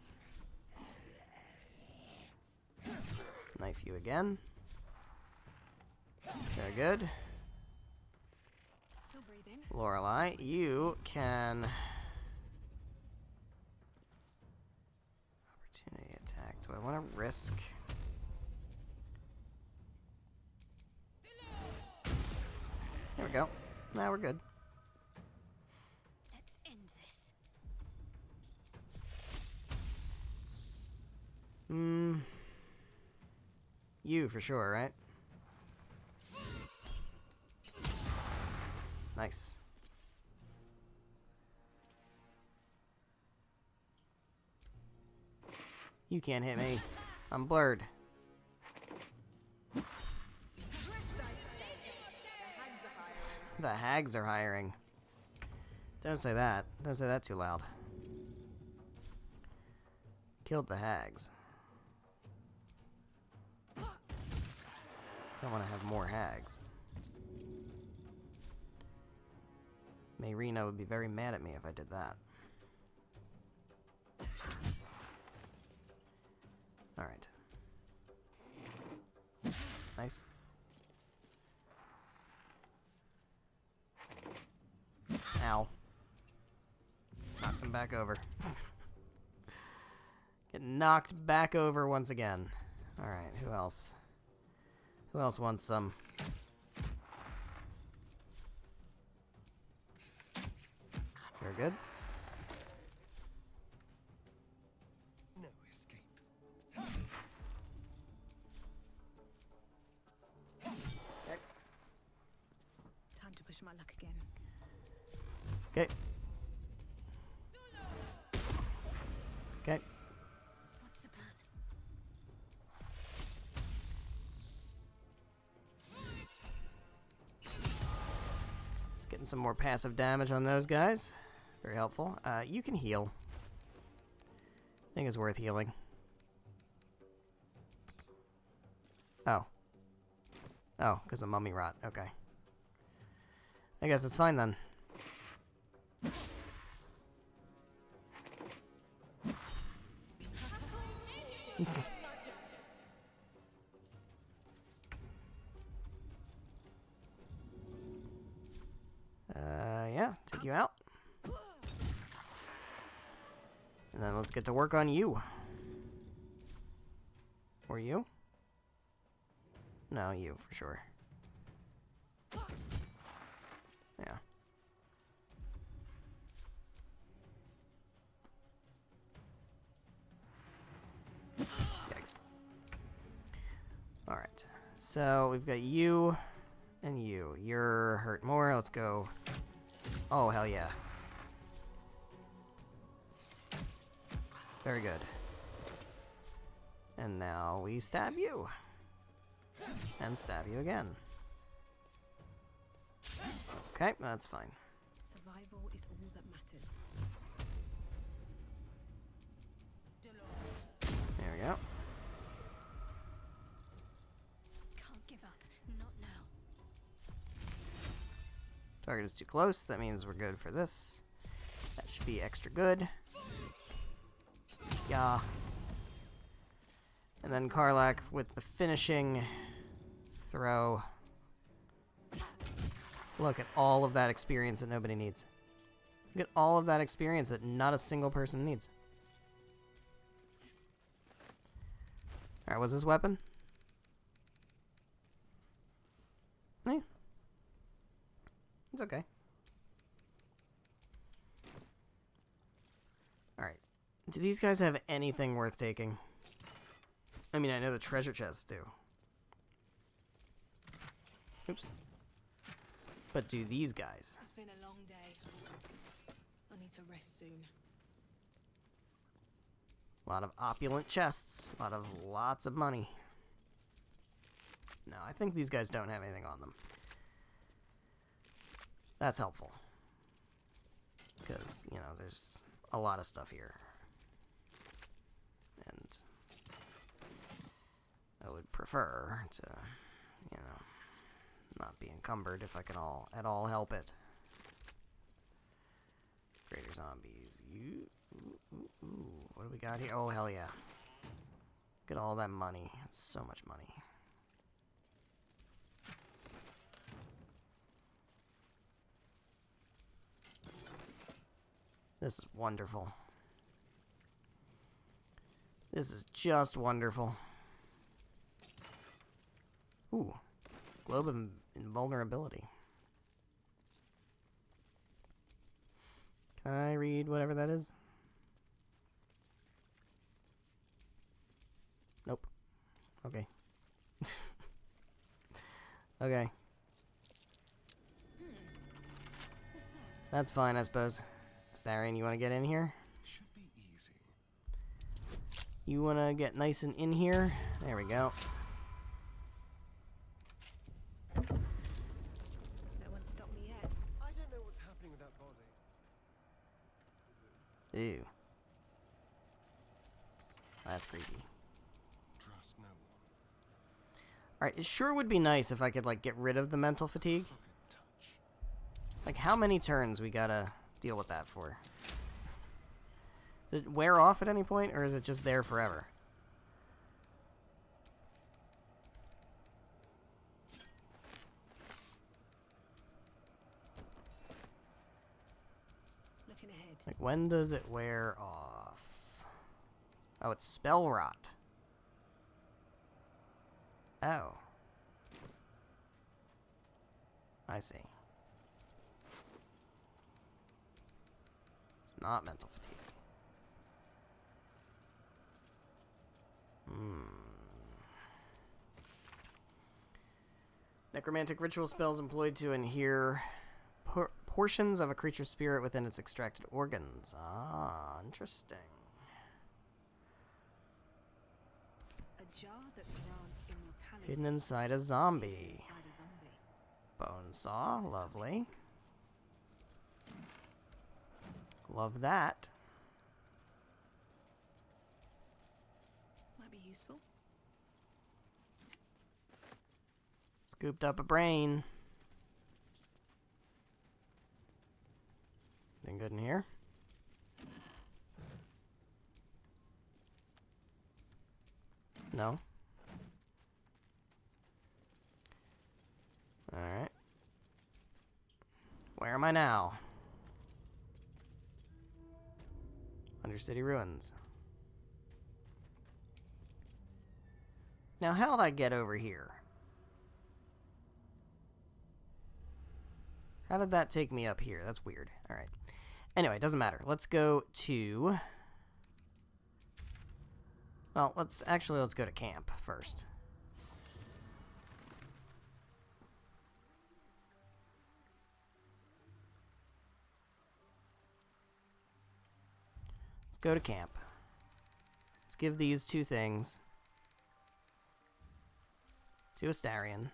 Knife you again. Very good. Still breathing. Lorelei, you can... Opportunity attack. Do I want to risk... There we go. Now we're good. Let's end this. You for sure, right? Nice. You can't hit me. I'm blurred. The hags are hiring. Don't say that. Don't say that too loud. Killed the hags. Don't want to have more hags. Mayrina would be very mad at me if I did that. Alright. Nice. Ow. Knocked him back over. Get knocked back over once again. Alright, who else? Who else wants some? Very good. No escape. Time to push my luck again. Okay. Okay. What's the plan? Just getting some more passive damage on those guys. Very helpful. You can heal. I think it's worth healing. Oh. Oh, because of mummy rot. Okay. I guess it's fine then. Yeah, take you out. And then let's get to work on you. Or you? No, you, for sure. Yeah. Yikes. Alright. So, we've got you and you. You're hurt more. Let's go. Oh, hell yeah. Very good. And now we stab you. And stab you again. Okay, that's fine. Survival is all that matters. There we go. Can't give up. Not now. Target is too close. That means we're good for this. That should be extra good. Yeah. And then Karlak with the finishing throw. Look at all of that experience that nobody needs. Look at all of that experience that not a single person needs. Alright, what's his weapon? Eh. It's okay. Alright. Do these guys have anything worth taking? I mean, I know the treasure chests do. Oops. But do these guys? It's been a long day. I need to rest soon. A lot of opulent chests. Lots of money. No, I think these guys don't have anything on them. That's helpful. Because, you know, there's a lot of stuff here. And I would prefer to, you know, not be encumbered if I can at all help it. Greater zombies. What do we got here? Oh, hell yeah. Look at all that money. It's so much money. This is wonderful. This is just wonderful. Ooh. Globe of invulnerability. Can I read whatever that is? Nope. Okay. Okay. That's fine, I suppose. Starion, you want to get in here? Should be easy. You want to get nice and in here? There we go. No one stopped me yet. I don't know what's happening with that body. Ew. That's creepy. Trust no one. Alright, it sure would be nice if I could, like, get rid of the mental fatigue. Like, how many turns we gotta deal with that for? Does it wear off at any point, or is it just there forever? Looking ahead. Like, when does it wear off? Oh, it's spell rot. Oh. I see. It's not mental fatigue. Necromantic ritual spells employed to inhere portions of a creature's spirit within its extracted organs. Ah, interesting. A jar that grants immortality. Hidden inside a zombie. Inside a zombie. Bone saw, lovely. Love that. Might be useful. Scooped up a brain. Anything good in here? No. Alright. Where am I now? Undercity Ruins. Now, how'd I get over here? How did that take me up here? That's weird. Alright. Anyway, doesn't matter. Let's go to... Well, let's go to camp first. Let's go to camp. Let's give these two things to Astarion.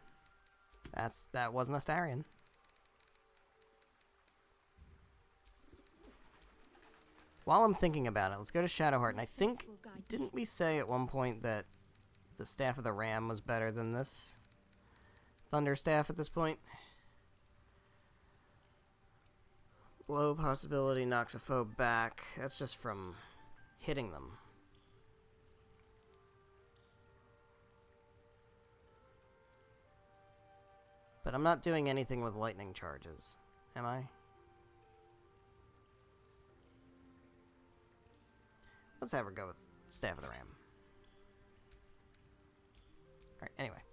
That wasn't Astarion. While I'm thinking about it, let's go to Shadowheart. And I think, didn't we say at one point that the Staff of the Ram was better than this Thunder Staff at this point? Low possibility knocks a foe back. That's just from hitting them. But I'm not doing anything with lightning charges, am I? Let's have her go with Staff of the Ram. Alright, anyway.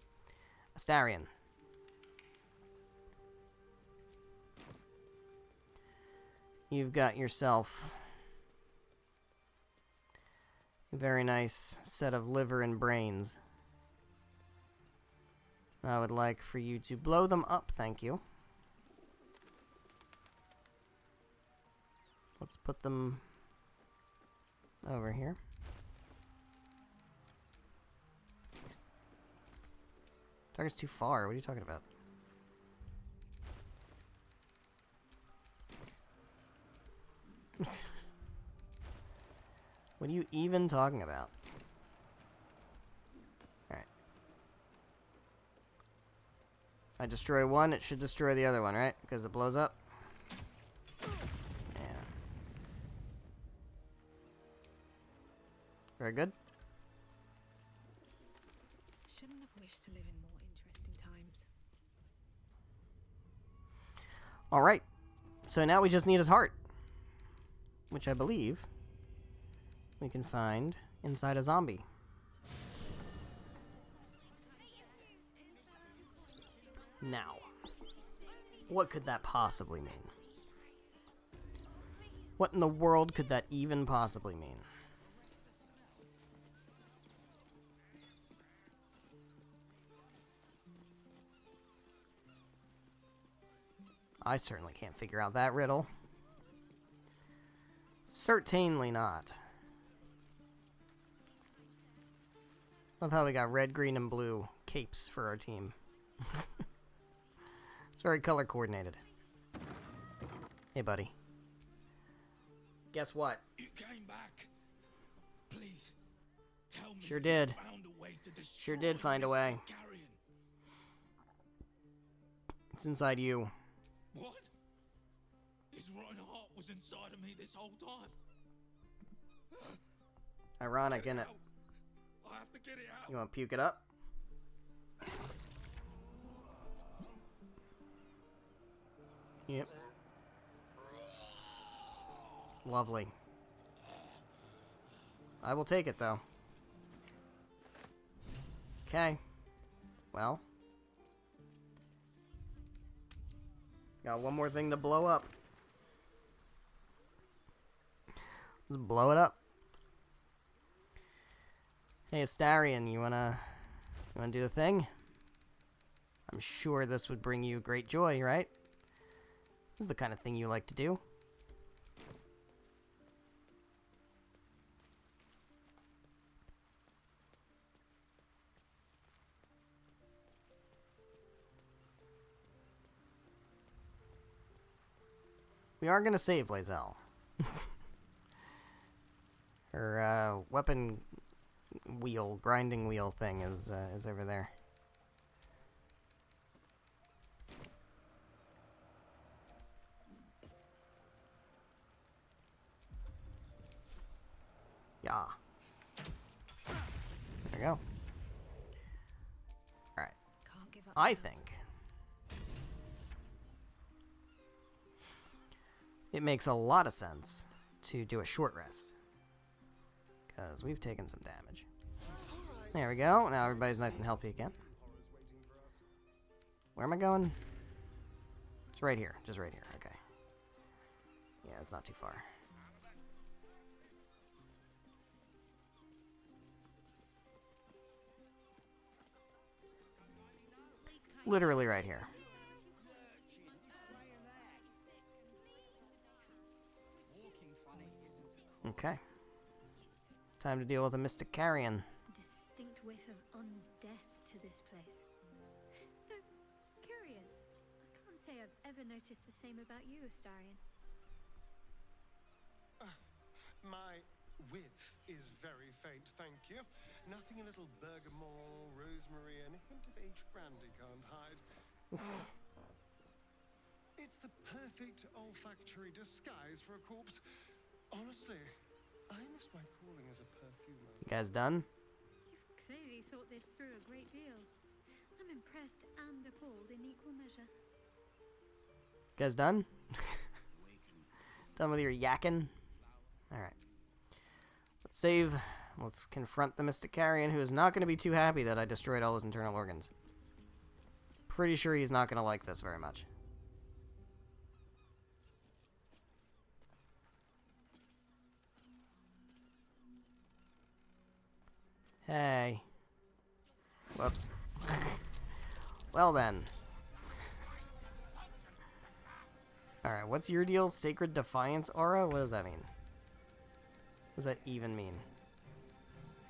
Astarion. You've got yourself a very nice set of liver and brains. I would like for you to blow them up, thank you. Let's put them over here. Target's too far. What are you talking about? What are you even talking about? Alright. If I destroy one, it should destroy the other one, right? Because it blows up? Yeah. Very good. Shouldn't have wished to live in more interesting times. Alright. So now we just need his heart. Which I believe we can find inside a zombie. Now, what could that possibly mean? What in the world could that even possibly mean? I certainly can't figure out that riddle. Certainly not. Love how we got red, green, and blue capes for our team. It's very color coordinated. Hey, buddy. Guess what? You came back. Please, tell me Sure you did. found a way to destroy Sure did find a way. Mr. Carrion. It's inside you. What? His rotten heart was inside of me this whole time. Ironic, isn't it? I have to get it out. You want to puke it up? Yep. Lovely. I will take it, though. Okay. Well. Got one more thing to blow up. Let's blow it up. Hey, Astarion, you wanna do the thing? I'm sure this would bring you great joy, right? This is the kind of thing you like to do. We are gonna save lae'zel. Her weapon wheel, grinding wheel thing is over there. Yeah. There we go. Alright. I think it makes a lot of sense to do a short rest. Because we've taken some damage. There we go. Now everybody's nice and healthy again. Where am I going? It's right here. Just right here. Okay. Yeah, it's not too far. Literally right here. Okay. Time to deal with a mystic carrion. Distinct whiff of undeath to this place. Though, curious. I can't say I've ever noticed the same about you, Astarion. My width is very faint, thank you. Nothing a little bergamot, rosemary, and a hint of aged brandy can't hide. It's the perfect olfactory disguise for a corpse. Honestly, I miss my calling as a perfumer. You guys done? You've clearly thought this through a great deal. I'm impressed and appalled in equal measure. You guys done? Done with your yakking? Alright. Let's save. Let's confront the mystic carrion, who is not going to be too happy that I destroyed all his internal organs. Pretty sure he's not going to like this very much. Hey. Whoops. Well then. Alright, what's your deal? Sacred Defiance Aura? What does that mean? What does that even mean?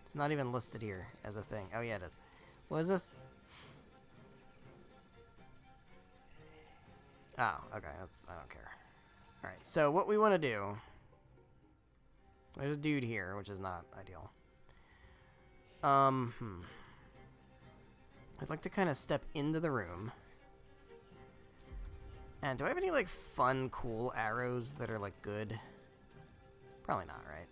It's not even listed here as a thing. Oh yeah, it is. What is this? Oh, okay. I don't care. Alright, so what we want to do... There's a dude here, which is not ideal. I'd like to kind of step into the room. And do I have any, like, fun, cool arrows that are, like, good? Probably not, right?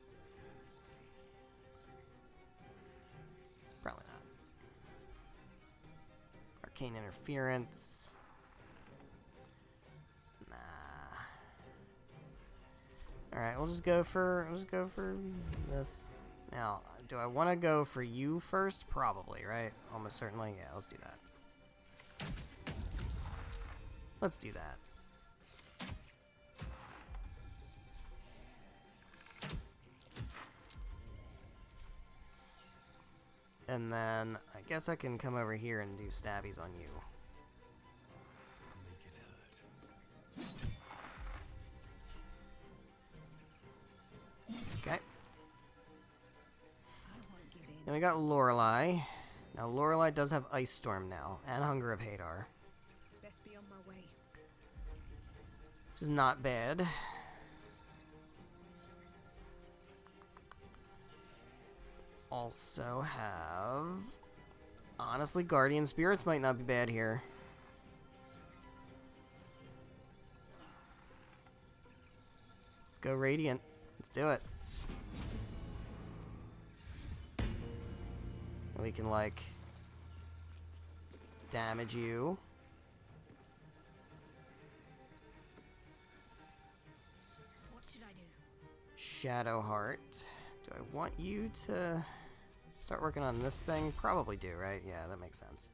Probably not. Arcane Interference. Nah. Alright, we'll just go for this. Now, do I want to go for you first? Probably, right? Almost certainly. Yeah, let's do that. Let's do that. And then I guess I can come over here and do stabbies on you. Make it hurt. Okay. Then we got Lorelei. Now, Lorelei does have Ice Storm now, and Hunger of Hadar. Best be on my way. Which is not bad. Also have... Honestly, Guardian Spirits might not be bad here. Let's go Radiant. Let's do it. And we can, like, damage you. What should I do? Shadowheart. Do I want you to start working on this thing? Probably do, right? Yeah, that makes sense.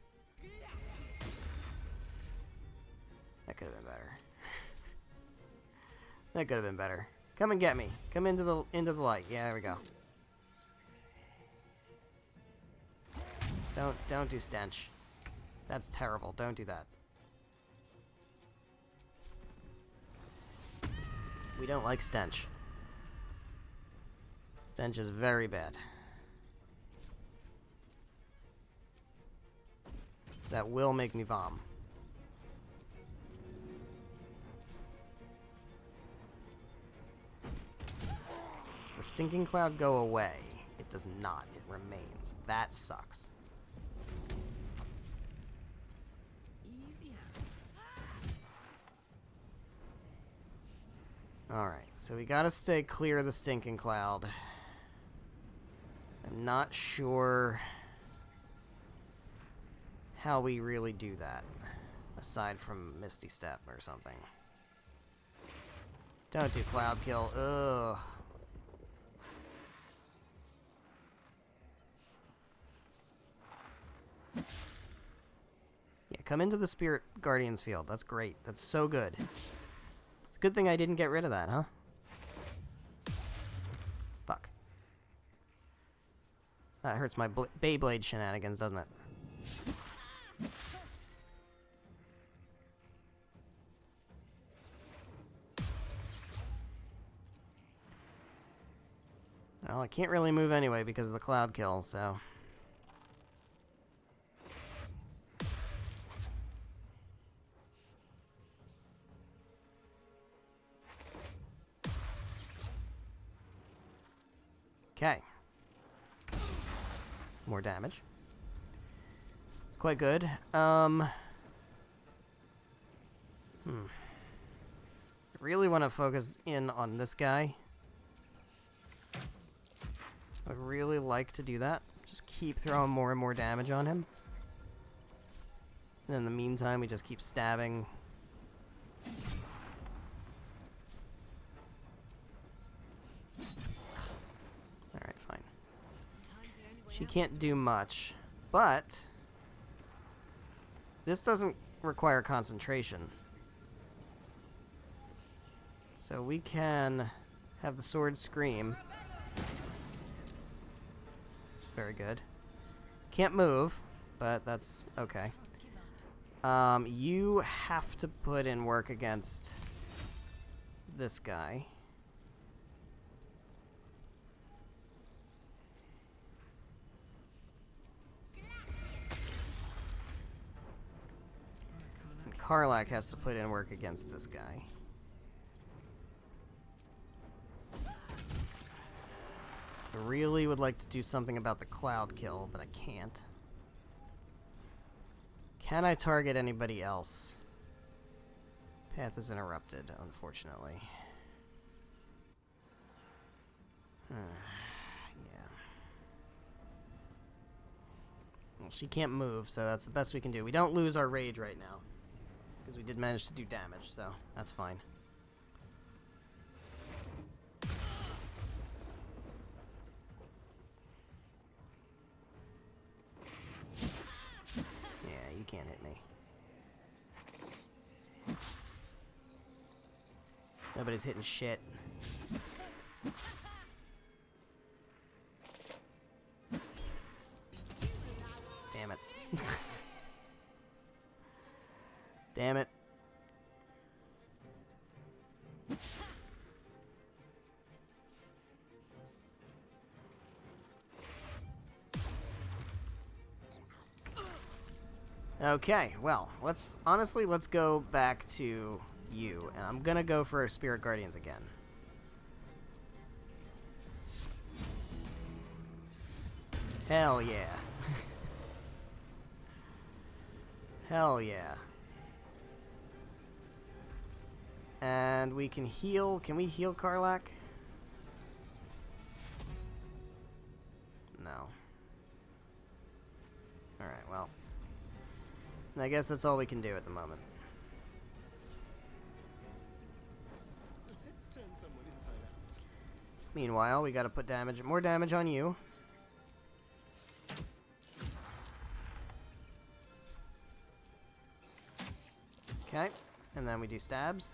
That could have been better. That could have been better. Come and get me. Come into the light. Yeah, there we go. Don't do stench. That's terrible. Don't do that. We don't like stench. Stench is very bad. That will make me vom. Does the stinking cloud go away? It does not. It remains. That sucks. Alright, so we gotta stay clear of the stinking cloud. I'm not sure how we really do that, aside from Misty Step or something. Don't do cloud kill. Ugh. Yeah, come into the Spirit Guardian's field. That's great. That's so good. It's a good thing I didn't get rid of that, huh? Fuck. That hurts my Beyblade shenanigans, doesn't it? Well, I can't really move anyway because of the cloud kill, so... Okay. More damage. It's quite good. I really want to focus in on this guy. I'd really like to do that. Just keep throwing more and more damage on him. And in the meantime, we just keep stabbing. Alright, fine. She can't do much, but this doesn't require concentration. So we can have the sword scream. Very good. Can't move, but that's okay. You have to put in work against this guy. And Karlak has to put in work against this guy. I really would like to do something about the cloud kill, but I can't. Can I target anybody else? Path is interrupted, unfortunately. Yeah. Well, she can't move, so that's the best we can do. We don't lose our rage right now, because we did manage to do damage, so that's fine. You can't hit me. Nobody's hitting shit. Damn it. Damn it. Okay, well, let's go back to you, and I'm gonna go for Spirit Guardians again. Hell yeah. Hell yeah. And we can heal. Can we heal Karlak? No. Alright, well. I guess that's all we can do at the moment. Let's turn someone inside out. Meanwhile, we gotta put more damage on you. Okay, and then we do stabs.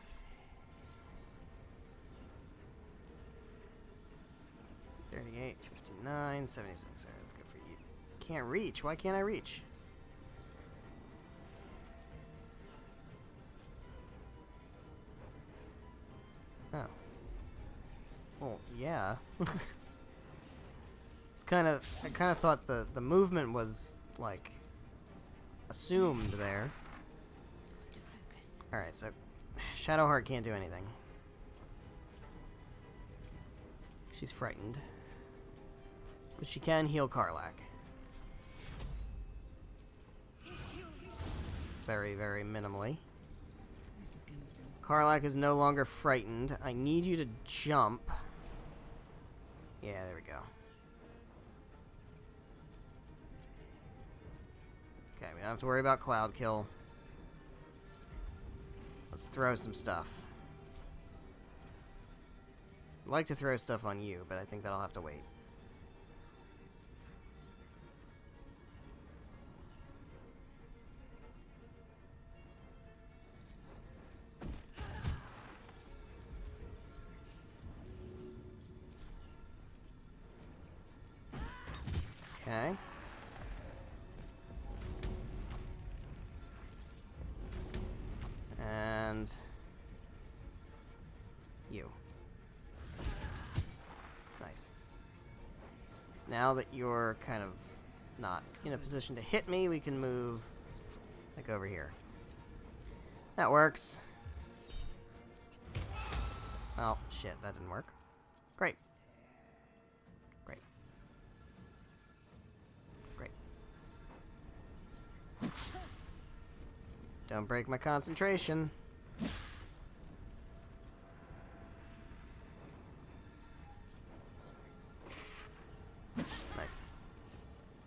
$38, $59, $76. Alright, that's good for you. Can't reach. Why can't I reach? Oh. Well, yeah. I kind of thought the movement was like assumed there. All right, so Shadowheart can't do anything. She's frightened, but she can heal Karlak. Very, very minimally. Karlak is no longer frightened. I need you to jump. Yeah, there we go. Okay, we don't have to worry about Cloud Kill. Let's throw some stuff. I'd like to throw stuff on you, but I think that'll have to wait. Okay. And you. Nice. Now that you're kind of not in a position to hit me, we can move like over here. That works. Oh, shit, that didn't work. Great. Great. Great. Don't break my concentration. Nice.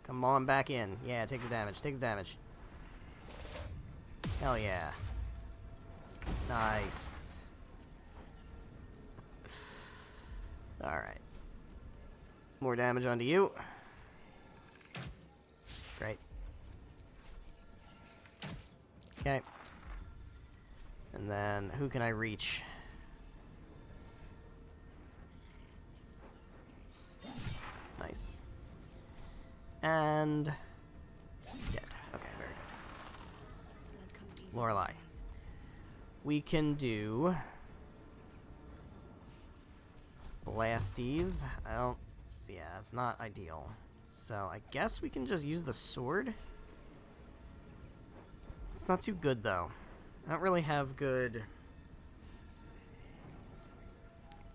Come on back in. Yeah, take the damage. Take the damage. Hell yeah. Nice. Alright. More damage onto you. Great. Okay. And then, who can I reach? Nice. And... dead. Okay, very good. Lorelei. We can do... Blasties. I don't... yeah, it's not ideal. So, I guess we can just use the sword? It's not too good, though. I don't really have good...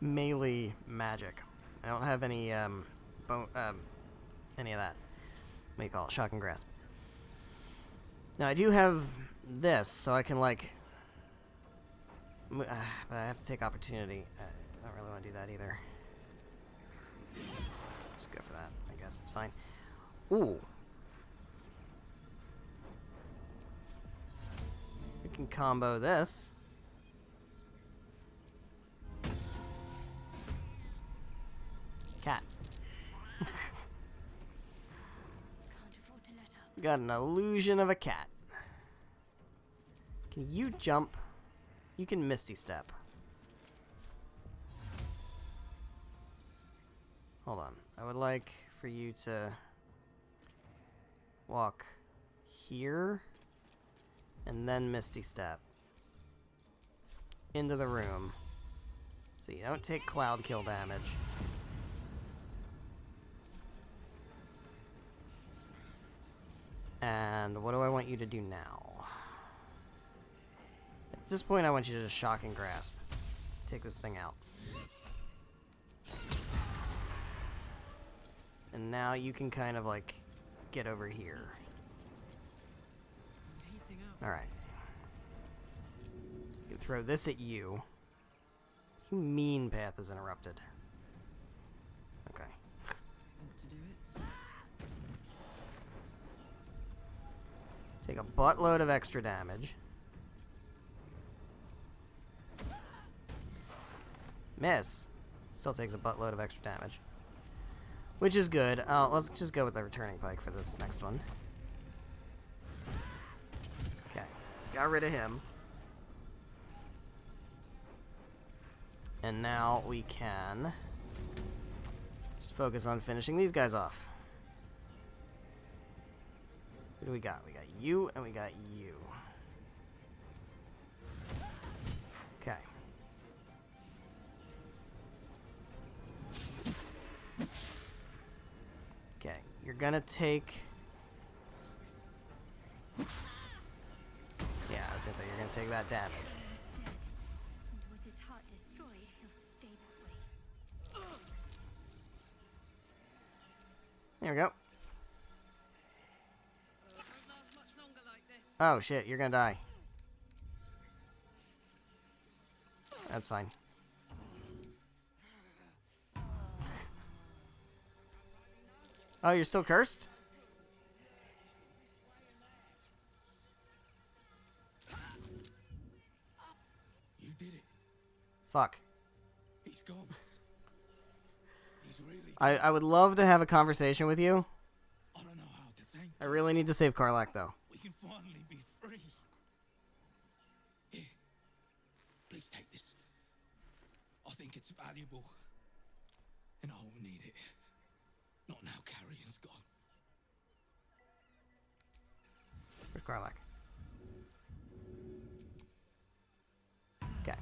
melee magic. I don't have any, any of that. What do you call it? Shock and grasp. Now, I do have this, so I can, like... but I have to take opportunity. I don't really want to do that either. Just go for that. I guess it's fine. Ooh. We can combo this. Cat. Got an illusion of a cat. Can you jump? You can Misty Step. Hold on. I would like for you to walk here and then Misty Step into the room. So you don't take Cloud Kill damage. And And what do I want you to do now? At this point, I want you to just shock and grasp. Take this thing out. And now you can kind of like get over here. Alright. You can throw this at you. You mean path is interrupted. Okay. To do it. Take a buttload of extra damage. Miss. Still takes a buttload of extra damage. Which is good. Let's just go with the returning pike for this next one. Okay. Got rid of him. And now we can just focus on finishing these guys off. Who do we got? We got you and we got you. Okay. Okay, you're gonna take... Yeah, I was gonna say, you're gonna take that damage. He's dead, and with his heart destroyed, he'll stay that way. There we go. Oh shit, you're gonna die. That's fine. Oh, you're still cursed? You did it. Fuck. He's gone. He's really I would love to have a conversation with you. I don't know how to thank I really need to save Karlak, though. We can finally be free. Here. Please take this. I think it's valuable. And I will need it. Not now Carrion's gone. Where's Karlak? Okay.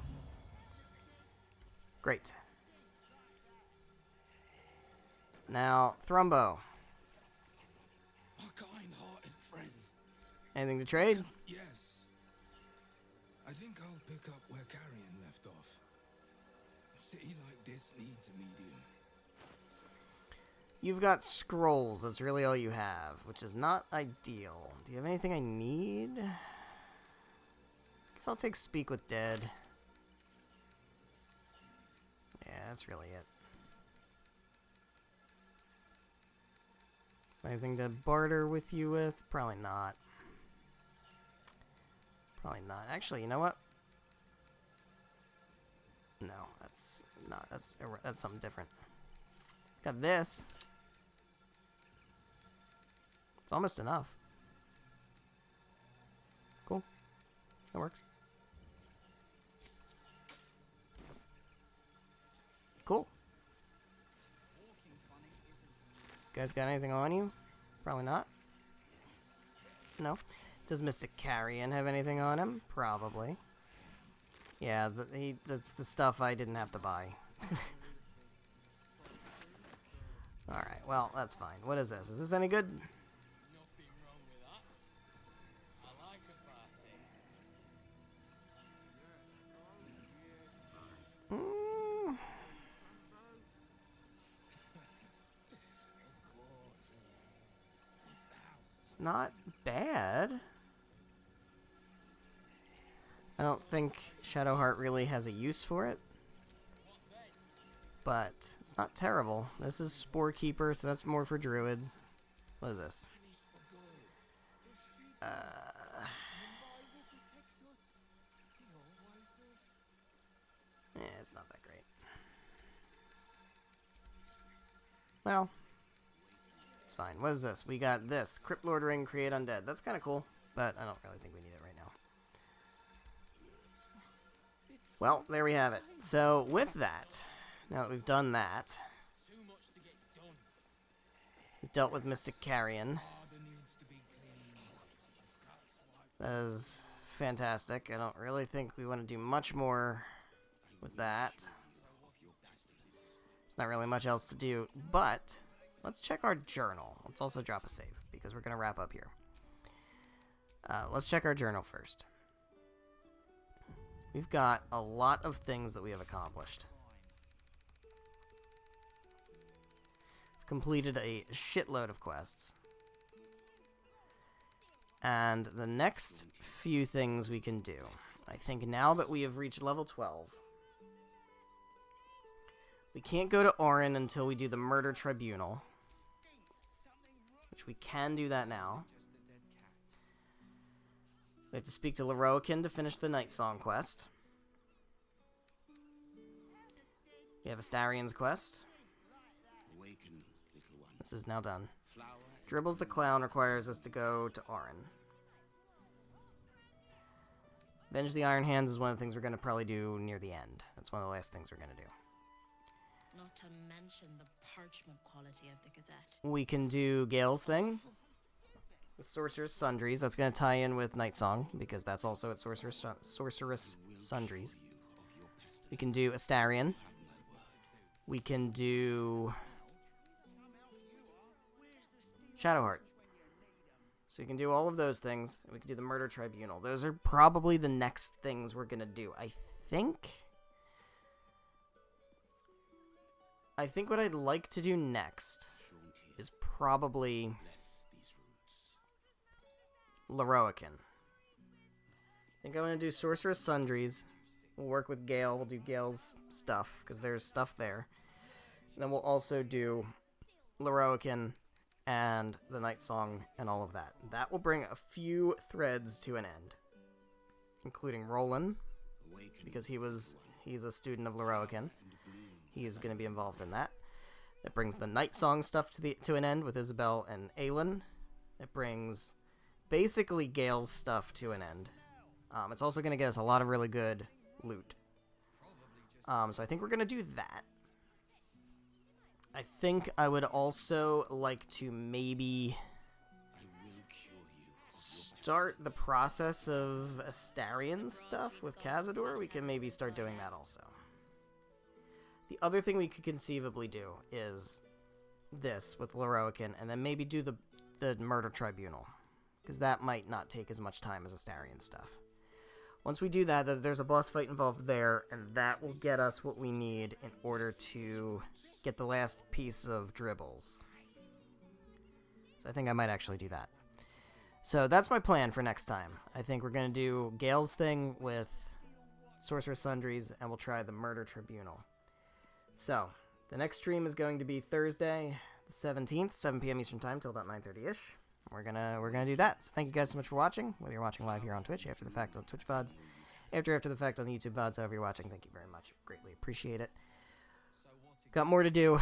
Great. Now, Thrumbo. My kind-hearted friend. Anything to trade? Yes. I think I'll pick up where Carrion left off. A city like this needs a medium. You've got scrolls. That's really all you have, which is not ideal. Do you have anything I need? Guess I'll take Speak with Dead. Yeah, that's really it. Anything to barter with you with? Probably not. Probably not. Actually, you know what? No, that's not. That's something different. Got this. It's almost enough. Cool. That works. Cool. You guys got anything on you? Probably not. No. Does Mystic Carrion have anything on him? Probably. Yeah, that's the stuff I didn't have to buy. Alright, well, that's fine. What is this? Is this any good? Nothing wrong with that. I like a party. It's not bad. I don't think Shadowheart really has a use for it. But it's not terrible. This is Spore Keeper, so that's more for druids. What is this? Yeah, it's not that great. Well, it's fine. What is this? We got this. Crypt Lord Ring, Create Undead. That's kind of cool, but I don't really think we need it right now. Well, there we have it. So, with that, now that we've done that, we've dealt with Mystic Carrion. That is fantastic. I don't really think we want to do much more with that. There's not really much else to do, but let's check our journal. Let's also drop a save, because we're going to wrap up here. Let's check our journal first. We've got a lot of things that we have accomplished. Completed a shitload of quests. And the next few things we can do, I think now that we have reached level 12, we can't go to Orin until we do the Murder Tribunal, which we can do that now. We have to speak to Leroican to finish the Night Song quest. We have Astarion's quest. Awaken, little one. This is now done. Dribbles the Clown requires us to go to Orin. Avenge the Iron Hands is one of the things we're going to probably do near the end. That's one of the last things we're going to do. Not to mention the parchment quality of the Gazette. We can do Gale's thing with Sorceress Sundries. That's going to tie in with Night Song, because that's also at Sorceress Sundries. We can do Astarion. We can do Shadowheart. So we can do all of those things. We can do the Murder Tribunal. Those are probably the next things we're going to do. I think what I'd like to do next is probably Leroican. I think I'm going to do Sorceress Sundries. We'll work with Gale. We'll do Gale's stuff, because there's stuff there. And then we'll also do Leroican and the Night Song and all of that. That will bring a few threads to an end, including Roland, because he's a student of Leroican. He's going to be involved in that. That brings the Night Song stuff to an end with Isabel and Aelin. It brings basically Gale's stuff to an end. It's also going to get us a lot of really good loot. So I think we're going to do that. I think I would also like to maybe start the process of Astarion stuff with Cazador. We can maybe start doing that also. The other thing we could conceivably do is this with Leroican, and then maybe do the Murder Tribunal, because that might not take as much time as Astarion stuff. Once we do that, there's a boss fight involved there, and that will get us what we need in order to get the last piece of Dribbles. So I think I might actually do that. So that's my plan for next time. I think we're going to do Gale's thing with Sorceress Sundries, and we'll try the Murder Tribunal. So, the next stream is going to be Thursday, the 17th, 7 p.m. Eastern Time, till about 9:30ish. We're gonna do that. So thank you guys so much for watching. Whether you're watching live here on Twitch, after the fact on Twitch VODs, after the fact on the YouTube VODs, however you're watching, thank you very much. Greatly appreciate it. Got more to do.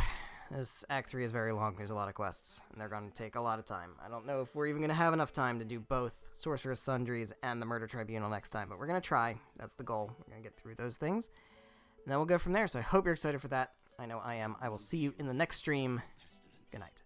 This Act 3 is very long. There's a lot of quests, and they're going to take a lot of time. I don't know if we're even going to have enough time to do both Sorceress Sundries and the Murder Tribunal next time, but we're going to try. That's the goal. We're going to get through those things, and then we'll go from there. So I hope you're excited for that. I know I am. I will see you in the next stream. Good night.